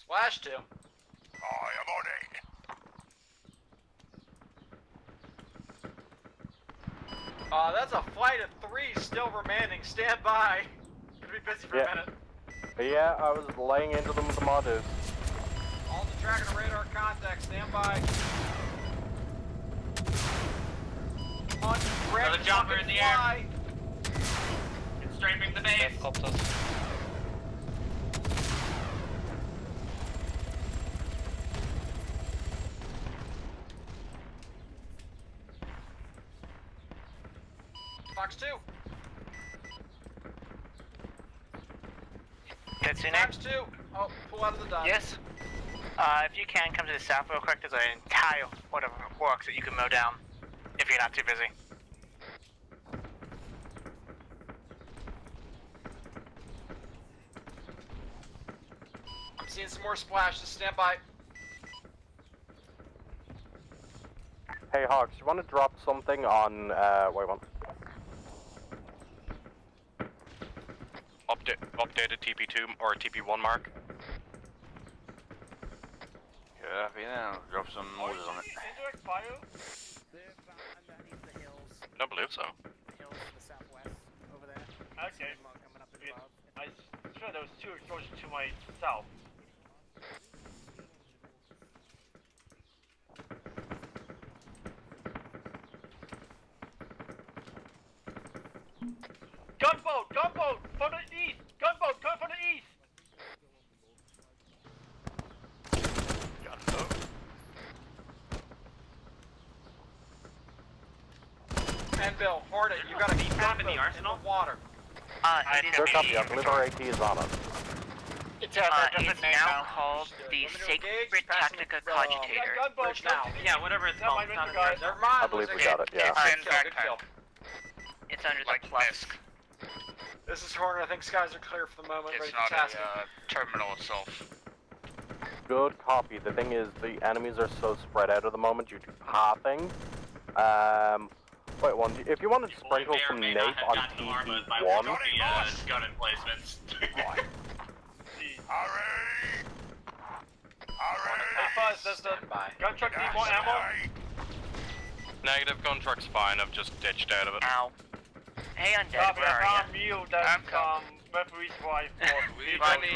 Splash 2. I am on it. That's a flight of 3 still remaining. Stand by. Gonna be busy for a minute. Yeah, I was laying into them with the modders. All the tracking and radar contact. Stand by. On Another chopper in the air. It's strafing the base. Fox 2. That's your Fox 2. Oh, pull out of the dodge. Yes. If you can, come to the south real quick. There's an entire whatever works that you can mow down if you're not too busy. I'm seeing some more splashes. Stand by. Hey, Hawks, you want to drop something on, wait one. Updated TP2 or TP1 mark. Copy now. Drop some orders on it. Indirect fire? Underneath the hills. I don't believe so. The hills to the southwest, over there. Okay. Coming up above. I sure there was 2 explosions to my south. Gunboat! From the east! Gunboat, come from the east! And Bill, Hornet, you gotta be Found in the arsenal? water. Sure, copy. I believe our AT is on us. It's is now called the Sacred Tactica Cogitator. Bridge now. Yeah, whatever it's called. It's not in there. Never mind. I believe we got it, yeah. Good kill. It's under the plus. This is Horner. I think skies are clear for the moment. It's Ready not for tasking. a terminal itself. Good copy. The thing is, the enemies are so spread out at the moment due to pathing. Wait, one. If you wanted to sprinkle some nape on TP1. Gun emplacements. Hey Fuzz, does the gun truck need more ammo? Negative, gun truck's fine, I've just ditched out of it. Ow. Hey, Undead, Copy, where I are found you. That's referee's wife. We have any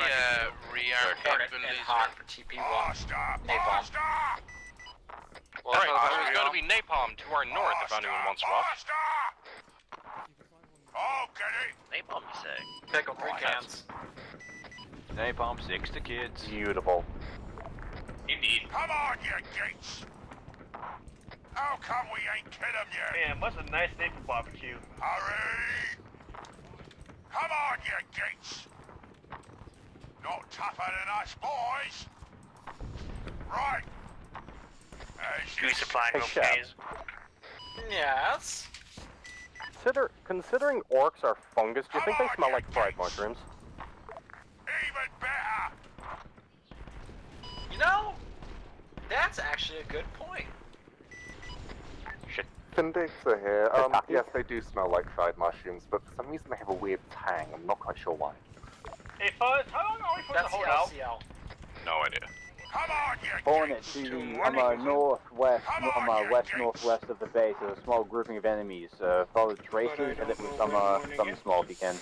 rearm capabilities hot for TP1. Napalm. Right, there's going to be napalm to our north if anyone wants to watch. Napalm, you say? Pickle 3 cans. Napalm 6 to kids. Beautiful. Indeed. Come on, you gates! How come we ain't killed them yet? Man, what's a nice day for barbecue? Hurry! Come on, you gates! Not tougher than us, boys! Right! Goose supply, Hey, Chef. please. Yes. Considering orcs are fungus, do you think they smell like fried mushrooms? Even better! You know, that's actually a good point. Vindicta here. Yes, they do smell like fried mushrooms, but for some reason they have a weird tang. I'm not quite sure why. Hey Fuzz, how long are we supposed to hold out? No idea. Come on, you Hornet to the northwest, west-northwest of the base. There's a small grouping of enemies. Follow the traces and then some small if you can.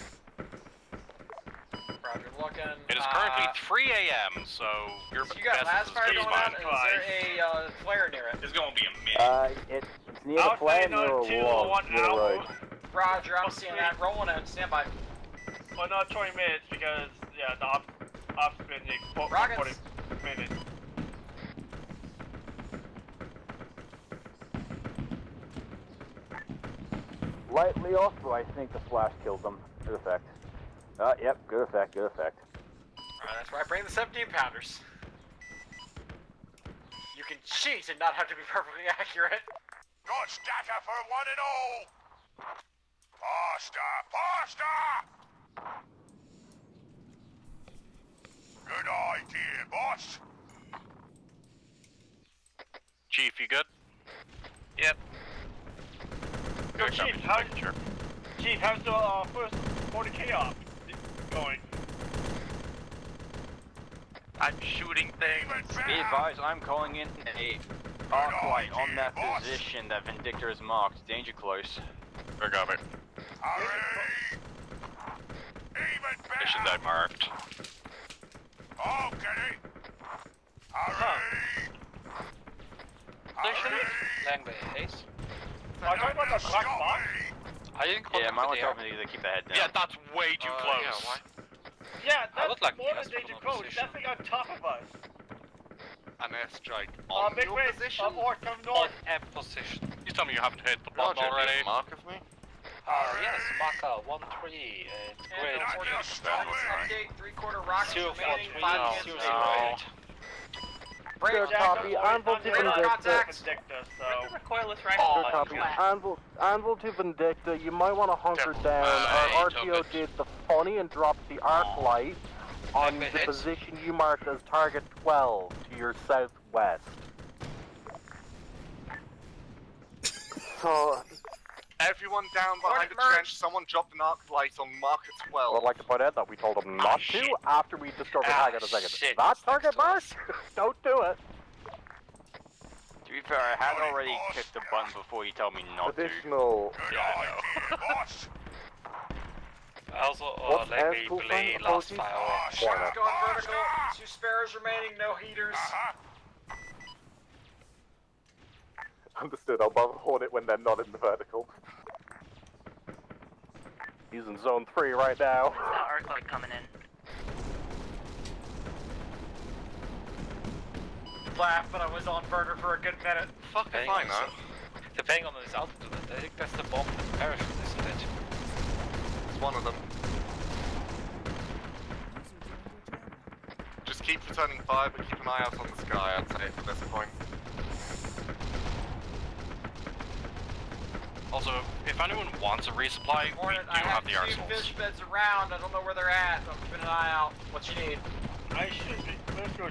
Roger, looking. It is currently 3 a.m., so your You got guess last is fire as good as going on, mine. and is there a flare near it? It's gonna be a miss. It's near the flag, near a wall, near the road. Roger, I'm seeing that. Rolling in. Stand by. Well, not 20 minutes because, yeah, the ops been like 40 Rockets. minutes. Lightly off, but I think the flash killed them. Good effect. Yep, good effect, good effect. Alright, that's why I bring the 17-pounders. You can cheat and not have to be perfectly accurate. Got stacker for one and all! Faster! Faster! Good idea, boss! Chief, you good? Yep. So, Chief, how's the first 40k op going? I'm shooting things. Be advised, I'm calling in a arc light on that position that Vindicta has marked. Danger close. We're covered. Mission that marked. Okay. Langley, are you talking about the black box? I didn't Yeah, might want to tell me to keep the head down. Yeah, that's way too close. Yeah, that's look like more the than danger close. That's like on top of us. An airstrike on big your wave position? of north, come north. F position. You tell me you haven't hit the button Roger, already. mark of me? Yes, marker 1-3. And update, 3/4 rockets remaining, 5 cans No. Good copy. Anvil to Vindicta. Recoilless Good copy. Anvil to Vindicta. You might want to hunker down. Our RTO did the funny and dropped the arc light on the position you marked as target 12 to your southwest. So, Everyone down behind the trench, someone dropped an arc light on marker 12. I'd like to point out that we told them not to after we discovered hang on a second. That target mark? Don't do it. To be fair, I had already clicked the button before you told me not additional. to. Yeah, I know. Also, let me play last going vertical, 2 sparrows remaining, no heaters. Understood, I'll bother Hornet when they're not in the vertical. He's in zone 3 right now. When's the arc light coming in? Laugh, but I was on burner for a good minute. Fuck if I know. Depending on this altitude, I think that's the bomb with the parachute, isn't it? It's one of them. keep returning fire, but keep an eye out on the sky, I'd say, at this point. Also, if anyone wants a resupply, we do have the two arsenals. fish beds around. I don't know where they're at. I'm keeping an eye out. What you need? Let's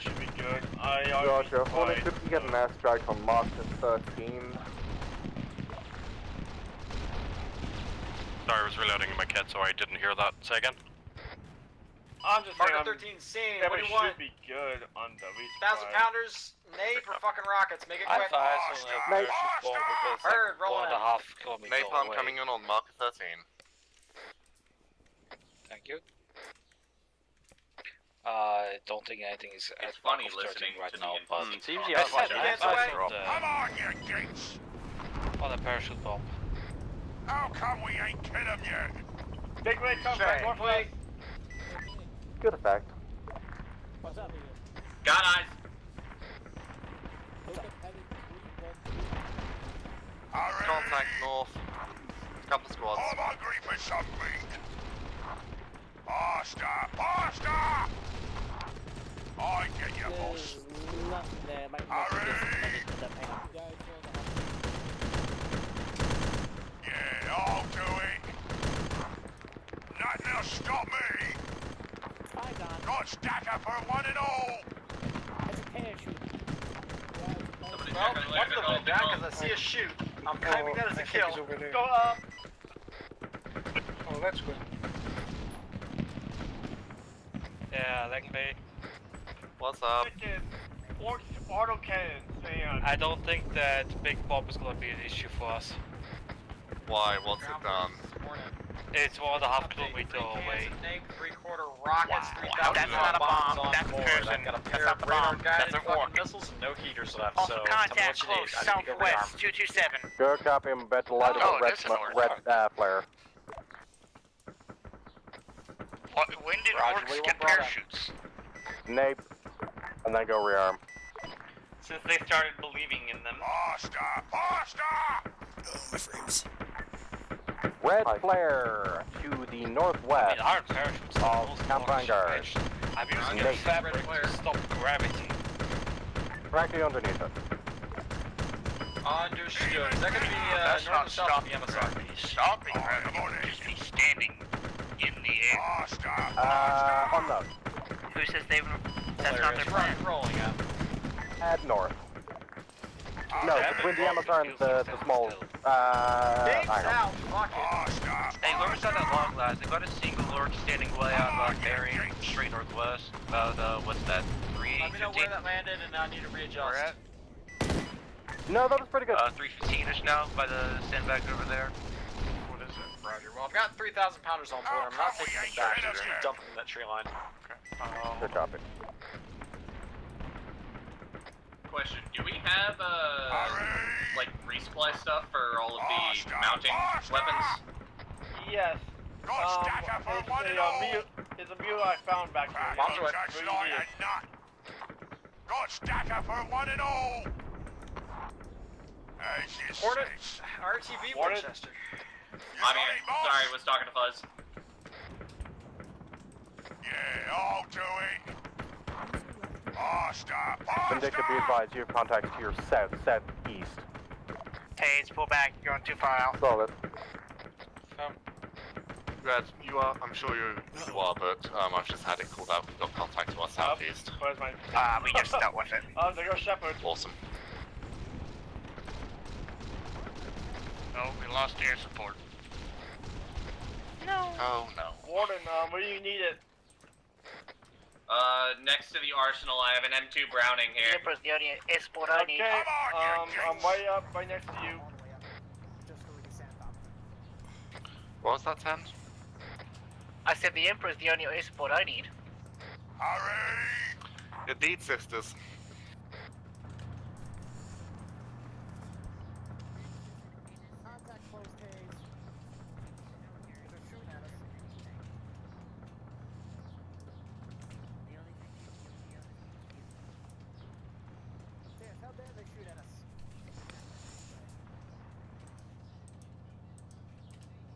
should be good. Roger. Hornet, could you get an airstrike on Mark 13? Sorry, I was reloading in my kit, so I didn't hear that. Say again? I'm just saying. Marker 13 scene. Yeah, What do we you want? should be good on the resupply. 1,000 pounders, nade for fucking rockets. Make it quick. Heard, rolling out. Napalm coming in on marker 13. Thank you. I don't think anything is. It's funny listening right to now, the but seems you have have Come on, you geeks! on a parachute bomb. How come we ain't killed him yet? Big red comes back northwest. Good effect. What's up? Got eyes. Contact north. Couple squads. I'm hungry for some meat. Pasta! Pasta! I get you, boss. Nothing there. My Yeah, I'll do it. Nothing will stop me. Got stacker for one and all. That's a parachute. Well, watch the move down because I see a shoot. I'm claiming that as a kill. Go up. Oh, that's good. Yeah, that can be. What's up? Auto cannons, man. I don't think that big bomb is gonna be an issue for us. Why? What's it done? It's 1.5 kilometers away. 3/4 rockets, 3,000 That's not a bomb. on That's a board. person. I've got a That's pair not of the bomb. radar-guided That's an fucking orc. missiles and no heaters left. Also, so contact tell me what close, you need. I need to go rearm. southwest, 227. Good copy, I'm about to light up a red flare. When did orcs get parachutes? Nape, and then go rearm. Since they started believing in them. Pasta! Pasta! Oh, my frames. Red flare to the northwest Iron parachutes of Camp Vanguard. I'm using Nape. a fabric to stop gravity. Directly underneath it. Understood. Is that going to be That's north not or south of the MSR? Stopping gravity. Just be standing in the air. Pasta! Unknown. Who says they? That's not their plan. Rolling up. Head north. No, between the MSR and the small, Big hang on. south. Fuck it. Hey, Lord's got that long glass. They got a single Lord standing way out of bearing straight northwest. About, what's that, Let me know where that landed and I need to readjust. No, that was pretty good. 315-ish now by the sandbags over there. What is it? Roger. Well, I've got 3,000 pounders on board. I'm not taking them back. I'm just going to dump them in that tree line. Good copy. Question, do we have, like, resupply stuff for all of the mounting weapons? Yes. It's a mule I found back here. Got stacker for one and all. Hornet, RTV Winchester. I'm here. Sorry, was talking to Fuzz. Yeah, I'll do it. Pasta! Vindicta, be advised, you have contacts to your southeast. Taze, pull back. You're going too far out. Solid. Red, you are, I'm sure you are, but I've just had it called out. We've got contact to our southeast. Where's my... We just dealt with it. Oh, there goes Shepard. Awesome. Oh, we lost air support. No. Oh no. Warden, where do you need it? Next to the arsenal, I have an M2 Browning here. Empress, the only escort I need. Okay, I'm way up, right next to you. What was that, 10? I said the Emperor's the only escort I need. Hurry! Indeed, sisters. Contact close, Taze. They're shooting at us. Taze, how dare they shoot at us?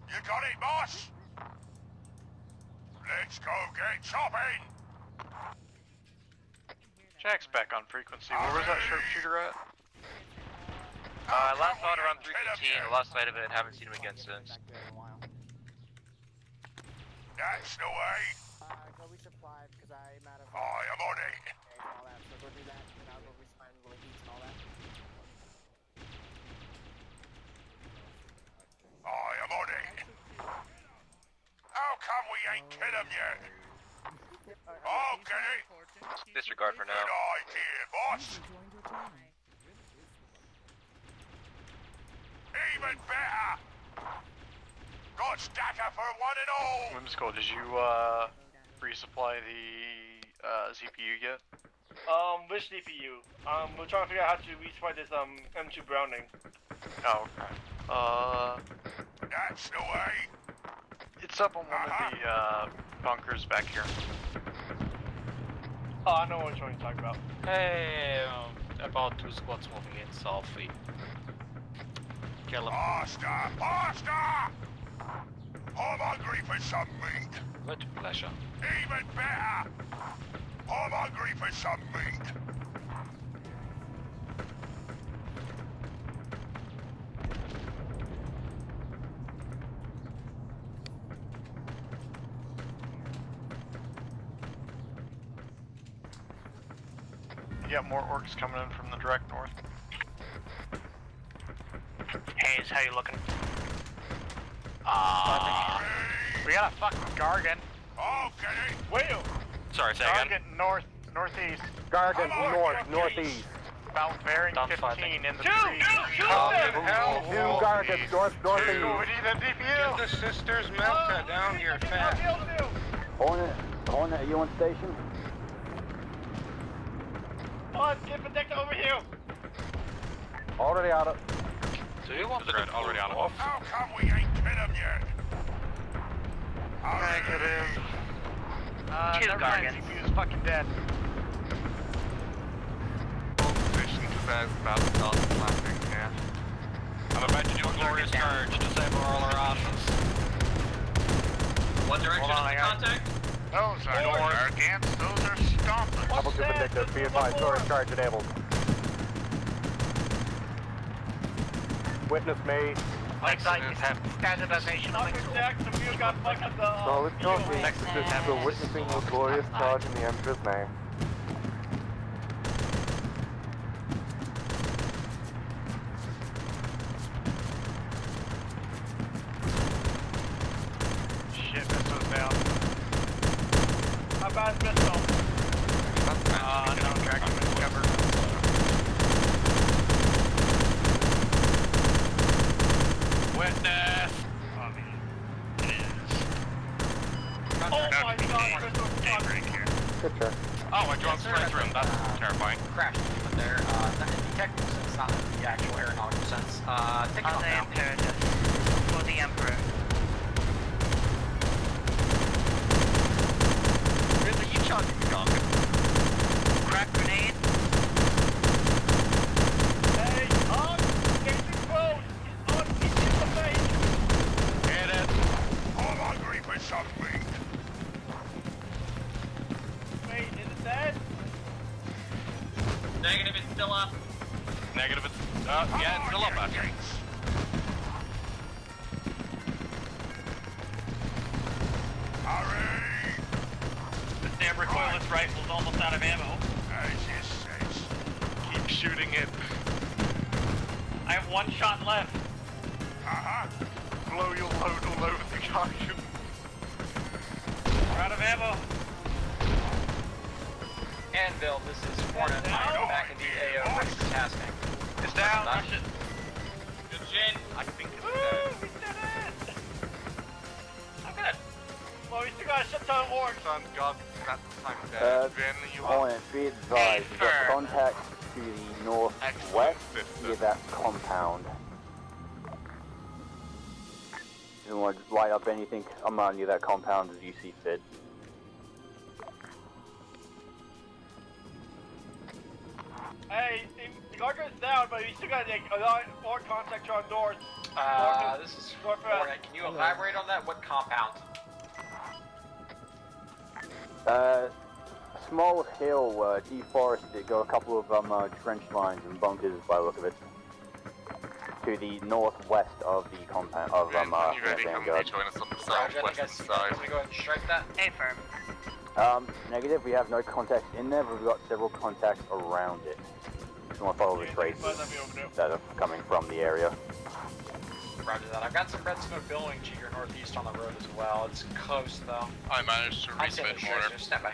You got it, boss? Let's go get chopping! Jack's back on frequency. Where was that sharpshooter at? Last saw it around 3:15. Lost sight of it. Haven't seen him again since. That's the way. Go resupply because I'm out of. I am on it. And all that, so go do that, and I'll go resupply and go eat and all that. I am on it. How come we ain't killed him yet? I'll get it. Disregard for now. Good idea, boss. Even better. Got stacker for one and all. Whimsical, did you resupply the CPU yet? Which CPU? We're trying to figure out how to resupply this M2 Browning. Oh, okay. That's the way. It's up on one of the bunkers back here. Oh, I know which one you're talking about. Hey, about 2 squads moving in south. Kill him. Pasta! Pasta! I'm hungry for some meat. With pleasure. Even better. I'm hungry for some meat. You got more orcs coming in from the direct north. Hayes, how you looking? We got a fucking Gargan. Okay. Whale! Sorry, say again. Gargan northeast. Gargan northeast. About bearing 15 in the trees. Shoot them! Two Gargans northeast. We need a DPU. Get the sisters Melta down here fast. Hornet, are you on station? Come on, get protected over here! Already out of. Do you want the already on How come we ain't killed him yet? Negative. Two Gargans. CPU's fucking dead. Position says about to start slapping here. I'm about to do a glorious charge. Disable all our options. What direction is the contact? Those are Gargants. Those are stompers. Double two Vindictus, be advised, storage charge enabled. Witness me. Standardization on the Jackson, you got fucking the. Solid copy. We're witnessing your glorious charge in the Emperor's name. Shit, missiles down. How bad is missile? No, Dragon is covered. Witness! Oh my god, Crystal Good check. Oh, I drove straight through him. That's terrifying. Crash but there. Not in the technical sense, not in the actual aeronautical sense. Take it On off the now. Imperative. For the Emperor. Really, you charging me, Gargan? Crack grenade. Hey, on! Engaging close! He's on! He's in the face! Hit it. I'm hungry for some meat. Wait, is it dead? Negative, it's still up. Negative, it's yeah, it's still up actually. Hurry! This damn recoilless rifle's almost out of ammo. As you says. Keep shooting it. I have one shot left. Blow your load all over the Gargan. We're out of ammo. Anvil, this is Hornet. I'm back in the AO ready for tasking. It's down. Rush it. Good shit. I think it's Woo! dead. We did it! I'm good. Well, we still got a shit ton of orcs. Son, God, that's the time dead. Vin, you are Hornet, be advised, you've got contact to the northwest near that compound. You don't want to light up anything? I'm not near that compound as you see fit. Hey, the Gargan's down, but we still got a lot more contact to our doors. This is Hornet. Can you elaborate on that? What compound? small hill deforested. Got a couple of trench lines and bunkers by the look of it. To the northwest of the compound of When you ready, come Vanguard. join us on the Roger, I think southwestern I side. see. Go ahead and strike that. Hey, firm. Negative. We have no contacts in there, but we've got several contacts around it. Just want to follow the traces that are coming from the area. Roger that. I've got some red smoke billowing to your northeast on the road as well. It's close though. I managed to resubmit mortar. Stand by.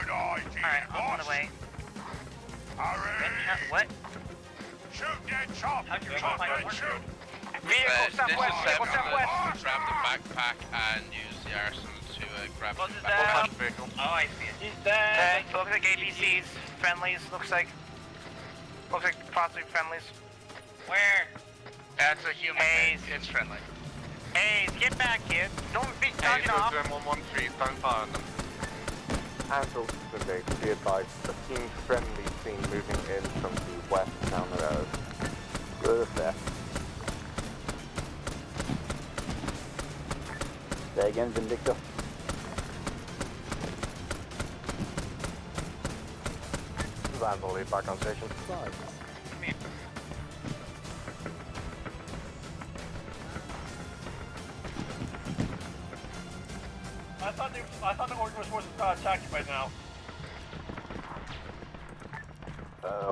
Good idea, Alright, I'm on boss. the way. Hurry! What? Shoot that chop! How'd you Chop reach my that order? shoot! Vehicle This is southwest, vehicle southwest. grab the backpack and use the Arisin to grab the Closes backpack. down. Vehicle. Oh, I see it. He's dead. Okay, looks like APCs, friendlies, looks like possibly friendlies. Where? That's a human. Hayes. It's friendly. Hey, get back, kid. Don't be Hey, dodging off. those M113s, don't fire on them. Handle the day to be advised, a team friendly team moving in from the west down the road. Perfect. Say again, Vindictor. Vandal, lead back on station. I thought the order was supposed to start attacking by now.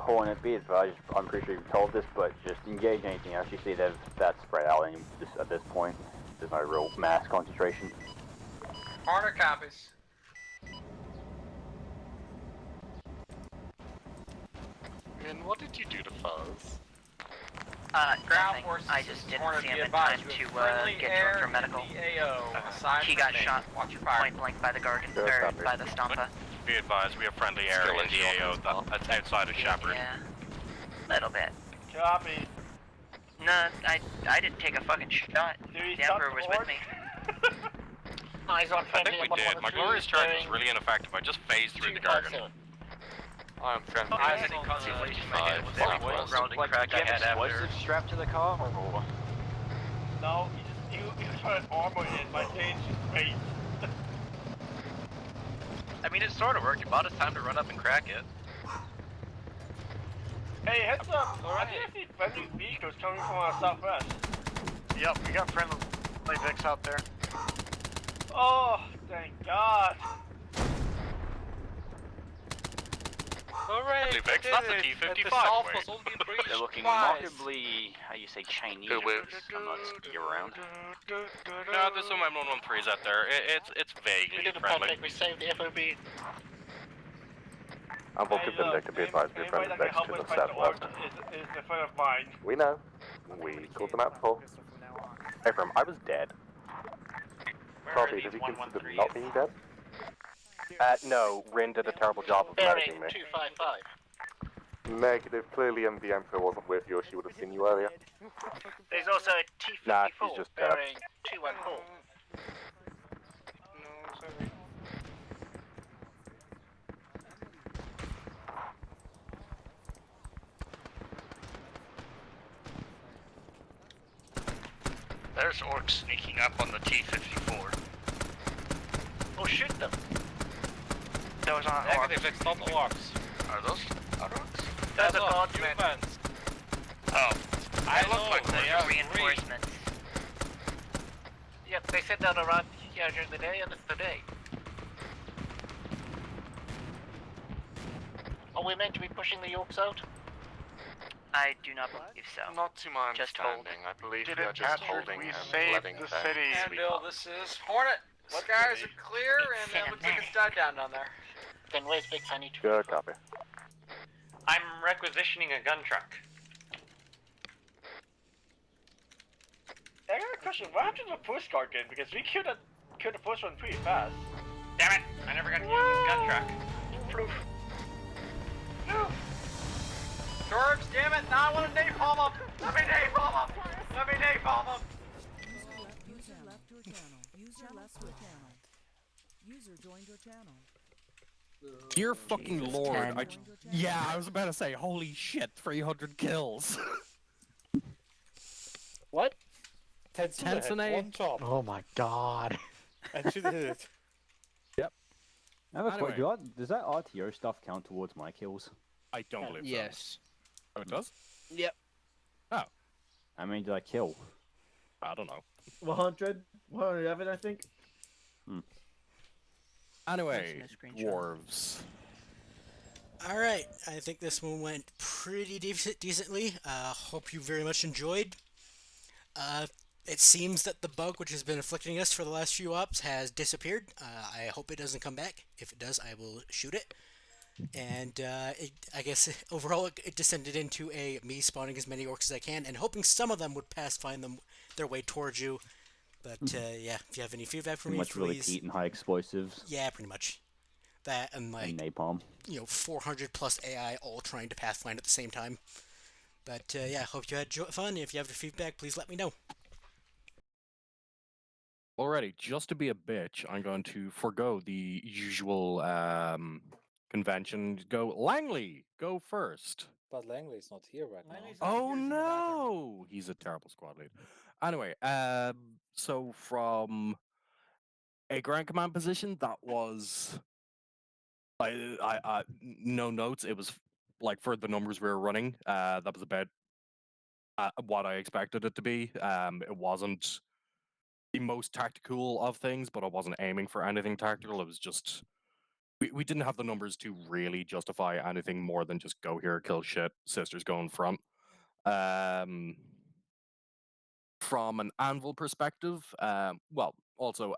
Hornet, be advised, I'm pretty sure you've told this, but just engage anything else you see that's spread out at this point. There's no real mass concentration. Hornet copies. Min, what did you do to Fuzz? Ground Nothing. forces. I just didn't Hornet, see be him in advised, time you have to friendly get to air him for in medical. the AO. Aside He from got me. shot Watch your fire. point blank by the Gargan, Sure, or copy. by the Stompa. Be advised, we have friendly air Still in in the AO short that's outside of Shepherd. Yeah, little bit. Copy. No, I didn't take a fucking shot. Do you The Emperor was with me. Eyes on I think we did. My glorious charge was really ineffective. I just phased through the Gargan. I'm friendly. Eyes Eyes on constellation. Grounding crack I had after. strapped to the car? Or... No, he was trying to armor in my dangerous space. I mean, it sort of worked. You bought us time to run up and crack it. Hey, heads up! I didn't see friendly vehicles coming from our southwest. Yep, we got friendly Vicks out there. Oh, thank God. Alright, Vix, that's a T-55 wait. They're looking remarkably, how you say, Chinese. Who whips? I'm not you're around. No, there's some M113s out there. It's We vaguely did a friendly. perfect, we saved the FOB. I'm Vulcan Vindictor, be advised, be friendly Anybody that next can to help the us fight the southwest. orc is a friend of mine. We know. We called them out before. Hey, Firm, I was dead. Copy, does he consider not being dead? No, Rin did a terrible job of Bearing managing me. 255. Negative. Clearly, the Emperor wasn't with you, or she would have seen you earlier. There's also a T-54 Nah, she's just dead. bearing 214. There's orcs sneaking up on the T-54. Oh, shoot them. Those aren't Negative, orcs. it's not orcs. Are those orcs? That's a Those are guardsman. humans. Oh. I They know, look like they they are are. Reinforcements. Yep, they said that around here during the day, and it's today. Are we meant to be pushing the Yorks out? I do not believe so. Not to my Just hold. understanding. I believe Did we it are just capture? holding We and saved letting the them city. sweep Bill, up. this is Hornet. Skies are clear, and it looks like it's died down there. Then where's Vicks? I need to... Good copy. I'm requisitioning a gun truck. I got a question. What happened to the push Gargan? Because we killed the first one pretty fast. Damn it! I never got to use this gun truck. Proof. No. George, damn it! Now I want to napalm him. Let me napalm him. Let me napalm him. User left your channel. User left your channel. User joined your channel. Dear fucking Jesus, lord, Ken. yeah, I was about to say, holy shit, 300 kills. What? Tencent? Oh my god. And she did it. I have a question. Does that RTO stuff count towards my kills? I don't believe so. Yes. Oh, it does? Yep. Oh. How many did I kill? I don't know. 100? 111, I think. Anyway, dwarves. Alright, I think this one went pretty decently. Hope you very much enjoyed. It seems that the bug which has been afflicting us for the last few ops has disappeared. I hope it doesn't come back. If it does, I will shoot it. And I guess overall it descended into me spawning as many orcs as I can and hoping some of them would find their way towards you. But yeah, if you have any feedback for me, much please. Repeat and high explosives. Yeah, pretty much. That and like and napalm. 400 plus AI all trying to pathfind at the same time. But yeah, hope you had fun. If you have any feedback, please let me know. Alrighty, just to be a bitch, I'm going to forego the usual convention. Go Langley, go first. But Langley's not here right now. Oh no, he's a terrible squad lead. Anyway, so from a ground command position, that was I no notes. It was like for the numbers we were running. That was about what I expected it to be. It wasn't the most tactical of things, but I wasn't aiming for anything tactical. It was just we didn't have the numbers to really justify anything more than just go here, kill shit, sisters go in front. From an anvil perspective, well, also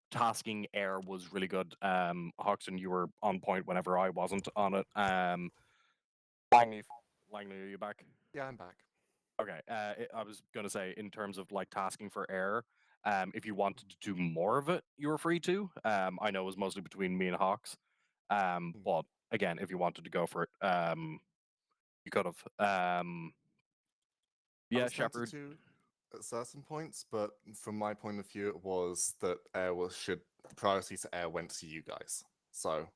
tasking air was really good. Hoxton, you were on point whenever I wasn't on it. Langley, are you back? Yeah, I'm back. Okay, I was gonna say in terms of like tasking for air, if you wanted to do more of it, you were free to. I know it was mostly between me and Hawks, but again, if you wanted to go for it, you could have. Yeah, Shepard. At certain points, but from my point of view, it was that priority to air went to you guys. So,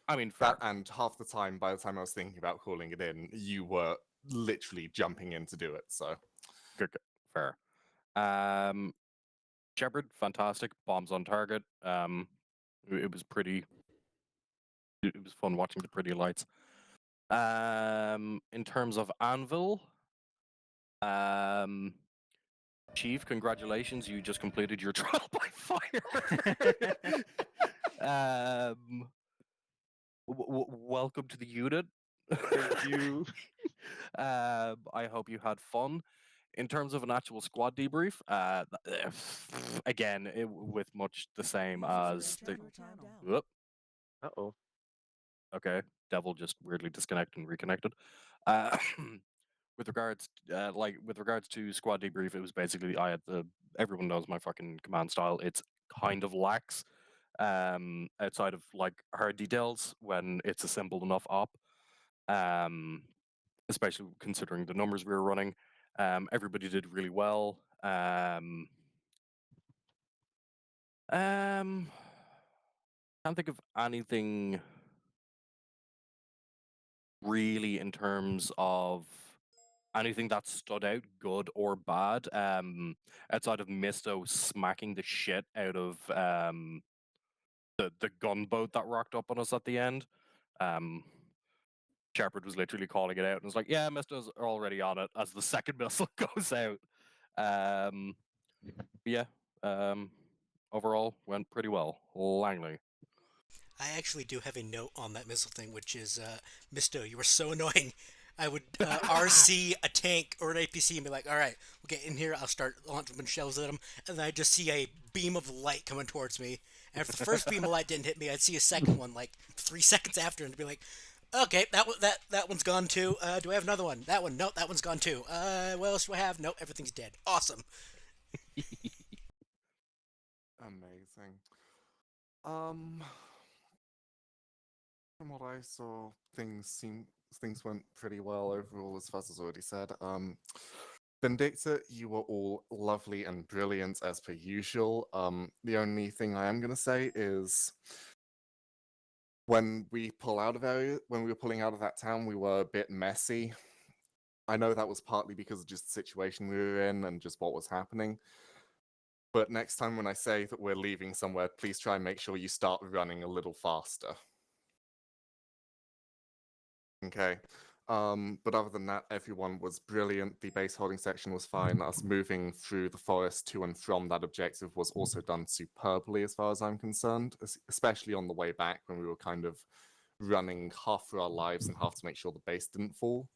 I mean, that and half the time, by the time I was thinking about calling it in, you were literally jumping in to do it. So, good, fair. Shepard, fantastic, bombs on target. It was pretty. It was fun watching the pretty lights. In terms of anvil, Chief, congratulations! You just completed your trial by fire. Welcome to the unit. Thank you. I hope you had fun. In terms of an actual squad debrief, again, with much the same as the. Whoop. Uh-oh. Okay, Devil just weirdly disconnected and reconnected. With regards to squad debrief, it was basically everyone knows my fucking command style. It's kind of lax outside of like hard details when it's a simple enough op. Especially considering the numbers we were running. Everybody did really well. Can't think of anything really in terms of anything that stood out, good or bad, outside of Misto smacking the shit out of the gunboat that rocked up on us at the end. Shepard was literally calling it out and was like, yeah, Misto's already on it as the second missile goes out. Yeah, overall went pretty well. Langley. I actually do have a note on that missile thing, which is, Misto, you were so annoying. I would RC a tank or an APC and be like, alright, we'll get in here, I'll start launching shells at them, and then I just see a beam of light coming towards me. And if the first beam of light didn't hit me, I'd see a second one, like, 3 seconds after, and be like, okay, that one's gone too. Do I have another one? That one? Nope, that one's gone too. What else do I have? Nope, everything's dead. Awesome. Amazing. From what I saw, things went pretty well overall, as Fuzz has already said. Vindicta, you were all lovely and brilliant as per usual. The only thing I am going to say is when we were pulling out of that town, we were a bit messy. I know that was partly because of just the situation we were in and just what was happening. But next time when I say that we're leaving somewhere, please try and make sure you start running a little faster. Okay. But other than that, everyone was brilliant. The base holding section was fine. Us moving through the forest to and from that objective was also done superbly as far as I'm concerned, especially on the way back when we were kind of running half for our lives and half to make sure the base didn't fall.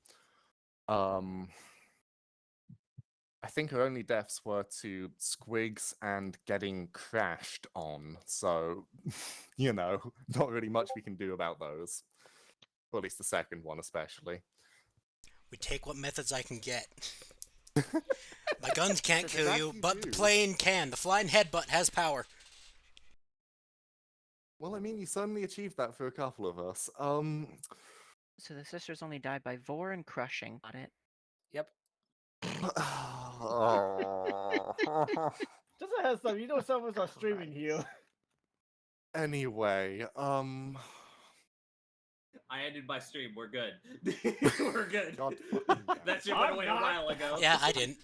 I think our only deaths were to squigs and getting crashed on, so, you know, not really much we can do about those. Or at least the second one, especially. We take what methods I can get. My guns can't kill you, but the plane can. The flying headbutt has power. Well, I mean, you certainly achieved that for a couple of us. So the sisters only died by Vor and crushing. Got it. Yep. Just a heads up, you know some of us are streaming here. Anyway, I ended my stream. We're good. We're good. That shit went I'm away not. a while ago. Yeah, I didn't.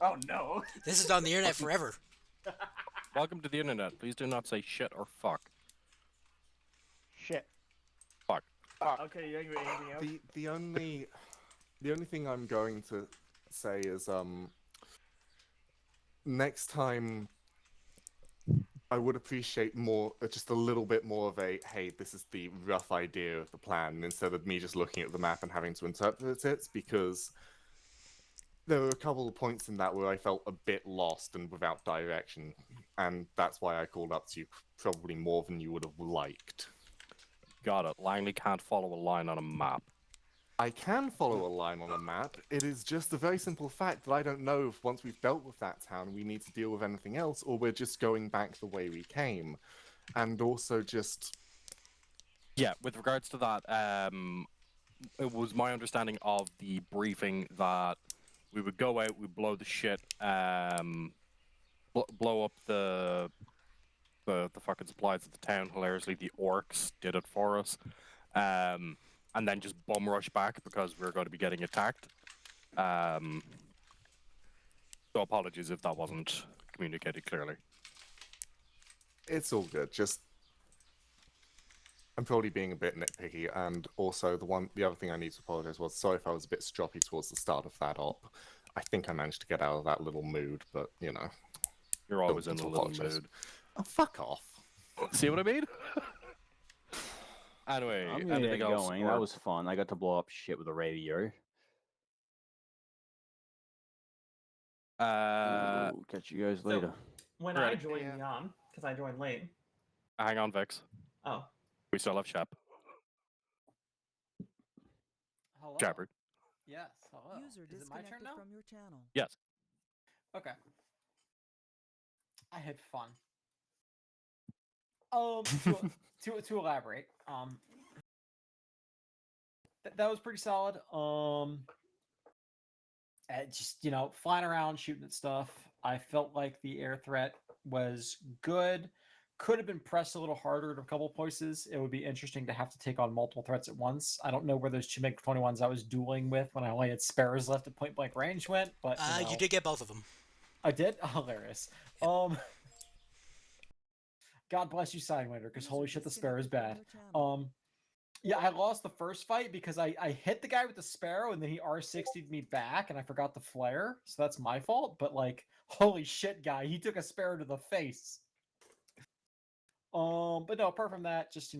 Oh no. This is on the internet forever. Welcome to the internet. Please do not say shit or fuck. Shit. Fuck. Okay, you angry with anything else? the only thing I'm going to say is, next time I would appreciate more, just a little bit more of a, hey, this is the rough idea of the plan, instead of me just looking at the map and having to interpret it, because there were a couple of points in that where I felt a bit lost and without direction, and that's why I called up to you probably more than you would have liked. Got it. Langley can't follow a line on a map. I can follow a line on a map. It is just a very simple fact that I don't know if once we've dealt with that town we need to deal with anything else, or we're just going back the way we came. And also just... Yeah, with regards to that, it was my understanding of the briefing that we would go out, we'd blow the shit, blow up the fucking supplies of the town. Hilariously, the orcs did it for us. And then just bum rush back because we're going to be getting attacked. So apologies if that wasn't communicated clearly. It's all good, just... I'm probably being a bit nitpicky, and also the other thing I need to apologize was, sorry if I was a bit stroppy towards the start of that op. I think I managed to get out of that little mood, but, you know. You're always in a little mood. Oh, fuck off. See what I mean? Anyway, I'm gonna anything get else? going. That was fun. I got to blow up shit with a radio. Catch you guys later. When Ready. I joined because I joined late. Hang on, Vix. Oh. We still have Shep. Hello. Shepard. Yes. Hello. User Is it my turn disconnected now? from your channel. Yes. Okay. I had fun. To elaborate, that was pretty solid. Just flying around, shooting at stuff. I felt like the air threat was good. Could have been pressed a little harder at a couple places. It would be interesting to have to take on multiple threats at once. I don't know where those two MiG-21s I was dueling with when I only had sparrows left at point blank range went, but You did get both of them. I did? Hilarious. God bless you, Sidewinder, because holy shit, the Sparrow is bad. Yeah, I lost the first fight because I hit the guy with the Sparrow and then he R60'd me back and I forgot the flare, so that's my fault. But like, holy shit, guy, he took a Sparrow to the face. But no, apart from that, just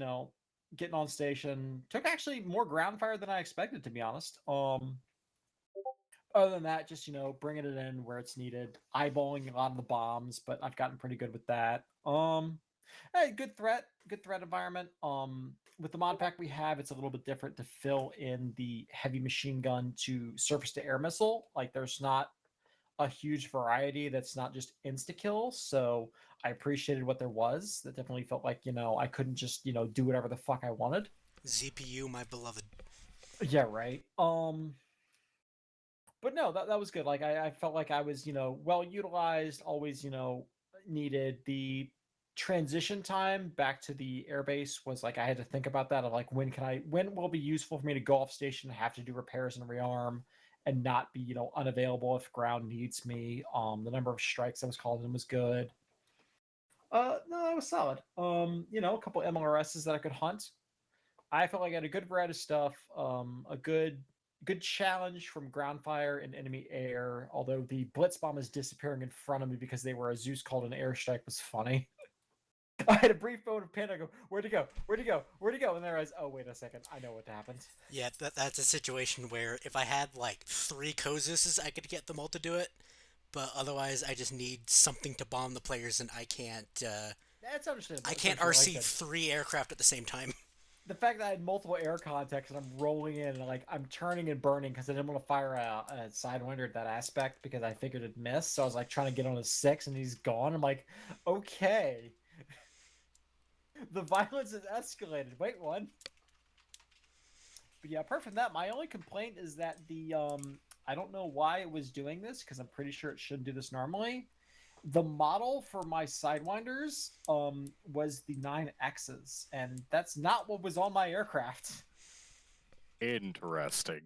getting on station, took actually more ground fire than I expected, to be honest. Other than that, just bringing it in where it's needed, eyeballing a lot of the bombs, but I've gotten pretty good with that. Hey, good threat environment. With the mod pack we have, it's a little bit different to fill in the heavy machine gun to surface to air missile. Like, there's not a huge variety that's not just insta kill. So I appreciated what there was. That definitely felt like I couldn't just do whatever the fuck I wanted. ZPU, my beloved. Yeah, right. But no, that was good. Like I felt like I was well utilized. Always needed the transition time back to the airbase was like I had to think about that of like when will it be useful for me to go off station and have to do repairs and rearm, and not be, unavailable if ground needs me. The number of strikes I was calling in was good. No, it was solid. A couple MLRSs that I could hunt. I felt like I had a good variety of stuff. A good challenge from ground fire and enemy air. Although the blitz bomb is disappearing in front of me because they were a Zeus called an airstrike was funny. I had a brief moment of panic. I go, where'd he go? Where'd he go? Where'd he go? And then I realized, oh wait a second, I know what happened. Yeah, that's a situation where if I had like 3 Kozuses, I could get them all to do it. But otherwise, I just need something to bomb the players, and I can't. That's understandable. I can't RC 3 aircraft at the same time. The fact that I had multiple air contacts and I'm rolling in and I'm turning and burning because I didn't want to fire a sidewinder at that aspect because I figured it'd miss. So I was like trying to get on a 6 and he's gone. I'm like, okay. The violence has escalated. Wait, one. But yeah, apart from that, my only complaint is that the I don't know why it was doing this because I'm pretty sure it shouldn't do this normally. The model for my sidewinders was the 9Xs, and that's not what was on my aircraft. Interesting.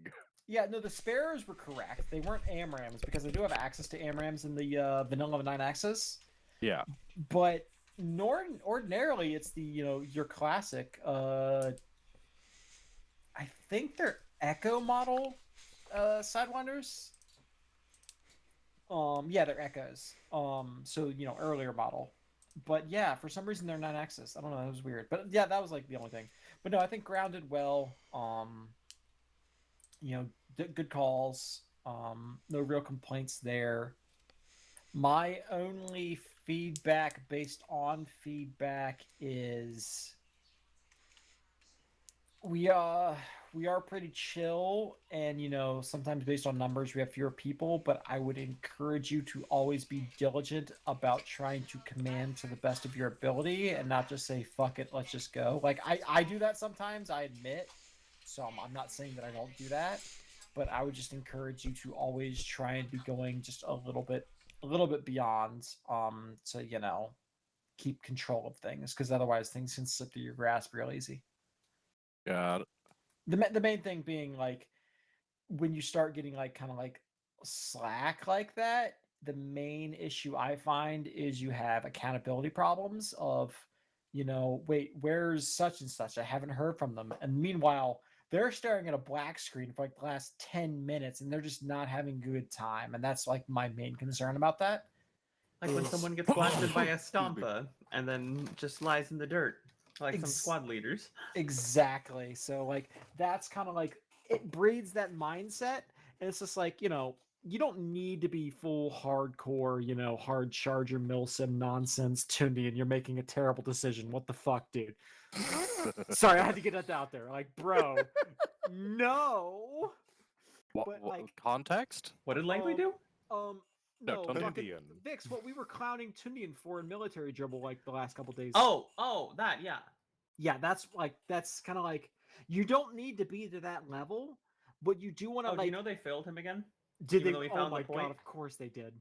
Yeah, no, the spares were correct. They weren't AMRAMs because I do have access to AMRAMs in the vanilla 9Xs. Yeah. But ordinarily, it's the your classic. I think they're Echo model sidewinders. Yeah, they're Echoes. So earlier model. But yeah, for some reason they're 9Xs. I don't know, that was weird. But yeah, that was like the only thing. But no, I think grounded well. Good calls. No real complaints there. My only feedback based on feedback is we are pretty chill, and sometimes based on numbers we have fewer people, but I would encourage you to always be diligent about trying to command to the best of your ability and not just say fuck it, let's just go. Like I do that sometimes, I admit, so I'm not saying that I don't do that, but I would just encourage you to always try and be going just a little bit beyond to keep control of things, because otherwise things can slip through your grasp real easy. Got it. The main thing being, like, when you start getting kind of slack like that, the main issue I find is you have accountability problems of, wait, where's such and such? I haven't heard from them. And meanwhile, they're staring at a black screen for the last 10 minutes and they're just not having a good time. And that's my main concern about that. Like when someone gets blasted by a Stompa and then just lies in the dirt. Like some squad leaders. Exactly. So that's kind of it breeds that mindset, and it's just you don't need to be full hardcore, hard charger milsim nonsense Tundi, and you're making a terrible decision. What the fuck, dude? Sorry, I had to get that out there. Bro, no. What context? What did Langley do? No, Tundian. Vix, what we were clowning Tundian for in military dribble the last couple days. Oh, that, yeah. Yeah, that's kind of you don't need to be to that level, but you do want to do you know they failed him again? Did they? Oh my god, of course they did.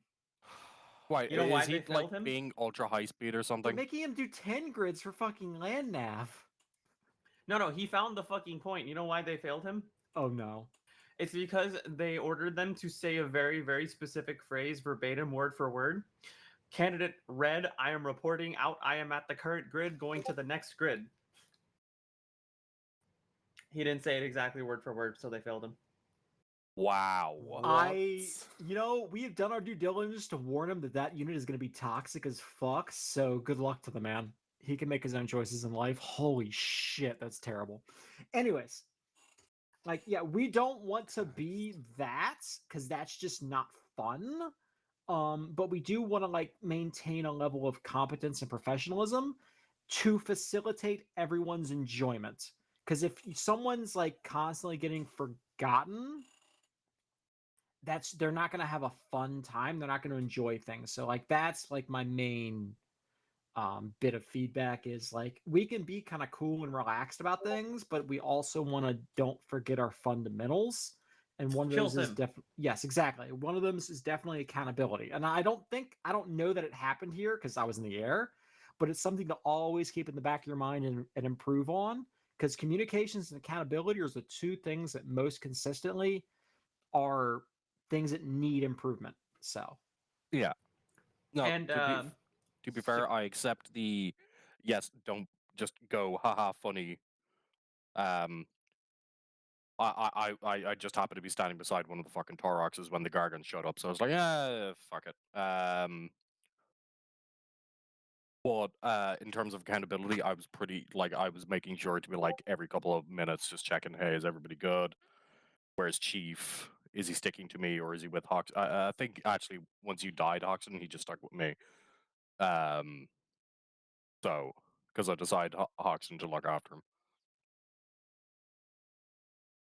Why? You know why is he they failed him? being ultra high speed or something? They're making him do 10 grids for fucking land nav. No, he found the fucking point. You know why they failed him? Oh no. It's because they ordered them to say a very, very specific phrase verbatim, word for word. Candidate red, I am reporting out. I am at the current grid, going to the next grid. He didn't say it exactly word for word, so they failed him. Wow. We have done our due diligence to warn him that unit is going to be toxic as fuck, so good luck to the man. He can make his own choices in life. Holy shit, that's terrible. Anyways. We don't want to be that, because that's just not fun. But we do want to maintain a level of competence and professionalism to facilitate everyone's enjoyment. Because if someone's constantly getting forgotten, they're not going to have a fun time. They're not going to enjoy things. So that's my main bit of feedback is we can be kind of cool and relaxed about things, but we also want to don't forget our fundamentals, and one of those is definitely, yes, exactly, one of them is definitely accountability. And I don't know that it happened here because I was in the air, but it's something to always keep in the back of your mind and improve on, because communications and accountability are the two things that most consistently are things that need improvement. So Yeah. No, And, to be fair, I accept the yes, don't just go haha funny. I just happened to be standing beside one of the fucking Toroxes when the Gargants showed up, so I was like, yeah, fuck it. But in terms of accountability, I was pretty I was making sure to be like every couple of minutes just checking, hey, is everybody good? Where's Chief? Is he sticking to me or is he with Hox? I think actually once you died, Hoxton, he just stuck with me. So because I decided Hoxton to look after him.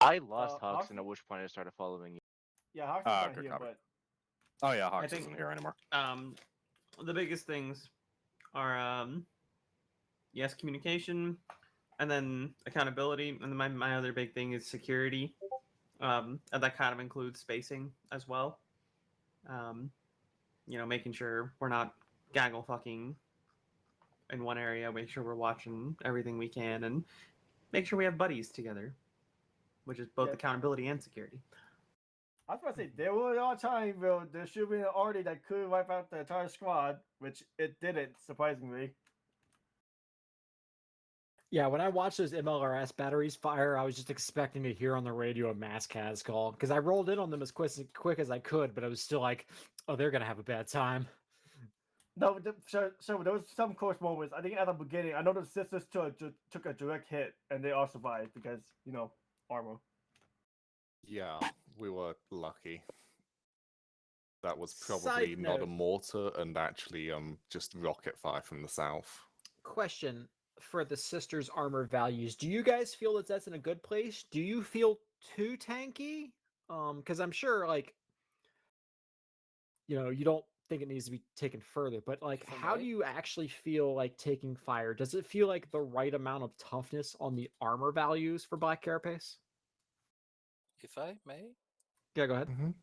I lost Hoxton, at which point I started following you. Yeah, Hoxton's not good here, copy. but Oh yeah, I Hox think isn't here anymore. The biggest things are yes, communication, and then accountability, and then my other big thing is security. And that kind of includes spacing as well. Making sure we're not gaggle fucking in one area, make sure we're watching everything we can, and make sure we have buddies together, which is both accountability and security. I was about to say, there were a time, bro, there should have been an arty that could wipe out the entire squad, which it didn't, surprisingly. yeah, when I watched those MLRS batteries fire, I was just expecting to hear on the radio a mass Kaz call because I rolled in on them as quick as I could, but I was still like, oh, they're gonna have a bad time. No, so there was some close moments. I think at the beginning, I know the sisters took a direct hit, and they all survived because, Arma. Yeah, we were lucky. That was Side probably not a note. mortar and actually just rocket fire from the south. Question for the sisters' armor values: do you guys feel that that's in a good place? Do you feel too tanky? Because I'm sure, you don't think it needs to be taken further, but how do you actually feel like taking fire? Does it feel like the right amount of toughness on the armor values for Black Carapace? If I may, Yeah, go ahead.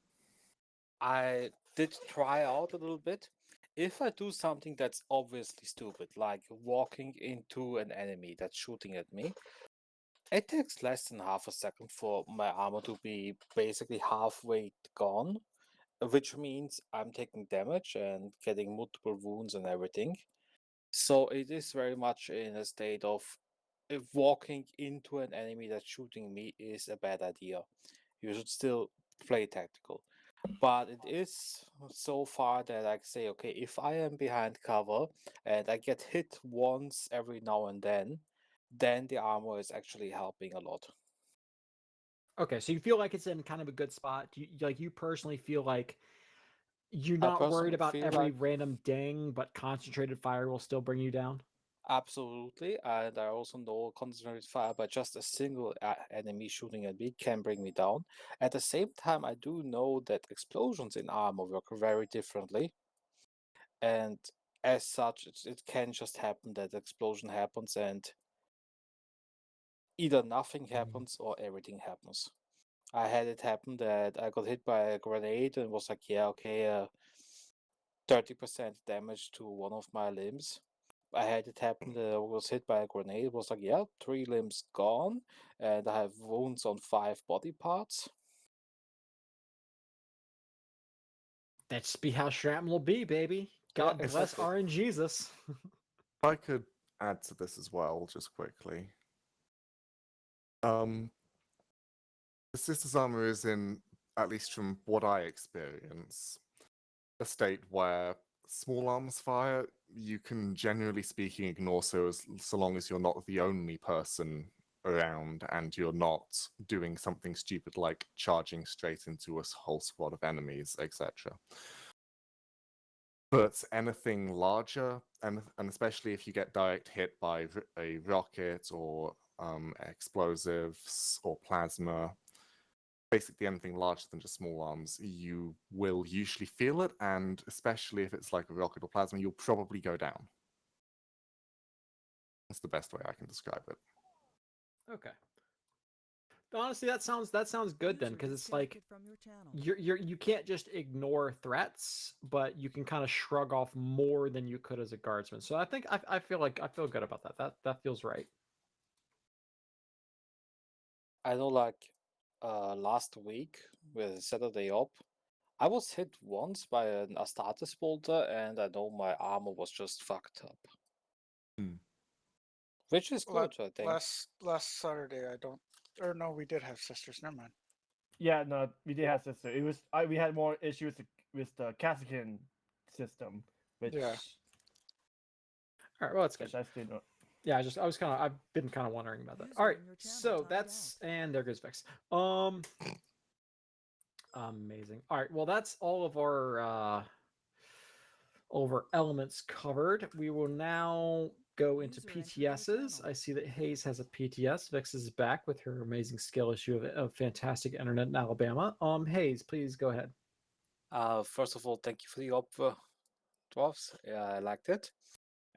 I did try out a little bit. If I do something that's obviously stupid, like walking into an enemy that's shooting at me, it takes less than half a second for my armor to be basically halfway gone, which means I'm taking damage and getting multiple wounds and everything. So it is very much in a state of if walking into an enemy that's shooting me is a bad idea. You should still play tactical. But it is so far that I say, okay, if I am behind cover and I get hit once every now and then the armor is actually helping a lot. Okay, so you feel like it's in kind of a good spot. You personally feel like you're not worried personally about feel every like- random ding, but concentrated fire will still bring you down? Absolutely, and I also know concentrated fire by just a single enemy shooting at me can bring me down. At the same time, I do know that explosions in armor work very differently, and as such, it can just happen that explosion happens and either nothing happens or everything happens. I had it happen that I got hit by a grenade and was like, yeah, okay, 30% damage to one of my limbs. I had it happen that I was hit by a grenade. It was like, yeah, 3 limbs gone, and I have wounds on 5 body parts. That's be how shrapnel will be, baby. God Yeah, bless exactly. RNGesus. If I could add to this as well, just quickly. The Sisters Armor is in, at least from what I experience, a state where small arms fire, you can generally speaking ignore so long as you're not the only person around and you're not doing something stupid like charging straight into a whole squad of enemies, etc. But anything larger, and especially if you get direct hit by a rocket or explosives or plasma, basically anything larger than just small arms, you will usually feel it, and especially if it's like a rocket or plasma, you'll probably go down. That's the best way I can describe it. Okay. Honestly, that sounds good then, because it's like you can't just ignore threats, but you can kind of shrug off more than you could as a guardsman. So I think I feel good about that. That feels right. I know, last week with Saturday up, I was hit once by an Astartes bolter, and I know my armor was just fucked up. Which is good, I think. Last Saturday, I don't. Or no, we did have sisters. Never mind. Yeah, no, we did have sister. It was we had more issues with the Kazakin system, which Yeah. All right, well, that's good. I still don't. Yeah, I've been kind of wondering about that. All right, so that's and there goes Vex. Amazing. All right, well that's all of our elements covered. We will now go into PTSs. I see that Hayes has a PTS. Vex is back with her amazing skill issue of fantastic internet in Alabama. Hayes, please go ahead. First of all, thank you for the op, dwarves. Yeah, I liked it.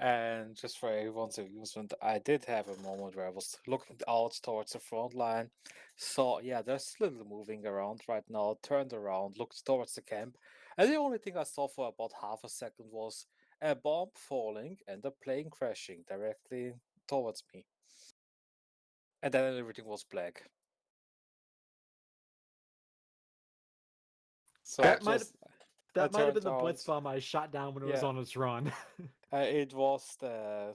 And just for everyone's amusement, I did have a moment where I was looking out towards the front line. So yeah, there's little moving around right now. Turned around, looked towards the camp, and the only thing I saw for about half a second was a bomb falling and a plane crashing directly towards me. And then everything was black. So That might have been the around. blitz bomb I shot down when it was Yeah. on its run. It was the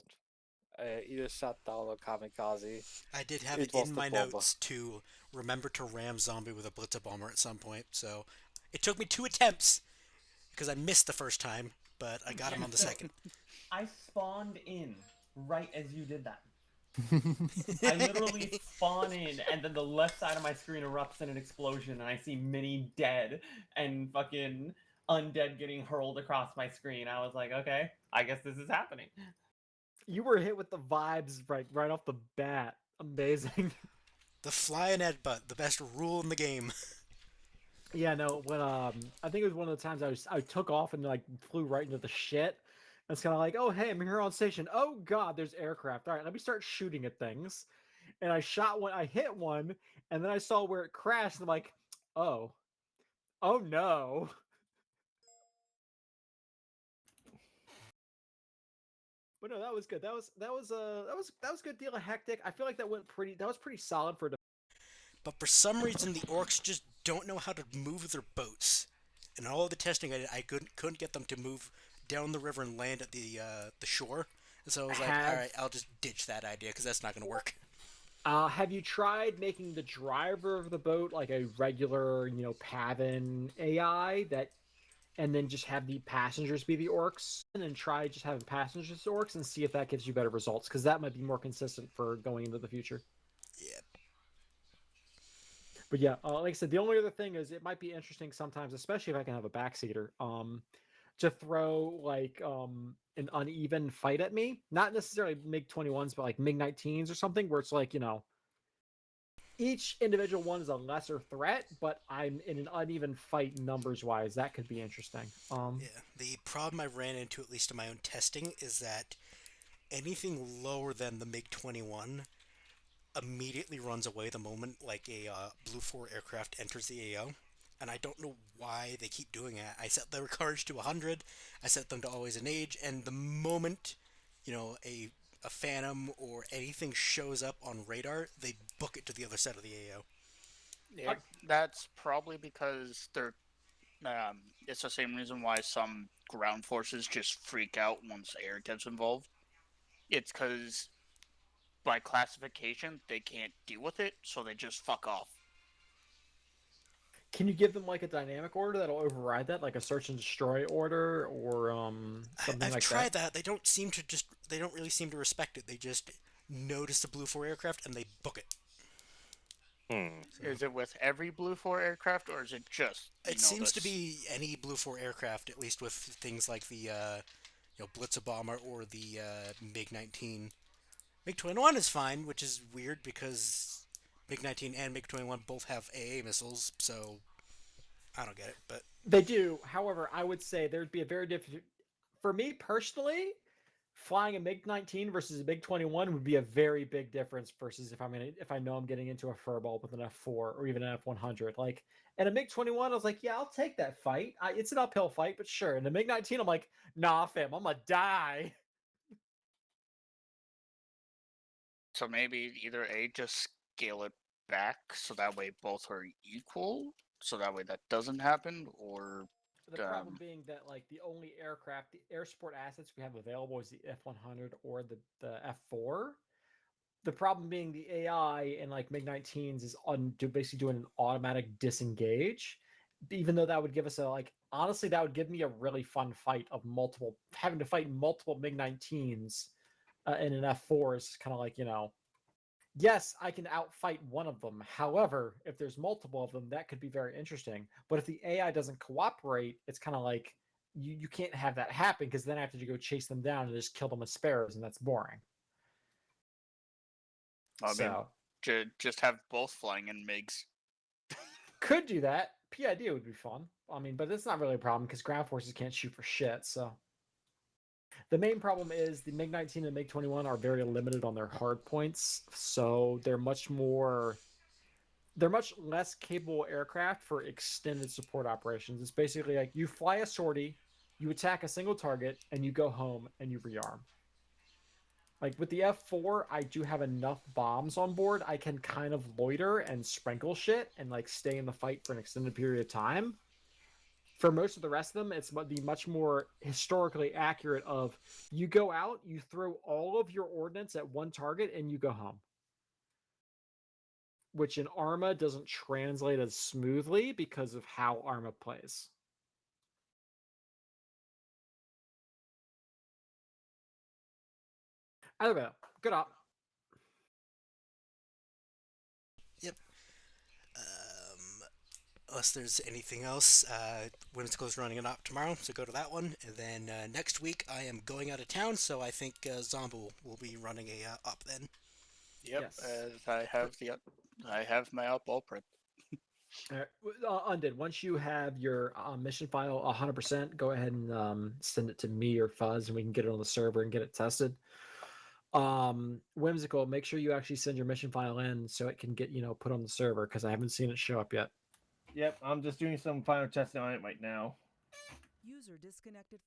either shutdown or kamikaze. I did have it was in the my bomber. notes to remember to ram zombie with a blitzer bomber at some point. So it took me 2 attempts because I missed the first time, but I got him on the second. I spawned in right as you did that. I literally spawn in, and then the left side of my screen erupts in an explosion, and I see Minnie dead and fucking undead getting hurled across my screen. I was like, okay, I guess this is happening. You were hit with the vibes right off the bat. Amazing. The flying headbutt, the best rule in the game. Yeah, no, when I think it was one of the times I took off and like flew right into the shit. It's kind of like, oh hey, I'm here on station. Oh god, there's aircraft. All right, let me start shooting at things. And I shot one, I hit one, and then I saw where it crashed. And I'm like, oh no. But no, that was good. That was a good deal of hectic. I feel like that was pretty solid for. But for some reason, the orcs just don't know how to move their boats. And all of the testing I did, I couldn't get them to move down the river and land at the shore. And so I was like, all right, I'll just ditch that idea because that's not going to work. Have you tried making the driver of the boat like a regular, Pavin AI and then just have the passengers be the orcs, and then try just having passengers as orcs and see if that gives you better results, because that might be more consistent for going into the future. Yeah. But yeah, like I said, the only other thing is it might be interesting sometimes, especially if I can have a backseater, to throw like an uneven fight at me. Not necessarily MiG-21s, but like MiG-19s or something, where it's like, each individual one is a lesser threat, but I'm in an uneven fight numbers wise. That could be interesting. Yeah, the problem I ran into, at least in my own testing, is that anything lower than the MiG-21 immediately runs away the moment like a Blue 4 aircraft enters the AO. And I don't know why they keep doing it. I set their courage to 100, I set them to always engage, and the moment, a Phantom or anything shows up on radar, they book it to the other side of the AO. Yeah, that's probably because they're. It's the same reason why some ground forces just freak out once air gets involved. It's because by classification they can't deal with it, so they just fuck off. Can you give them like a dynamic order that'll override that, like a search and destroy order, or something like that? I've tried that. They don't really seem to respect it. They just notice the Blue 4 aircraft and they book it. Is it with every Blue 4 aircraft, or is it just? It seems to be any Blue 4 aircraft, at least with things like the Blitzer bomber or the MiG-19. MiG-21 is fine, which is weird because MiG-19 and MiG-21 both have AA missiles, so I don't get it. But they do. However, I would say there'd be a very different. For me personally, flying a MiG-19 versus a MiG-21 would be a very big difference versus if I know I'm getting into a furball with an F4 or even an F100. Like, and a MiG-21, I was like, yeah, I'll take that fight. It's an uphill fight, but sure. And the MiG-19, I'm like, nah, fam, I'm gonna die. So maybe either A, just scale it back so that way both are equal, so that way that doesn't happen, or The problem being that like the only aircraft, the air support assets we have available is the F-100 or the F-4. The problem being the AI in like MiG-19s is basically doing an automatic disengage. Even though that would give us honestly, that would give me a really fun fight of having to fight multiple MiG-19s in an F-4 is kind of like, yes, I can outfight one of them. However, if there's multiple of them, that could be very interesting. But if the AI doesn't cooperate, it's kind of like you can't have that happen because then I have to go chase them down and just kill them with spares, and that's boring. I mean, just have both flying in MiGs. Could do that. PID would be fun. I mean, but it's not really a problem because ground forces can't shoot for shit. So the main problem is the MiG-19 and MiG-21 are very limited on their hard points, so they're much less capable aircraft for extended support operations. It's basically like you fly a sortie, you attack a single target, and you go home and you rearm. Like with the F4, I do have enough bombs on board. I can kind of loiter and sprinkle shit and like stay in the fight for an extended period of time. For most of the rest of them, it's the much more historically accurate of you go out, you throw all of your ordnance at one target, and you go home. Which in Arma doesn't translate as smoothly because of how Arma plays. Either way, good op. Yep. Unless there's anything else, Women's Clothes running an op tomorrow, so go to that one. And then next week I am going out of town, so I think Zombo will be running a op then. Yep, yes. I have my op all prepped. Undid, once you have your mission file 100%, go ahead and send it to me or Fuzz, and we can get it on the server and get it tested. Whimsical, make sure you actually send your mission file in so it can get put on the server because I haven't seen it show up yet. Yep, I'm just doing some final testing on it right now. User disconnected.